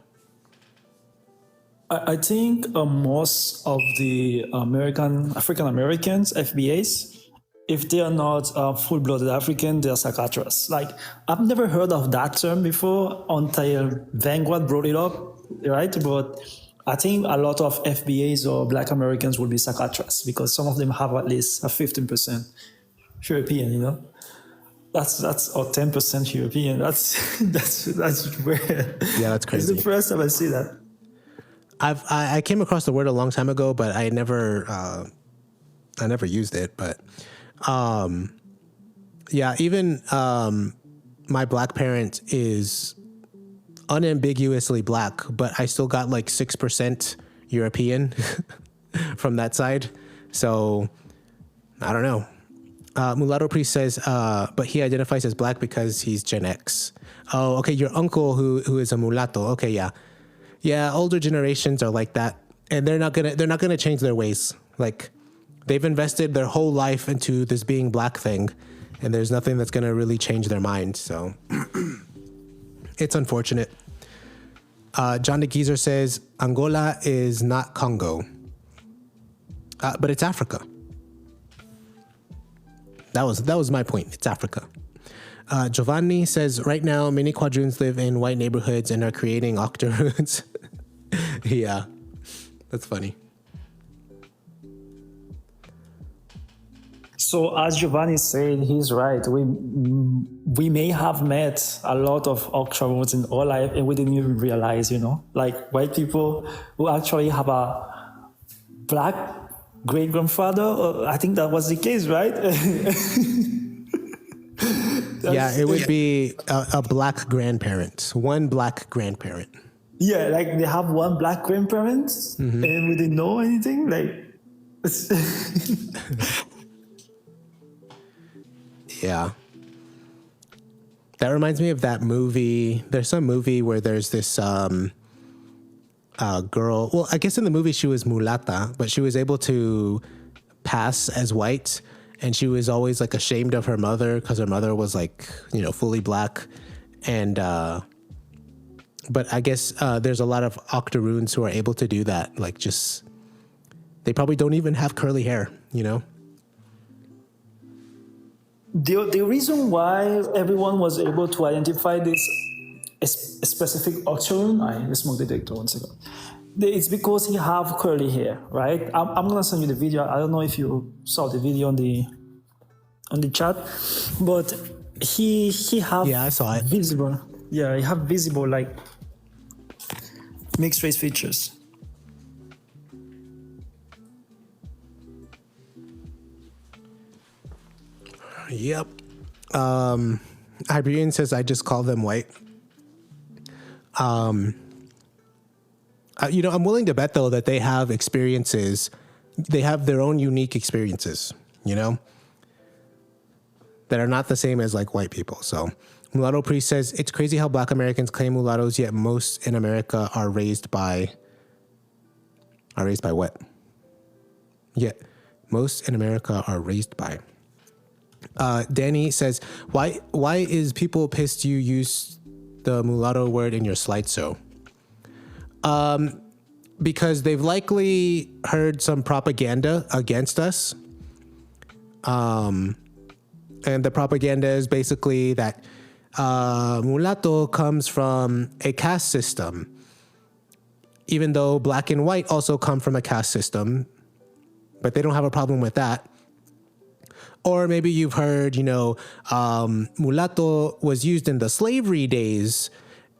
I think most of the African Americans, FBAs, if they are not full-blooded African, they are Sakatras. Like, I've never heard of that term before until Vanguard brought it up, right? But I think a lot of FBAs or Black Americans will be Sakatras because some of them have at least a 15% European, you know? That's or 10% European. That's weird. Yeah, that's crazy. It's the first time I see that. I came across the word a long time ago, but I never used it. But yeah, even my black parent is unambiguously black, but I still got like 6% European from that side. So I don't know. Mulatto Priest says, but he identifies as black because he's Gen X. Oh, okay. Your uncle who is a mulatto. Okay, yeah. Yeah, older generations are like that, and they're not gonna change their ways. Like, they've invested their whole life into this being black thing, and there's nothing that's gonna really change their mind. So it's unfortunate. John de Geezer says Angola is not Congo, but it's Africa. That was my point. It's Africa. Giovanni says right now many quadroons live in white neighborhoods and are creating octoroons. Yeah, that's funny. So as Giovanni said, he's right. We may have met a lot of octoroons in our life and we didn't even realize, you know, like white people who actually have a black great-grandfather. I think that was the case, right? Yeah, it would be a black grandparent, one black grandparent. Yeah, like they have one black grandparent and we didn't know anything. Like, yeah. That reminds me of that movie. There's some movie where there's this girl. Well, I guess in the movie she was mulata, but she was able to pass as white. And she was always like ashamed of her mother because her mother was like, you know, fully black. And, but I guess there's a lot of octoroons who are able to do that. Like just, they probably don't even have curly hair, you know? The reason why everyone was able to identify this specific octoroon, the smoke detector, 1 second. It's because he have curly hair, right? I'm gonna send you the video. I don't know if you saw the video on the chat, but he have I saw it. Visible. Yeah, he have visible like mixed race features. Yep. Iberian says I just call them white. You know, I'm willing to bet though that they have experiences. They have their own unique experiences, you know, that are not the same as like white people. So Mulatto Priest says it's crazy how black Americans claim mulattoes, yet most in America are raised by what? Yet most in America are raised by. Danny says, why is people pissed you use the mulatto word in your slideshow? Because they've likely heard some propaganda against us. And the propaganda is basically that mulatto comes from a caste system, even though black and white also come from a caste system, but they don't have a problem with that. Or maybe you've heard, mulatto was used in the slavery days,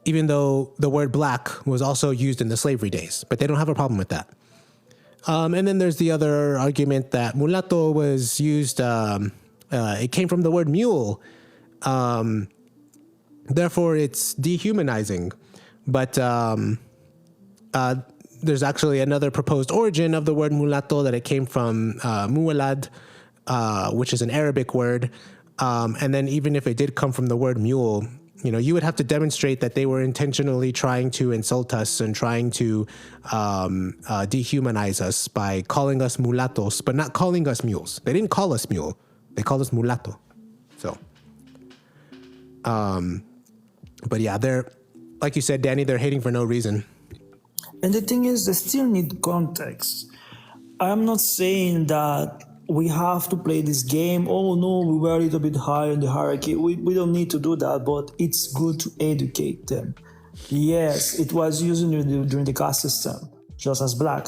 even though the word black was also used in the slavery days, but they don't have a problem with that. And then there's the other argument that mulatto was used, it came from the word mule. Therefore, it's dehumanizing. But there's actually another proposed origin of the word mulatto, that it came from mualad, which is an Arabic word. And then even if it did come from the word mule, you would have to demonstrate that they were intentionally trying to insult us and trying to dehumanize us by calling us mulattos, but not calling us mules. They didn't call us mule. They called us mulatto. So, but yeah, they're, like you said, Danny, they're hating for no reason. And the thing is, they still need context. I'm not saying that we have to play this game. Oh no, we were a little bit higher in the hierarchy. We don't need to do that, but it's good to educate them. Yes, it was used during the caste system, just as black.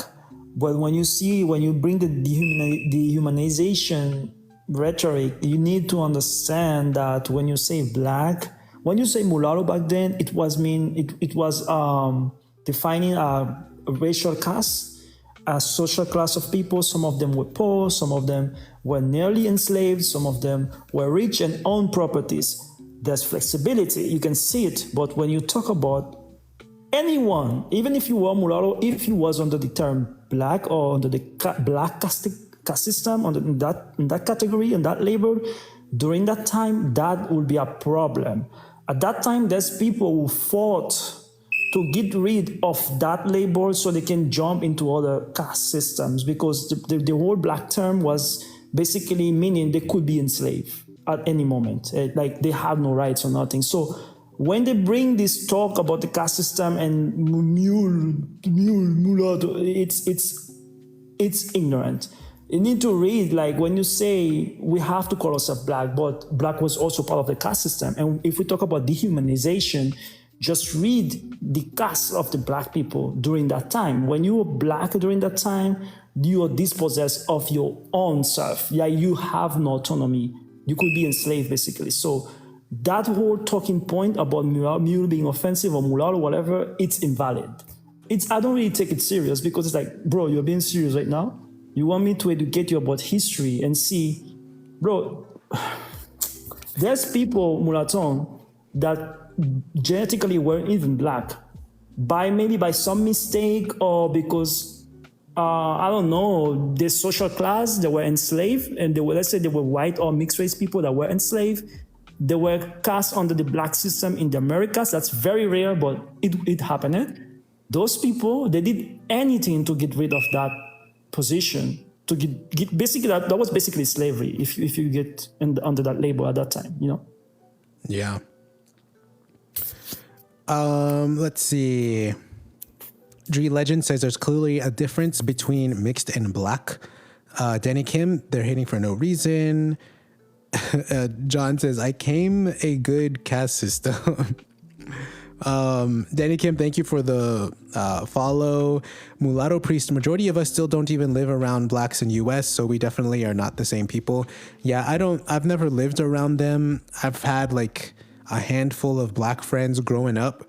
But when you bring the dehumanization rhetoric, you need to understand that when you say black, when you say mulatto back then, it was defining a racial caste, a social class of people. Some of them were poor, some of them were nearly enslaved, some of them were rich and owned properties. There's flexibility, you can see it. But when you talk about anyone, even if you were mulatto, if you was under the term black or under the black caste system, in that category, in that label, during that time, that would be a problem. At that time, there's people who fought to get rid of that label so they can jump into other caste systems, because the whole black term was basically meaning they could be enslaved at any moment. Like they have no rights or nothing. So when they bring this talk about the caste system and mulatto, it's ignorant. You need to read, like when you say we have to call ourselves black, but black was also part of the caste system. And if we talk about dehumanization, just read the caste of the black people during that time. When you were black during that time, you are dispossessed of your own self. Yeah, you have no autonomy. You could be enslaved, basically. So that whole talking point about mule being offensive or mulatto, whatever, it's invalid. I don't really take it serious, because it's like, bro, you're being serious right now? You want me to educate you about history and see, bro, there's people, mulatton, that genetically weren't even black, maybe by some mistake, or because I don't know, the social class, they were enslaved, and let's say they were white or mixed race people that were enslaved. They were cast under the black system in the Americas. That's very rare, but it happened. Those people, they did anything to get rid of that position, to get basically that was basically slavery if you get under that label at that time, Yeah. Let's see. Dree Legend says there's clearly a difference between mixed and black. Danny Kim, they're hating for no reason. John says, I came a good caste system. Danny Kim, thank you for the follow. Mulatto Priest, majority of us still don't even live around blacks in US, so we definitely are not the same people. Yeah, I've never lived around them. I've had like a handful of black friends growing up.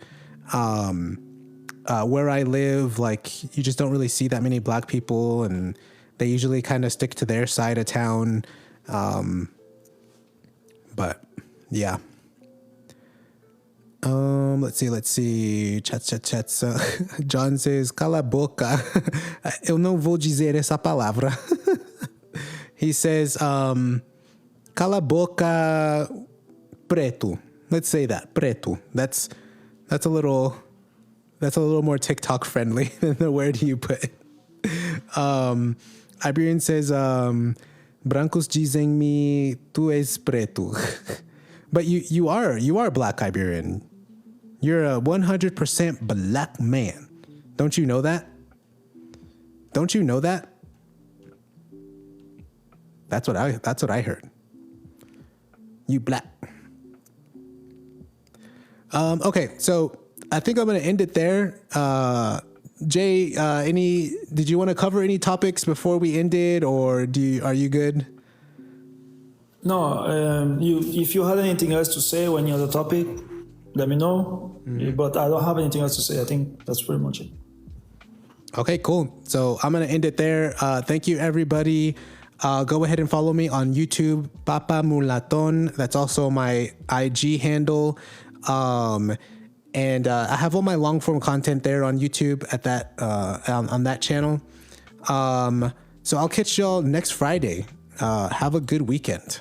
Where I live, like, you just don't really see that many black people, and they usually kind of stick to their side of town. But yeah. Let's see. Chats. John says, cala a boca. Eu não vou dizer essa palavra. He says, cala a boca preto. Let's say that, preto. That's a little more TikTok friendly than the word you put. Iberian says, Brancos dizem me tu és preto. But you are Black Iberian. You're a 100% black man. Don't you know that? Don't you know that? That's what I heard. You black. Okay, so I think I'm gonna end it there. Jay, did you want to cover any topics before we ended, or are you good? No, if you had anything else to say or any other topic, let me know. Mm-hmm. But I don't have anything else to say. I think that's pretty much it. Okay, cool. So I'm going to end it there. Thank you, everybody. Go ahead and follow me on YouTube, Papa Mulaton. That's also my IG handle. And I have all my long form content there on YouTube at that on that channel. So I'll catch y'all next Friday. Have a good weekend.